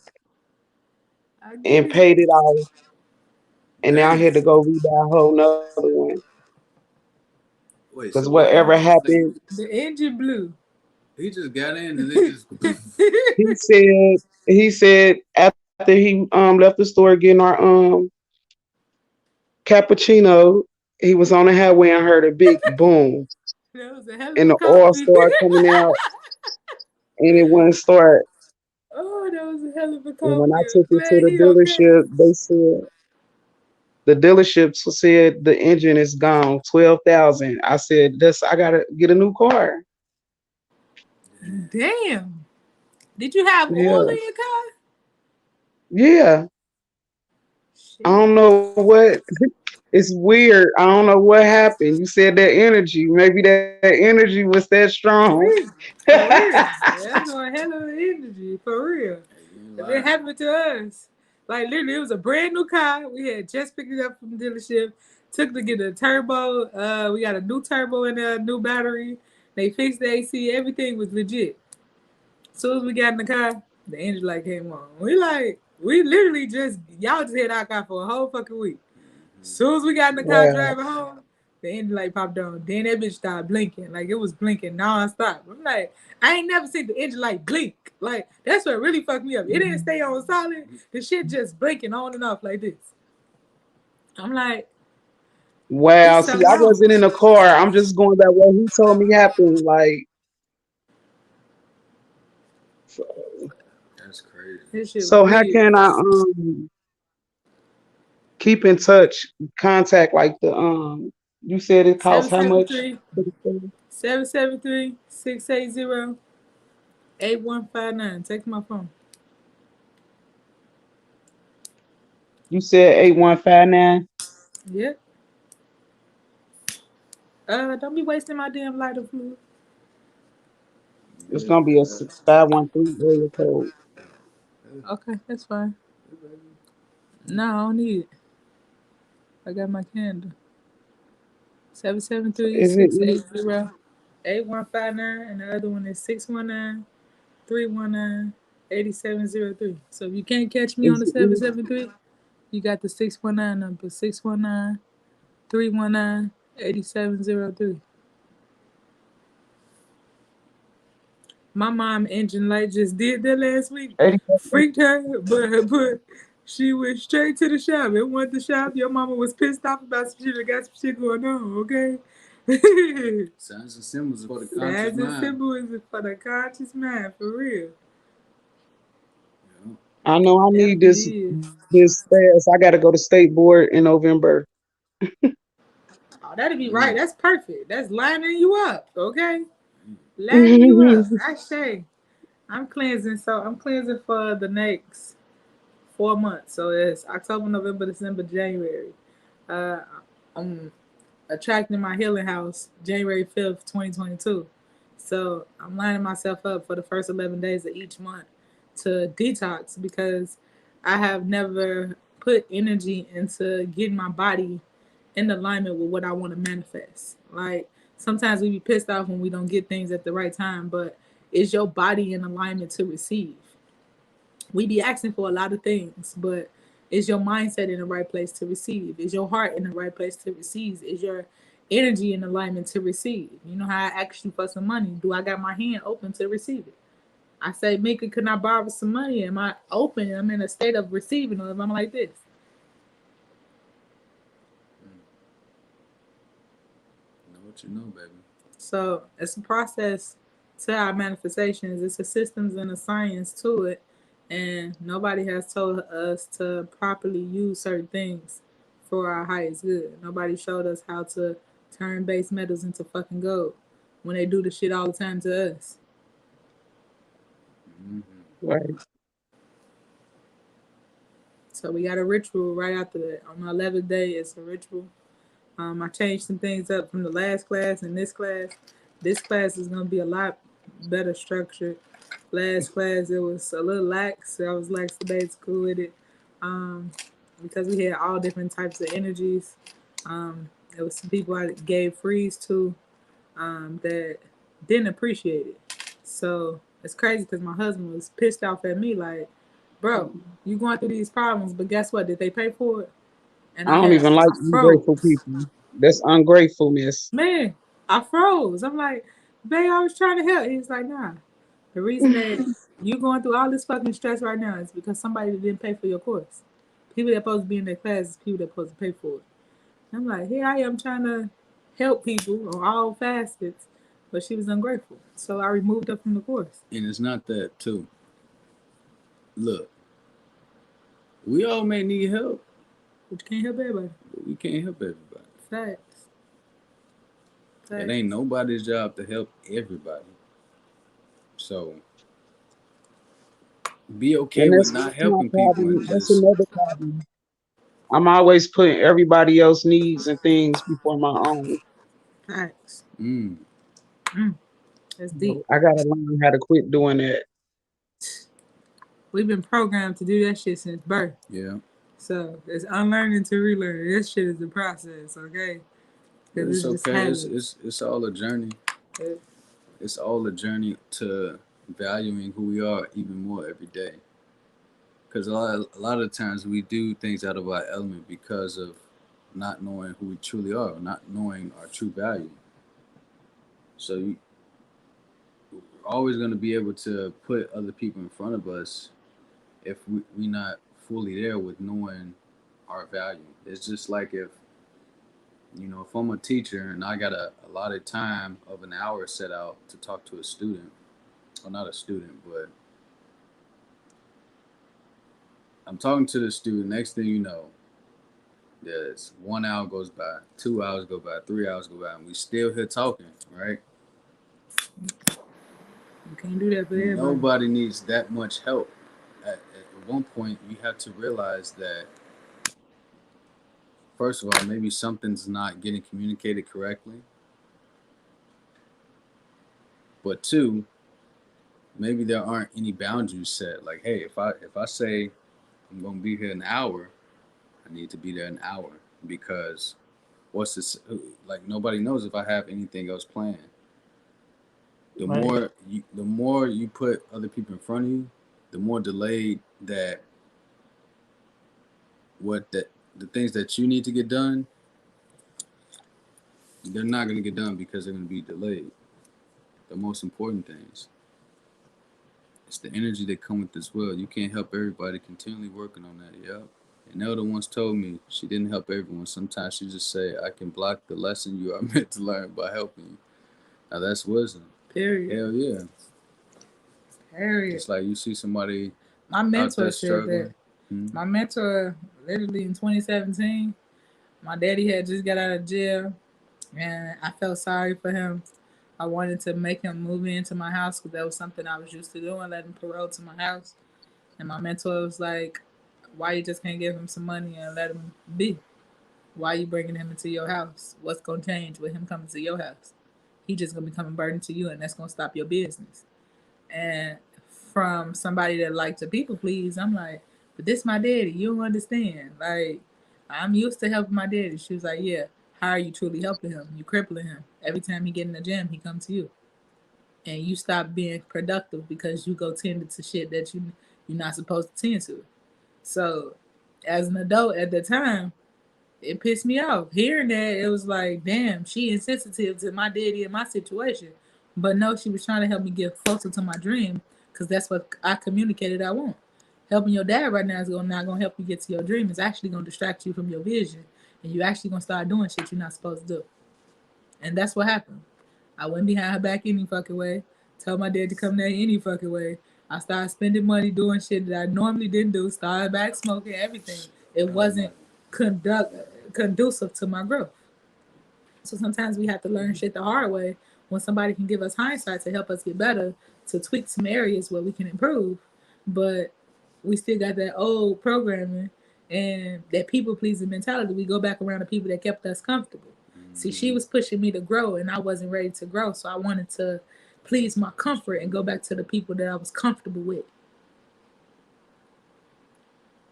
I get and it. paid it off, and now I Damn. had to go rebuy a whole nother one Wait, because so what whatever happened? This nigga, happened, The engine blew. he just got in and it just. he said after after he left the store getting our cappuccino, he was on the highway and heard a big boom, That was a hell of and a the oil coffee. started coming out, and it wouldn't start. Oh, that was a hell of a And when I coffee. I'm took it to glad the he okay. dealership, they said the dealership said the engine is gone, 12,000. I said, "That's I gotta get a new car." Damn. Did you have oil Yeah, in your car? yeah. I Shit. don't know what. It's weird. I don't know what happened. You said that energy. Maybe that energy was that strong. For real. For real. That's one hell of energy. For real. Hey, you ain't 'Cause it lying. happened to us. Like literally, it was a brand new car. We had just picked it up from the dealership. Took to get a turbo. We got a new turbo and a new battery. They fixed the AC. Everything was legit. As soon as we got in the car, the engine light came on. We literally just y'all just had our car for a whole fucking week. As soon as we got in the car Wow. driving home, the engine light popped on. Then that bitch started blinking. Like it was blinking non-stop. I'm like, I ain't never seen the engine light blink. Like that's what really fucked me up. It didn't stay on solid. The shit just blinking on and off like this. I'm like, Wow. it's See, something I wrong. wasn't in the car. I'm just going by what he told me happened. Like, so, That's crazy. This shit so how weird. can I keep in touch, contact like the you said it costs how much? 773 773 680 8159. Text my phone. You said 8159. Yep. Don't be wasting my damn lighter fluid. It's Good. gonna be a 513 area code. Okay, that's fine. No, I don't need it. I got my candle. Seven seven So three is it six eight zero 8159, and the other one is 619 319 8703. So if you can't catch me on is the it 773, you got the 619 number, 619 319 8703. My mom engine light just did that last week. 80? Freaked her, but she went straight to the shop. It went to the shop. Your mama was pissed off about some shit. I got some shit going on, okay? Signs and symbols is for the conscious mind, for real. I know I need this Definitely is. this fast. I gotta go to state board in November. Oh, that'd be right. That's perfect. That's lining you up, okay? Lining you up. I say. I'm cleansing for the next 4 months. So it's October, November, December, January. Uh, I'm attracting my healing house January 5th, 2022. So I'm lining myself up for the first 11 days of each month to detox because I have never put energy into getting my body in alignment with what I want to manifest. Like sometimes we be pissed off when we don't get things at the right time, but is your body in alignment to receive? We be asking for a lot of things, but is your mindset in the right place to receive? Is your heart in the right place to receive? Is your energy in alignment to receive? You know how I asked you for some money. Do I got my hand open to receive it? I say, Mika, can I borrow some money? Am I open? I'm in a state of receiving, or if I'm like this. Know what you know, baby. So it's a process to our manifestations. It's a systems and a science to it. And nobody has told us to properly use certain things for our highest good. Nobody showed us how to turn base metals into fucking gold when they do the shit all the time to us. Mm-hmm. Right. So we got a ritual right after that. On the 11th day, it's a ritual. I changed some things up from the last class and this class. This class is going to be a lot better structured. Last class, it was a little lax. I was lackadaisical with it um, because we had all different types of energies. There was some people I gave freeze to that didn't appreciate it. So it's crazy because my husband was pissed off at me like, bro, you going through these problems, but guess what? Did they pay for it? And I don't even like I ungrateful froze. people. That's ungratefulness. Man, I froze. I'm like, babe, I was trying to help. He's like, nah. The reason that You going through all this fucking stress right now is because somebody didn't pay for your course. People that supposed to be in their class is people that supposed to pay for it. I'm like, here I am trying to help people on all facets, but she was ungrateful. So I removed her from the course. And it's not that too. Look, we all may need help, But you can't help everybody. but we can't help everybody. Facts. It ain't nobody's job to help everybody. So be okay And with that's not my helping people and problem. That's just another problem. I'm always putting everybody else's needs and things before my own. Facts. mm, That's deep. I gotta learn how to quit doing that. We've been programmed to do that shit since birth. yeah. So it's unlearning to relearn. This shit is the process, okay? But Because it's it's just okay. habits. It's all a journey. Yeah. It's all a journey to valuing who we are even more every day. Because a lot of times we do things out of our element because of not knowing who we truly are, not knowing our true value. So we're always going to be able to put other people in front of us if we're not fully there with knowing our value. It's just like if I'm a teacher and I got a lot of time of an hour set out to talk to a student, or not a student, but I'm talking to the student. Next thing you know, there's 1 hour goes by, 2 hours go by, 3 hours go by, and we still here talking, right? You can't do that for everybody. Nobody needs that much help. At one point, you have to realize that, first of all, maybe something's not getting communicated correctly. But two, maybe there aren't any boundaries set. Like, hey, if I say I'm gonna be here an hour, I need to be there an hour because what's this? Like nobody knows if I have anything else planned. Right. The more you put other people in front of you, the more delayed that the things that you need to get done, they're not gonna get done because they're gonna be delayed. The most important things. It's the energy that comes with this world. You can't help everybody. Continually working on that. Yep. And Elder once told me she didn't help everyone. Sometimes she just say, "I can block the lesson you are meant to learn by helping you." Now that's wisdom. Period. Hell yeah. Period. It's like you see somebody My out mentor there said struggling. that. My mentor, literally in 2017, my daddy had just got out of jail, and I felt sorry for him. I wanted to make him move into my house because that was something I was used to doing, let him parole to my house. And my mentor was like, "Why you just can't give him some money and let him be? Why you bringing him into your house? What's gonna change with him coming to your house? He just gonna become a burden to you, and that's gonna stop your business." And from somebody that likes to people please, I'm like, "But this my daddy. You don't understand. Like, I'm used to helping my daddy." She was like, "Yeah. How are you truly helping him? You crippling him. Every time he get in the gym, he come to you, and you stop being productive because you go tend to shit that you're not supposed to tend to." So, as an adult at the time, it pissed me off. Hearing that, it was like, damn, she insensitive to my daddy and my situation. But no, she was trying to help me get closer to my dream because that's what I communicated I want. Helping your dad right now is not gonna help you get to your dream. It's actually gonna distract you from your vision, and you actually gonna start doing shit you're not supposed to do. And that's what happened. I went behind her back any fucking way. Told my dad to come there any fucking way. I started spending money doing shit that I normally didn't do. Started back smoking everything. It wasn't conducive to my growth. So sometimes we have to learn shit the hard way when somebody can give us hindsight to help us get better, to tweak some areas where we can improve. But we still got that old programming and that people pleasing mentality. We go back around to people that kept us comfortable. See, she was pushing me to grow and I wasn't ready to grow. So I wanted to please my comfort and go back to the people that I was comfortable with.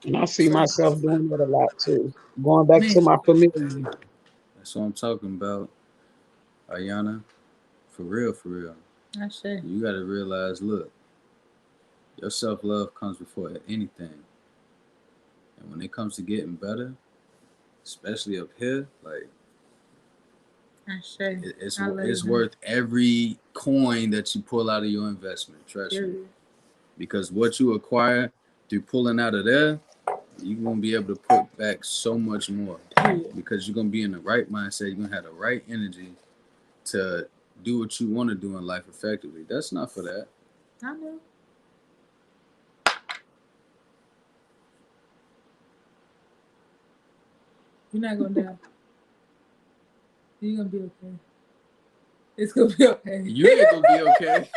And I see myself doing that a lot too. Going back Man, to my familiar. That's what I'm talking about, Ayana. For real, for real. I say. You got to realize, look, your self love comes before anything. And when it comes to getting better, especially up here, like I say. it's worth every coin that you pull out of your investment. Trust me. because what you acquire through pulling out of there, you're gonna be able to put back so much more because you're gonna be in the right mindset. You're gonna have the right energy to do what you want to do in life effectively. That's not for that. I know. You're not gonna die. You're gonna be okay. It's gonna be okay. You ain't gonna be okay.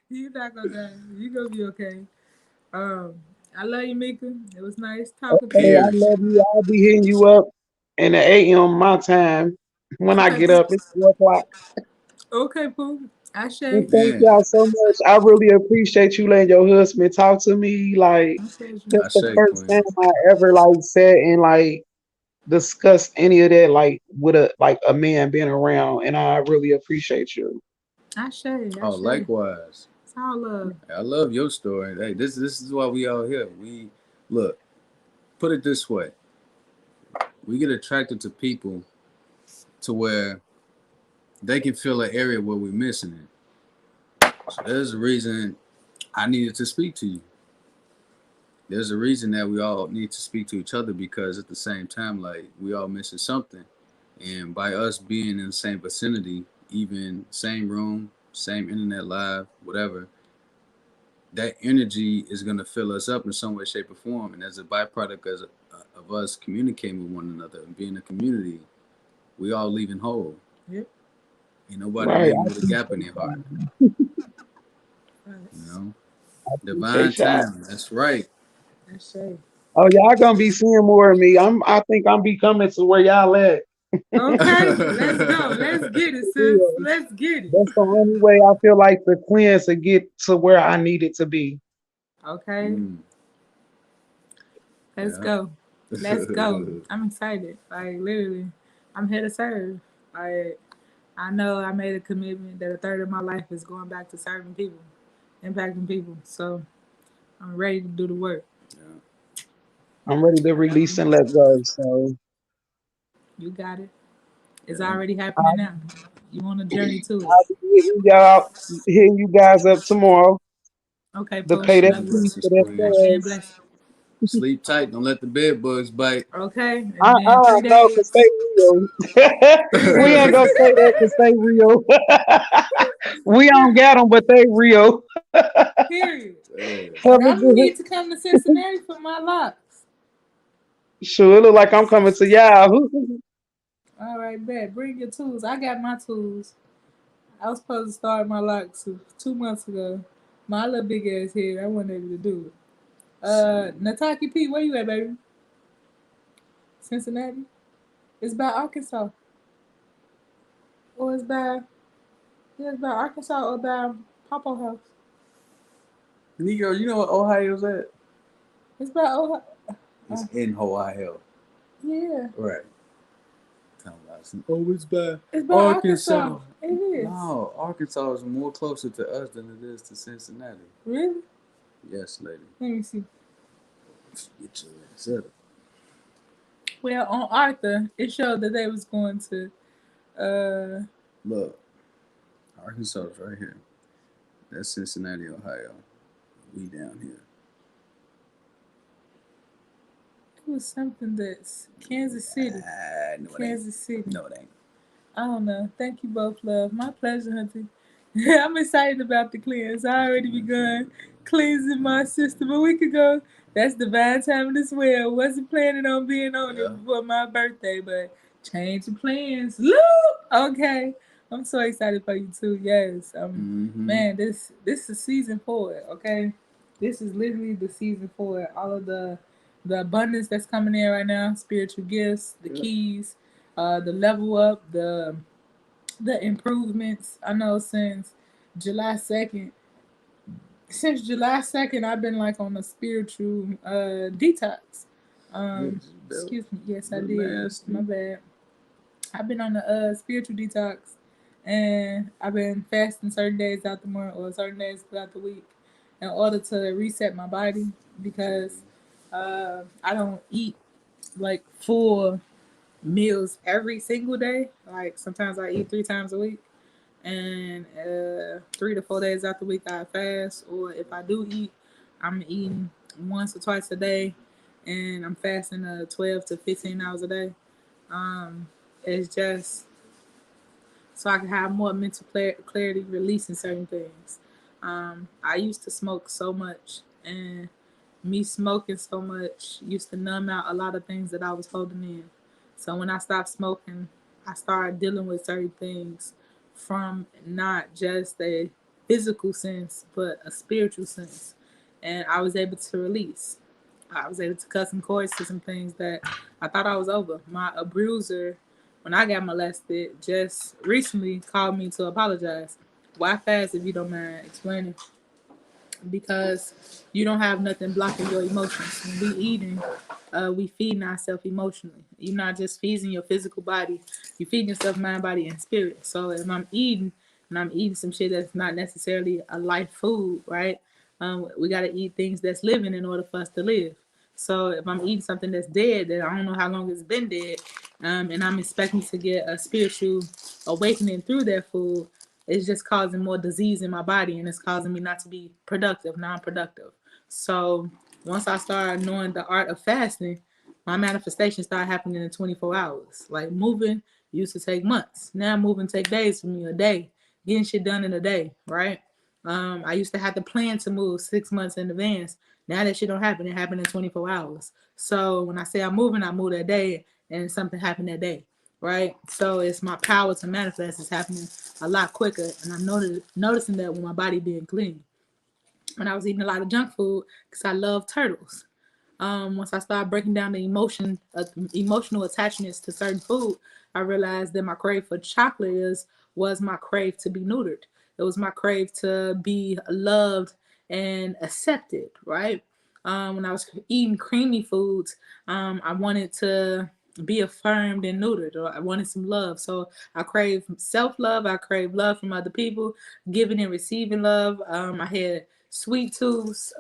You're not gonna die. You're gonna be okay. I love you, Mika. It was nice talking to Hey, you. I Cheers. love you. I'll be hitting you up in the AM my time when I Okay, get up. It's 4 o'clock. okay, Pooh. And Ashe. thank Man, y'all so much. I really appreciate you letting your husband talk to me. Like, My pleasure. that's I the say, first Queen. time I ever like sat and like discussed any of that like with a man being around, and I really appreciate you. Ashe. Oh, Ashe. likewise. It's all love. I love your story. Hey, this is why we all here. We look. Put it this way: we get attracted to people to where they can feel an area where we're missing it. So there's a reason I needed to speak to you. There's a reason that we all need to speak to each other because at the same time, like we all missing something, and by us being in the same vicinity, even same room, same internet live, whatever, that energy is gonna fill us up in some way, shape, or form. And as a byproduct of us communicating with one another and being a community, we all leaving whole. Yep. Ain't nobody Right. leaving I with a gap in their appreciate heart. y'all. You Right. know, I divine appreciate y'all. time. That's right. Ashe. Oh, y'all gonna be seeing more of me. I think I'm becoming to where y'all at. Okay, let's go. Let's get it, sis. Yeah. Let's get it. That's the only way I feel like the cleanse to get to where I need it to be. Okay, Mm, let's yeah. go. Let's go. I'm excited. Like literally, I'm here to serve. Like I know I made a commitment that a third of my life is going back to serving people, impacting people. So I'm ready to do the work. Yeah. I'm ready to release and let go. So You got it. It's Yeah. already happening I'll, now. You on a journey to it. I'll be hitting you guys up tomorrow Okay, to Pooh. pay that Love Blessings, you. piece blessings, for that Queen. Ashe and fast. bless. Sleep tight. Don't let the bed bugs bite. Okay, and then No, cause 3 days. stay real. We ain't Period. gonna say that, cause stay real. We don't get them, but they real. Period. Damn. Have But a I'm gonna good. need to come to Cincinnati for my locks. Sure, it look like I'm coming to y'all. All right, bet. Bring your tools. I got my tools. I was supposed to start my locks 2 months ago. My little big ass head, I wasn't able to do it. Nataki P, where you at, baby? Cincinnati? It's by Arkansas. Or it's by, yeah, it's by Arkansas or by Papa House. Negro, you know what Ohio's at? It's by Ohio. It's in Ohio. Yeah. Right. Talking about some, oh, it's by It's by Arkansas. Arkansas. It is. No, Arkansas is more closer to us than it is to Cincinnati. Really? Yes, lady. Let me see. Get your ass up. Well, on Arthur, it showed that they was going to uh Look, Arkansas is right here. That's Cincinnati, Ohio. We down here. it was something that's Kansas City. No, it ain't. Kansas City. No, it ain't. I don't know. Thank you both, love. My pleasure, Hunty. I'm excited about the cleanse. I already begun cleansing my system a week ago. That's divine timing as well. Wasn't planning on being on Yeah. it before my birthday, but change of plans. Look, okay. I'm so excited for you too. Yes. Mm-hmm. Man, this is season for it. Okay, this is literally the season for it. All of the abundance that's coming in right now, spiritual gifts, the Yep. keys, the level up, the improvements. I know July 2nd, since July 2nd, I've been like on a spiritual detox. Yeah, just Excuse me. Yes, I real did. My nasty. bad. I've been on a spiritual detox, and I've been fasting certain days out the month or certain days throughout the week in order to reset my body because I don't eat like full meals every single day. Like sometimes I eat 3 times a week, and 3 to 4 days out the week I fast, or if I do eat, I'm eating once or twice a day, and I'm fasting 12 to 15 hours a day. Um, it's just so I can have more mental clarity, releasing certain things. I used to smoke so much, and me smoking so much used to numb out a lot of things that I was holding in. So when I stopped smoking, I started dealing with certain things from not just a physical sense, but a spiritual sense. And I was able to release. I was able to cut some cords to some things that I thought I was over. My abuser, when I got molested, just recently called me to apologize. Why fast if you don't mind explaining? Because you don't have nothing blocking your emotions. When we eating, we feeding ourselves emotionally. You're not just feeding your physical body, you feeding yourself mind, body, and spirit. So if I'm eating and I'm eating some shit that's not necessarily a life food, right? We got to eat things that's living in order for us to live. So if I'm eating something that's dead, that I don't know how long it's been dead, and I'm expecting to get a spiritual awakening through that food, it's just causing more disease in my body, and it's causing me not to be productive, non-productive. So once I started knowing the art of fasting, my manifestation started happening in 24 hours. Like moving used to take months. Now moving take days for me, a day. Getting shit done in a day, right? I used to have to plan to move 6 months in advance. Now that shit don't happen, it happened in 24 hours. So when I say I'm moving, I move that day, and something happened that day, right? So it's my power to manifest is happening a lot quicker, and I'm noticing that with my body being clean. When I was eating a lot of junk food, because I love turtles. Once I started breaking down the emotional attachments to certain food, I realized that my crave for chocolate was my crave to be neutered. It was my crave to be loved and accepted, right? When I was eating creamy foods, I wanted to be affirmed and neutered, or I wanted some love. So I crave self love. I crave love from other people, giving and receiving love. I had sweet tooths.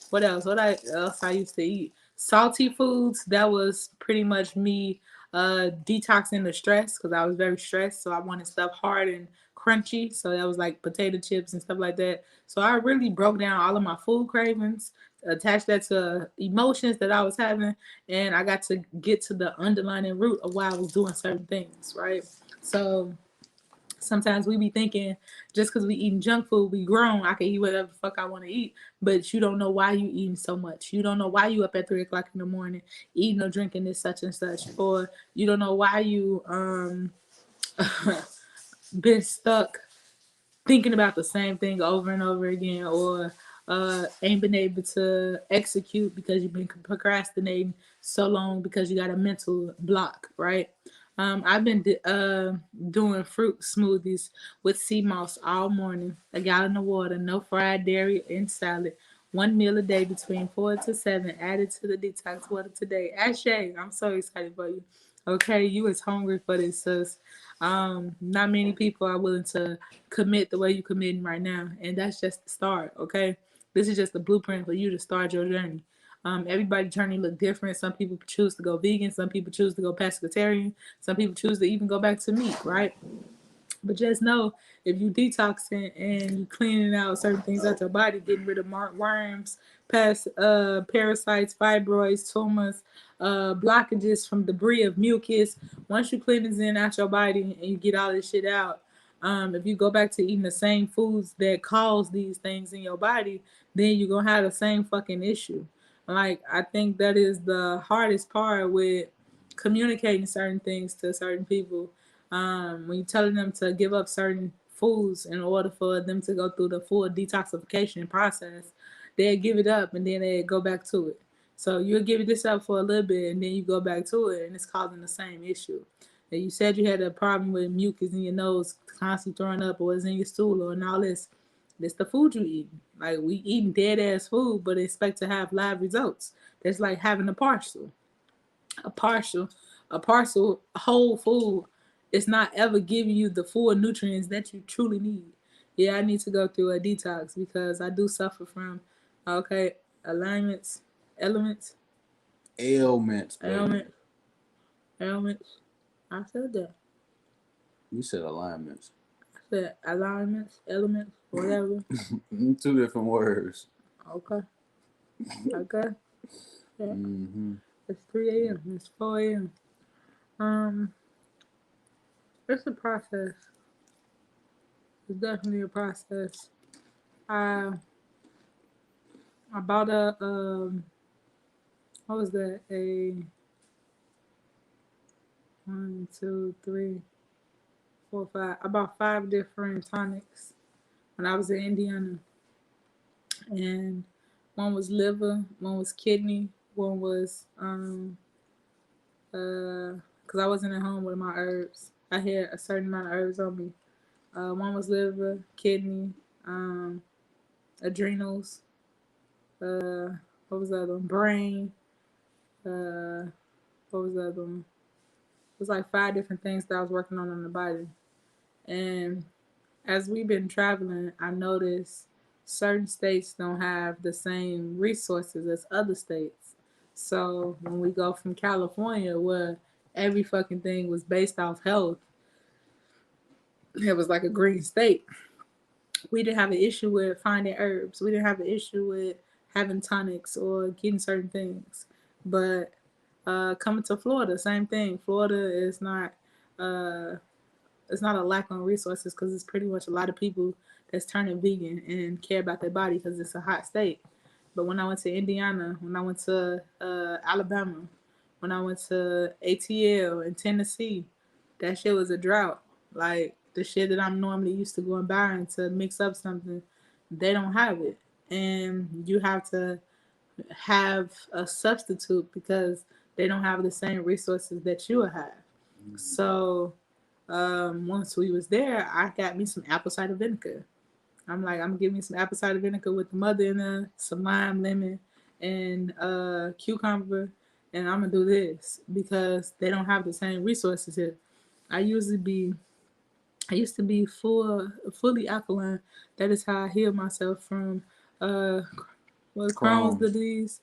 What else? Else I used to eat? Salty foods. That was pretty much me detoxing the stress, because I was very stressed. So I wanted stuff hard and crunchy. So that was like potato chips and stuff like that. So I really broke down all of my food cravings, attached that to emotions that I was having, and I got to get to the underlying root of why I was doing certain things, right? So sometimes we be thinking just because we eating junk food, we grown, I can eat whatever the fuck I want to eat, but you don't know why you eating so much. You don't know why you up at 3 o'clock in the morning eating or drinking this such and such, or you don't know why you been stuck thinking about the same thing over and over again, or ain't been able to execute because you've been procrastinating so long because you got a mental block, right? I've been doing fruit smoothies with sea moss all morning, a gallon of water, no fried dairy and salad. One meal a day between 4 to 7 added to the detox water today. Ashay, I'm so excited for you. Okay, you is hungry for this, sis. Not many people are willing to commit the way you committing right now, and that's just the start. Okay, this is just the blueprint for you to start your journey. Everybody's journey look different. Some people choose to go vegan, some people choose to go pescatarian, some people choose to even go back to meat, right? But just know, if you detoxing and you cleaning out certain things out your body, getting rid of worms, past parasites, fibroids, tumors, blockages from debris of mucus. Once you cleansing out your body and you get all this shit out, if you go back to eating the same foods that cause these things in your body, then you're gonna have the same fucking issue. Like, I think that is the hardest part with communicating certain things to certain people. When you're telling them to give up certain foods in order for them to go through the full detoxification process, they give it up and then they go back to it. So you'll give this up for a little bit and then you go back to it, and it's causing the same issue. And you said you had a problem with mucus in your nose, constantly throwing up, or it's in your stool, or and all this. This the food you eat. Like, we eating dead ass food, but expect to have live results. That's like having a partial, a parcel whole food. It's not ever giving you the full nutrients that you truly need. Yeah, I need to go through a detox because I do suffer from, okay, alignments, elements, Ailments, baby. ailment, ailments. I said that. You said alignments. The alignments, elements, whatever. 2 different words. Okay. Okay. Yeah. Mm-hmm. It's 3 a.m. It's 4 a.m. Um, it's a process. It's definitely a process. I I bought a what was that? A one, two, three, four, five. I bought 5 different tonics when I was in Indiana, and one was liver, one was kidney, one was because I wasn't at home with my herbs. I had a certain amount of herbs on me. One was liver, kidney, um, adrenals. What was the other one? Brain. Uh, what was the other one? It was like 5 different things that I was working on the body. And as we've been traveling, I noticed certain states don't have the same resources as other states. So when we go from California, where every fucking thing was based off health, it was like a green state. We didn't have an issue with finding herbs. We didn't have an issue with having tonics or getting certain things. But coming to Florida, same thing. Florida is not uh, it's not a lack on resources because it's pretty much a lot of people that's turning vegan and care about their body because it's a hot state. But when I went to Indiana, when I went to Alabama, when I went to ATL in Tennessee, that shit was a drought. Like the shit that I'm normally used to going buying to mix up something, they don't have it, and you have to have a substitute because they don't have the same resources that you have. So once we was there, I got me some apple cider vinegar. I'm like, I'm gonna give me some apple cider vinegar with the mother in there, some lime, lemon, and cucumber, and I'm gonna do this because they don't have the same resources here. I usually be, I used to be fully alkaline. That is how I heal myself from uh, Crohn's Crohn's. disease,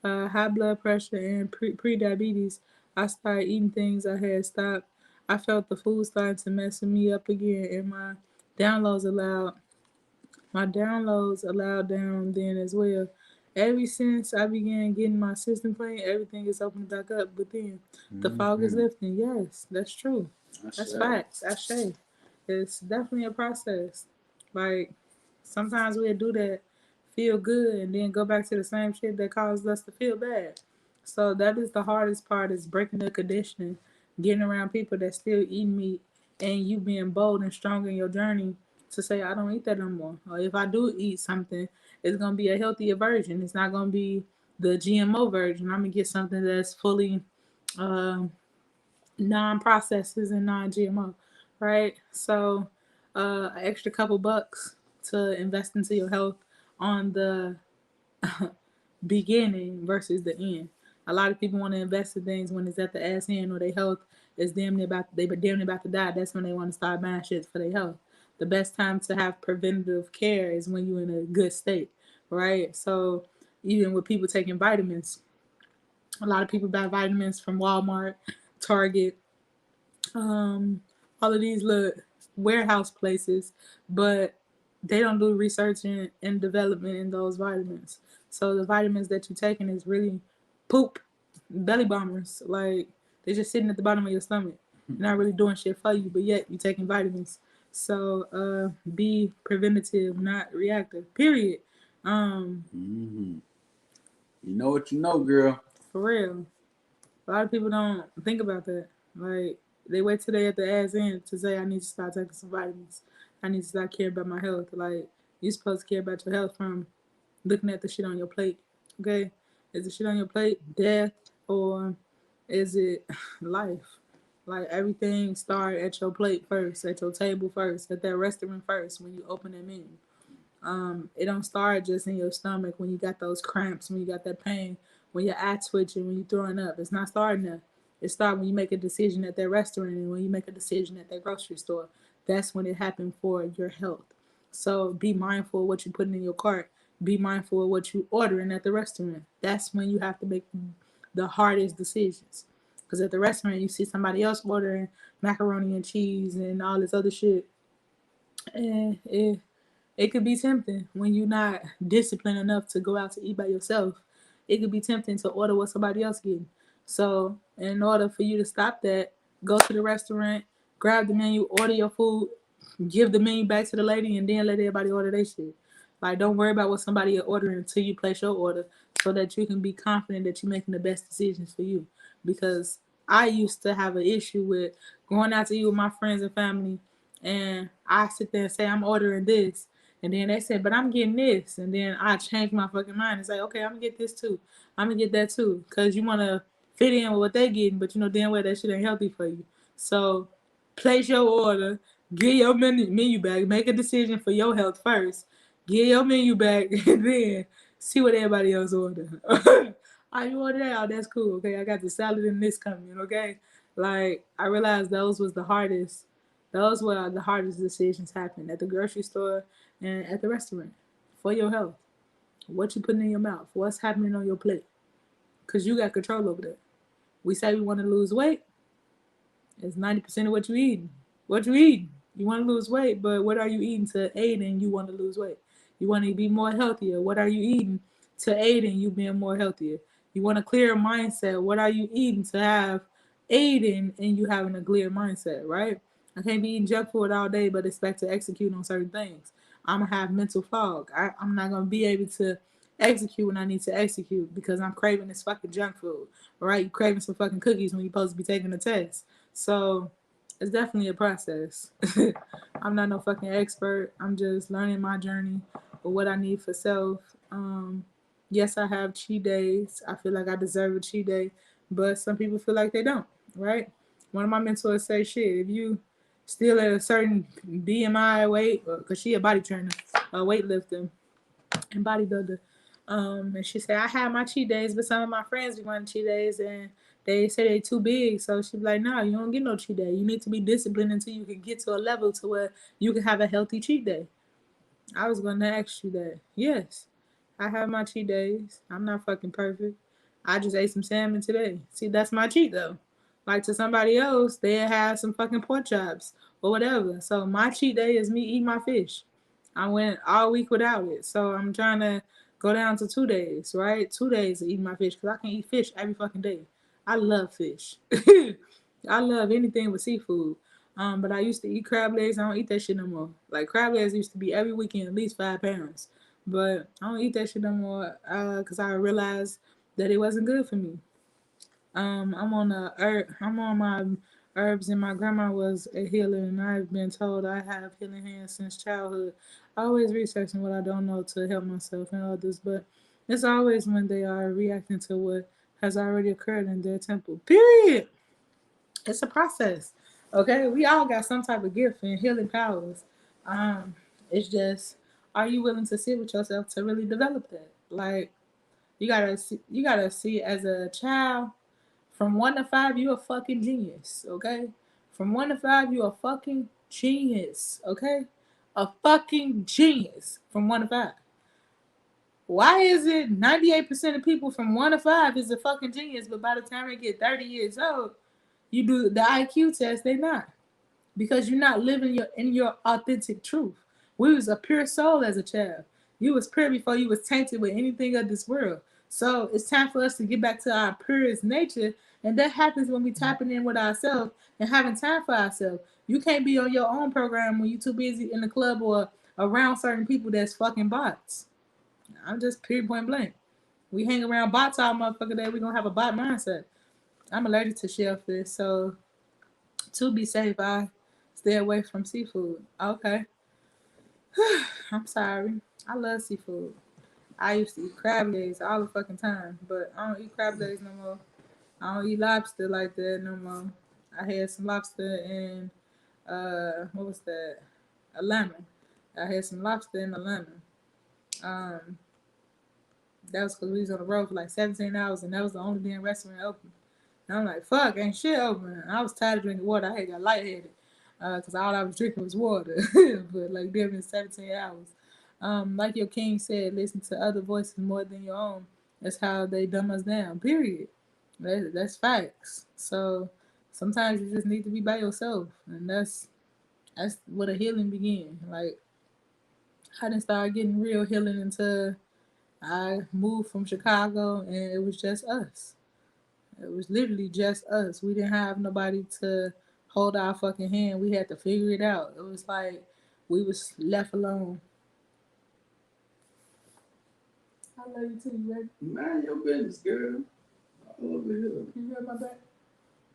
high blood pressure, and pre-diabetes. I started eating things I had stopped. I felt the food starting to mess me up again, and downloads allowed my downloads allowed down then as well. Ever since I began getting my system clean, everything is opening back up. But then the fog is Mm-hmm. lifting. Yes, that's true. That's That's right. facts. That's shade. It's definitely a process. Like sometimes we'll do that, feel good, and then go back to the same shit that caused us to feel bad. So that is the hardest part is breaking the conditioning, getting around people that still eat meat, and you being bold and strong in your journey to say I don't eat that no more. Or if I do eat something, it's gonna be a healthier version. It's not gonna be the GMO version. I'm gonna get something that's fully um, non-processes and non-GMO, right? So, an extra couple bucks to invest into your health on the beginning versus the end. A lot of people want to invest in things when it's at the ass end or their health is damn near about to die. That's when they want to start buying shit for their health. The best time to have preventative care is when you're in a good state, right? So even with people taking vitamins, a lot of people buy vitamins from Walmart, Target, um, all of these little warehouse places, but they don't do research and development in those vitamins. So the vitamins that you're taking is really poop, belly bombers. Like they're just sitting at the bottom of your stomach. They're not really doing shit for you, but yet you're taking vitamins. So be preventative, not reactive. Period. Mm-hmm. You know what you know, girl. For real. A lot of people don't think about that. Like they wait till they at the ass end to say I need to start taking some vitamins. I need to start caring about my health. Like you're supposed to care about your health from looking at the shit on your plate. Okay? Is the shit on your plate death or is it life? Like everything start at your plate first, at your table first, at that restaurant first when you open that menu. It don't start just in your stomach when you got those cramps, when you got that pain, when your eye twitching, when you throwing up. It's not starting there. It starts when you make a decision at that restaurant and when you make a decision at that grocery store. That's when it happened for your health. So be mindful of what you're putting in your cart. Be mindful of what you're ordering at the restaurant. That's when you have to make the hardest decisions. Because at the restaurant, you see somebody else ordering macaroni and cheese and all this other shit, And it could be tempting when you're not disciplined enough to go out to eat by yourself. It could be tempting to order what somebody else getting. So in order for you to stop that, go to the restaurant, grab the menu, order your food, give the menu back to the lady, and then let everybody order their shit. Like, don't worry about what somebody is ordering until you place your order, so that you can be confident that you're making the best decisions for you. Because I used to have an issue with going out to eat with my friends and family, and I sit there and say I'm ordering this, and then they said, but I'm getting this, and then I change my fucking mind and say, okay, I'm gonna get this too, I'm gonna get that too, cause you wanna fit in with what they getting, but you know damn well that shit ain't healthy for you. So place your order, get your menu back, make a decision for your health first, get your menu back, and then see what everybody else order. Oh, you order that? Oh, that's cool. Okay, I got the salad and this coming. Okay, like I realized those was the hardest. Those were the hardest decisions happen at the grocery store and at the restaurant for your health. What you putting in your mouth? What's happening on your plate? Cause you got control over that. We say we want to lose weight. It's 90% of what you eating. What you eating? You want to lose weight, but what are you eating to aid in you want to lose weight? You want to be more healthier. What are you eating to aid in you being more healthier? You want a clear mindset. What are you eating to have aid in you having a clear mindset, right? I can't be eating junk food all day, but expect to execute on certain things. I'm gonna have mental fog. I'm not gonna be able to execute when I need to execute because I'm craving this fucking junk food. Right? You craving some fucking cookies when you're supposed to be taking a test. So it's definitely a process. I'm not no fucking expert. I'm just learning my journey of what I need for self. Yes, I have cheat days. I feel like I deserve a cheat day, but some people feel like they don't, right? One of my mentors say, shit, if you still at a certain BMI weight, because she a body trainer, a weightlifter, and bodybuilder. And she said, I have my cheat days, but some of my friends be wanting cheat days and they say they too big. So she be like, no, you don't get no cheat day. You need to be disciplined until you can get to a level to where you can have a healthy cheat day. I was going to ask you that. Yes, I have my cheat days. I'm not fucking perfect. I just ate some salmon today. See, that's my cheat though. Like to somebody else, they have some fucking pork chops or whatever. So my cheat day is me eating my fish. I went all week without it. So I'm trying to go down to 2 days, right? 2 days of eating my fish because I can eat fish every fucking day. I love fish. I love anything with seafood. But I used to eat crab legs. I don't eat that shit no more. Like crab legs used to be every weekend at least 5 pounds. But I don't eat that shit no more because I realized that it wasn't good for me. I'm on a herb. I'm on my herbs, and my grandma was a healer, and I've been told I have healing hands since childhood. Always researching what I don't know to help myself and others, but it's always when they are reacting to what has already occurred in their temple. Period. It's a process. Okay, we all got some type of gift and healing powers. Um, it's just, are you willing to sit with yourself to really develop that? Like you gotta see as a child from 1 to 5, you a fucking genius, okay? From 1 to 5, you a fucking genius, okay? A fucking genius from 1 to 5. Why is it 98% of people from 1 to 5 is a fucking genius, but by the time they get 30 years old, you do the IQ test, they not because you're not living your authentic truth. We was a pure soul as a child. You was pure before you was tainted with anything of this world. So it's time for us to get back to our purest nature, and that happens when we tapping in with ourselves and having time for ourselves. You can't be on your own program when you're too busy in the club or around certain people that's fucking bots. I'm just period point blank. We hang around bots all motherfucker day, we gonna have a bot mindset. I'm allergic to shellfish, so to be safe, I stay away from seafood. Okay. I'm sorry. I love seafood. I used to eat crab legs all the fucking time, but I don't eat crab legs no more. I don't eat lobster like that no more. I had some lobster in what was that? A lemon. I had some lobster in a lemon. Um, that was because we was on the road for like 17 hours, and that was the only damn restaurant open. And I'm like, fuck, ain't shit open. I was tired of drinking water. I had got lightheaded because all I was drinking was water. But like, damn, in 17 hours. Like your king said, listen to other voices more than your own. That's how they dumb us down. Period. That's facts. So sometimes you just need to be by yourself, and that's That's where the healing began. Like I didn't start getting real healing until I moved from Chicago, and it was just us. It was literally just us. We didn't have nobody to hold our fucking hand. We had to figure it out. It was like we was left alone. I love you too, baby. Mind your business, girl. All over here. You hurt my back?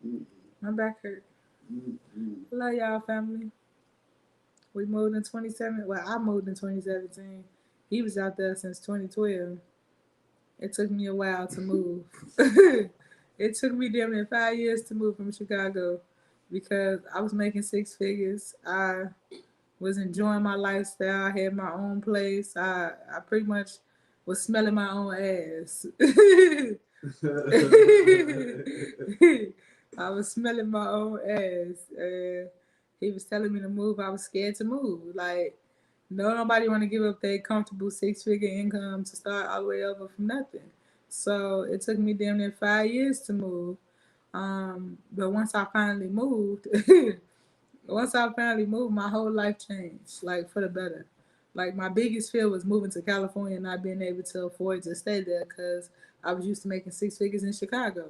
Mm. My back hurt. Mm. Love y'all, family. We moved in 2017. Well, I moved in 2017. He was out there since 2012. It took me a while to move. It took me damn near 5 years to move from Chicago because I was making six figures. I was enjoying my lifestyle. I had my own place. I pretty much was smelling my own ass. I was smelling my own ass. He was telling me to move. I was scared to move. Like, nobody want to give up their comfortable six-figure income to start all the way over from nothing. So it took me damn near 5 years to move. But once I finally moved, my whole life changed, like for the better. Like my biggest fear was moving to California and not being able to afford to stay there because I was used to making six figures in Chicago.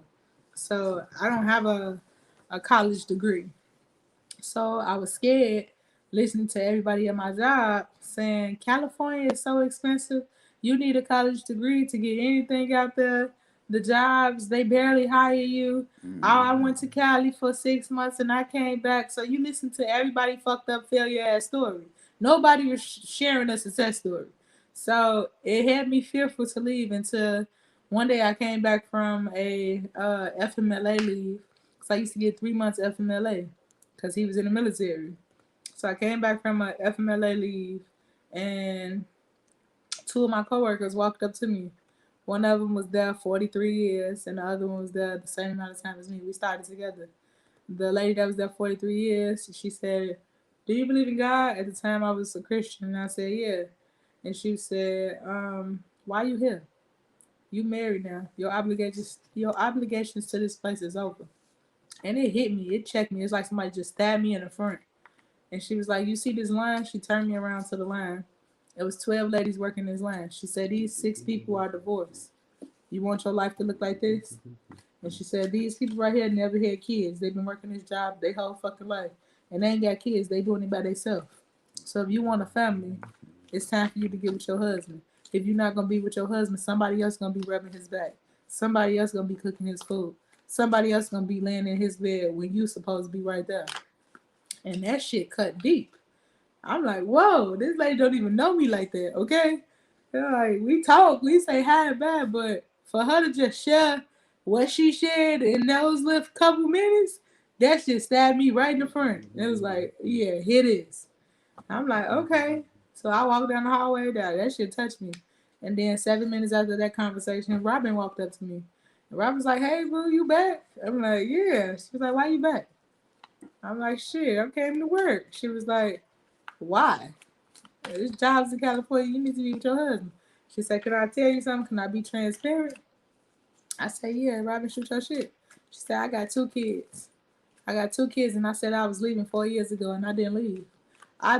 So I don't have a college degree. So I was scared listening to everybody at my job saying California is so expensive. You need a college degree to get anything out there. The jobs, they barely hire you. I went to Cali for 6 months and I came back. So you listen to everybody fucked up failure ass story. Nobody was sharing a success story. So it had me fearful to leave until one day I came back from a FMLA leave. Because I used to get 3 months FMLA because he was in the military. So I came back from a FMLA leave, and two of my coworkers walked up to me. One of them was there 43 years, and the other one was there the same amount of time as me. We started together. The lady that was there 43 years, she said, "Do you believe in God?" At the time, I was a Christian, and I said, "Yeah." And she said, "Why are you here? You married now. Your obligations to this place is over." And it hit me. It checked me. It's like somebody just stabbed me in the front. And she was like, "You see this line?" She turned me around to the line. It was 12 ladies working this line. She said, "These 6 people are divorced. You want your life to look like this?" And she said, "These people right here never had kids. They've been working this job their whole fucking life. And they ain't got kids. They doing it by themselves. So if you want a family, it's time for you to get with your husband. If you're not going to be with your husband, somebody else going to be rubbing his back. Somebody else going to be cooking his food. Somebody else going to be laying in his bed when you supposed to be right there." And that shit cut deep. I'm like, whoa, this lady don't even know me like that, okay? Like, we talk, we say hi and bye, but for her to just share what she shared in those little couple minutes, that shit stabbed me right in the front. It was like, yeah, here it is. I'm like, okay. So I walked down the hallway, that shit touched me. And then 7 minutes after that conversation, Robin walked up to me. And Robin's like, "Hey, boo, you back?" I'm like, "Yeah." She was like, "Why you back?" I'm like, "Shit, I came to work." She was like, "Why? This job's in California. You need to be with your husband." She said, "Can I tell you something? Can I be transparent?" I said, "Yeah." Robin, shoot your shit. She said, "I got 2 kids. I got 2 kids, and I said I was leaving 4 years ago, and I didn't leave. I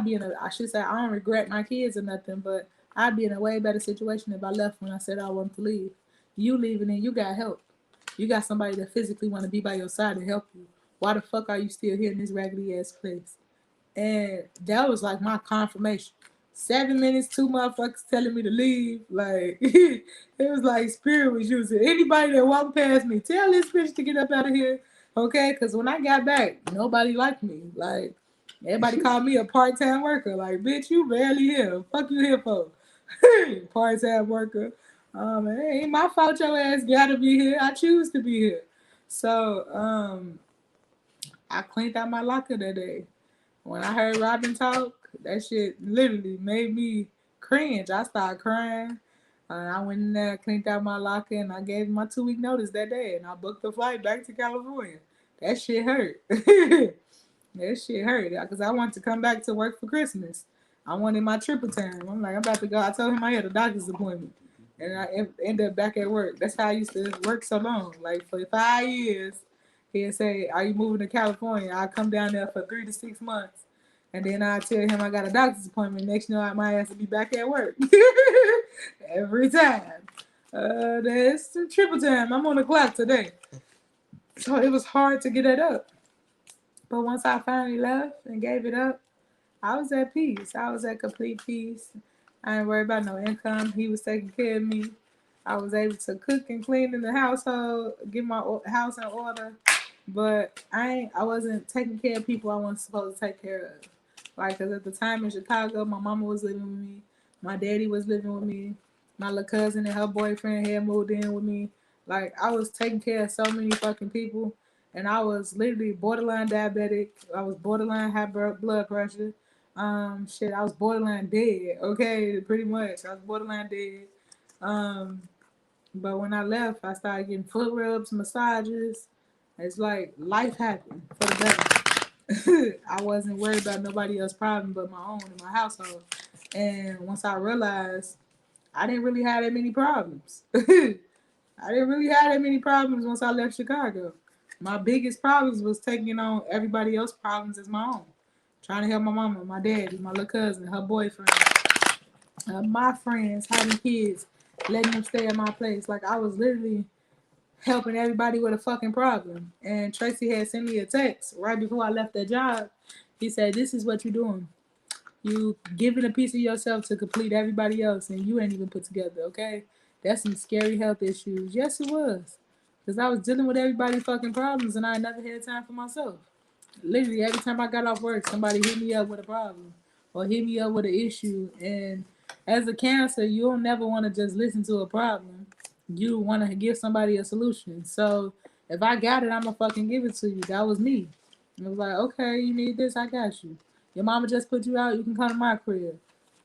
should say, I don't regret my kids or nothing, but I'd be in a way better situation if I left when I said I wanted to leave. You leaving and you got help. You got somebody that physically want to be by your side and help you. Why the fuck are you still here in this raggedy ass place?" And that was like my confirmation. 7 minutes, two motherfuckers telling me to leave. Like, it was like spirit was using. Anybody that walked past me, tell this bitch to get up out of here. Okay? Because when I got back, nobody liked me. Like, everybody called me a part-time worker. Like, bitch, you barely here. Fuck you here for? Part-time worker. It ain't my fault your ass gotta be here. I choose to be here. So, I cleaned out my locker that day. When I heard Robin talk, that shit literally made me cringe. I started crying. I went in there, cleaned out my locker, and I gave my 2 week notice that day, and I booked the flight back to California. That shit hurt. That shit hurt because I wanted to come back to work for Christmas. I wanted my triple time. I'm like, I'm about to go. I told him I had a doctor's appointment, and I ended up back at work. That's how I used to work so long. Like for 5 years, he'd say, "Are you moving to California?" I come down there for 3 to 6 months, And then I tell him I got a doctor's appointment. Next, you know, I might have to be back at work. Every time. That's triple time. I'm on the clock today. So it was hard to get it up. But once I finally left and gave it up, I was at peace. I was at complete peace. I ain't worried about no income. He was taking care of me. I was able to cook and clean in the household, get my house in order. But I wasn't taking care of people I wasn't supposed to take care of. Like, cause at the time in Chicago, my mama was living with me. My daddy was living with me. My little cousin and her boyfriend had moved in with me. Like, I was taking care of so many fucking people. And I was literally borderline diabetic. I was borderline high blood pressure. I was borderline dead. Okay, pretty much. I was borderline dead. But when I left, I started getting foot rubs, massages. It's like life happened for the better. I wasn't worried about nobody else's problem but my own in my household. And once I realized I didn't really have that many problems. I didn't really have that many problems once I left Chicago. My biggest problems was taking on everybody else's problems as my own. Trying to help my mama, my daddy, my little cousin, her boyfriend, my friends, having kids, letting them stay at my place. Like, I was literally helping everybody with a fucking problem. And Tracy had sent me a text right before I left that job. He said, "This is what you're doing. You giving a piece of yourself to complete everybody else, and you ain't even put together, okay? That's some scary health issues." Yes, it was. Because I was dealing with everybody's fucking problems, and I never had time for myself. Literally, every time I got off work, somebody hit me up with a problem or hit me up with an issue. And as a counselor, you don't never want to just listen to a problem. You want to give somebody a solution. So if I got it, I'm going to fucking give it to you. That was me. It was like, okay, you need this, I got you. Your mama just put you out, you can come to my crib.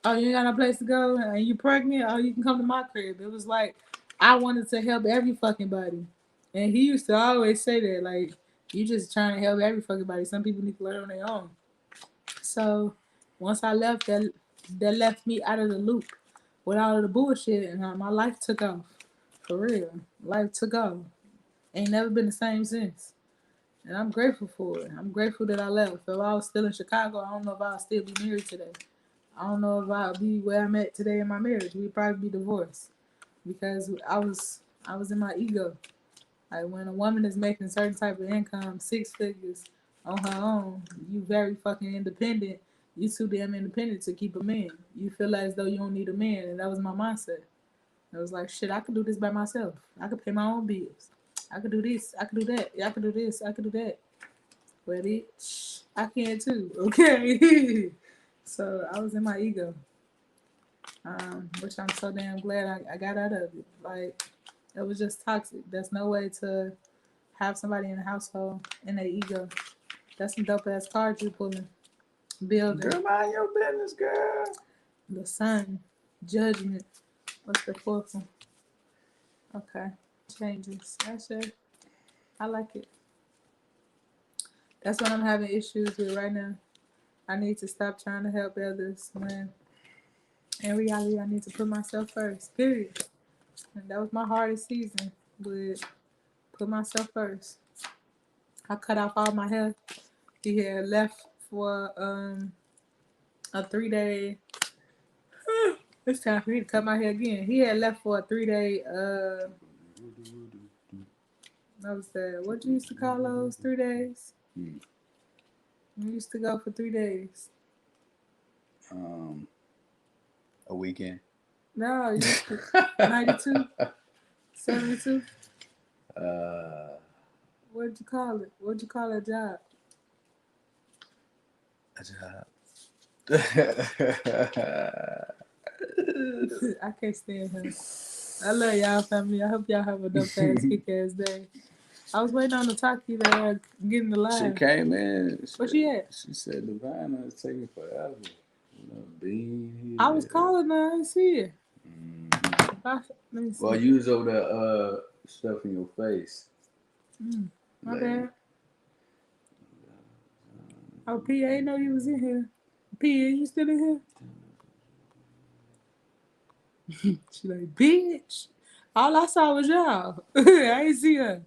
Oh, you ain't got no place to go and you pregnant? Oh, you can come to my crib. It was like, I wanted to help every fucking body. And he used to always say that, like, you just trying to help every fucking body. Some people need to learn on their own. So once I left, that left me out of the loop with all of the bullshit, and my life took off. For real. Life took off. Ain't never been the same since. And I'm grateful for it. I'm grateful that I left. If I was still in Chicago, I don't know if I'll still be married today. I don't know if I'll be where I'm at today in my marriage. We'd probably be divorced. Because I was in my ego. Like, when a woman is making a certain type of income, 6 figures on her own, you very fucking independent. You too damn independent to keep a man. You feel as though you don't need a man, and that was my mindset. I was like, shit, I could do this by myself. I could pay my own bills. I could do this. I could do that. I could do this. I could do that. But I can too. Okay. So I was in my ego, which I'm so damn glad I got out of it. Like, it was just toxic. There's no way to have somebody in the household in their ego. That's some dope ass cards you pulling. Building. Girl, mind your business, girl. The sun. Judgment. What's the fourth one? Okay. Changes. That's it. I like it. That's what I'm having issues with right now. I need to stop trying to help others when in reality I need to put myself first. Period. And that was my hardest season, with put myself first. I cut off all my hair. He had left for a 3-day. It's time for me to cut my hair again. He had left for a 3-day. What was that? What you used to call those 3 days? We used to go for 3 days. A weekend. No, you used to 92, 72. What'd you call it? What'd you call that job? A job. I can't stand him. I love y'all family. I hope y'all have a dope ass kick ass day. I was waiting on the talkie to get in the line. She came in. Where she at? She said Divina is taking forever. Bean. I was calling her. I didn't see her. Let me see. Well, you was over there stuffing your face. My bad. Oh, P, I didn't know you was in here. P, are you still in here? She like, bitch. All I saw was y'all. I didn't see her.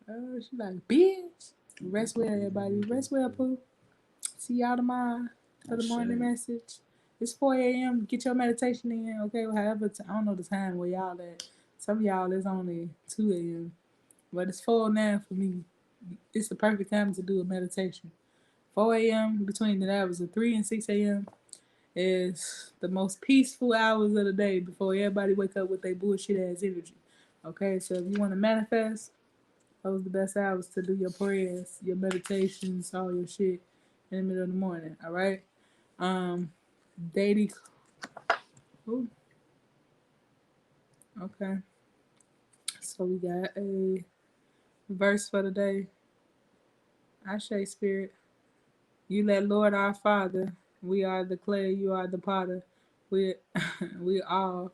Oh, she like, bitch. Rest well, everybody. Rest well, Pooh. See y'all tomorrow for the morning message. It's 4 a.m. Get your meditation in, okay? However, I don't know the time where y'all at. Some of y'all is only 2 a.m. But it's 4 now for me. It's the perfect time to do a meditation. 4 a.m. between the hours of 3 and 6 a.m. is the most peaceful hours of the day before everybody wake up with their bullshit ass energy. Okay, so if you want to manifest, those are the best hours to do your prayers, your meditations, all your shit in the middle of the morning. All right. Daily. Ooh, okay. So we got a verse for the day. I say, Spirit, you let Lord our Father. We are the clay, you are the potter. We we all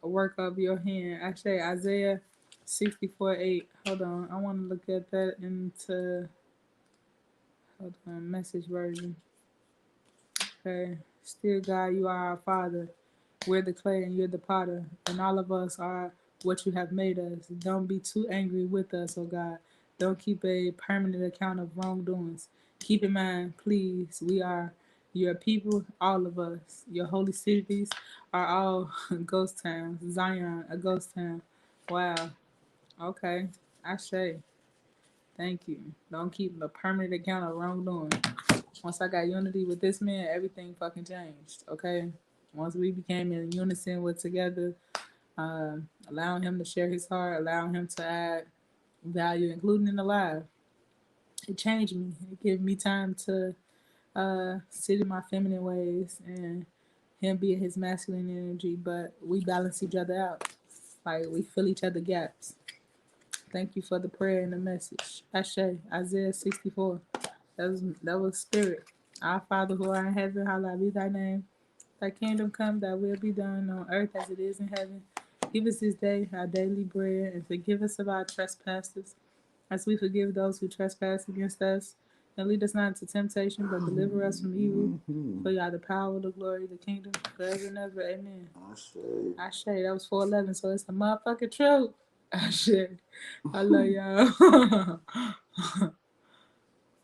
work of your hand. I say Isaiah 64:8. Hold on, I want to look at that into message version. Okay, still God, you are our Father. We're the clay and you're the potter, and all of us are what you have made us. Don't be too angry with us, oh God. Don't keep a permanent account of wrongdoings. Keep in mind, please, we are your people, all of us. Your holy cities are all ghost towns. Zion, a ghost town. Wow. Okay. I say, thank you. Don't keep a permanent account of wrongdoing. Once I got unity with this man, everything fucking changed. Okay. Once we became in unison with together, allowing him to share his heart, allowing him to add value, including in the live, it changed me. It gave me time to sit in my feminine ways and him be in his masculine energy, but we balance each other out. Like we fill each other gaps. Thank you for the prayer and the message. Ashe, Isaiah 64. That was spirit. Our Father who art in heaven, hallowed be thy name. Thy kingdom come, thy will be done on earth as it is in heaven. Give us this day our daily bread, and forgive us of our trespasses, as we forgive those who trespass against us. And lead us not into temptation, but deliver us from evil. For you are the power, the glory, the kingdom, forever and ever. Amen. Ashe. That was 411, so it's the motherfucking truth. Ashe. I love y'all.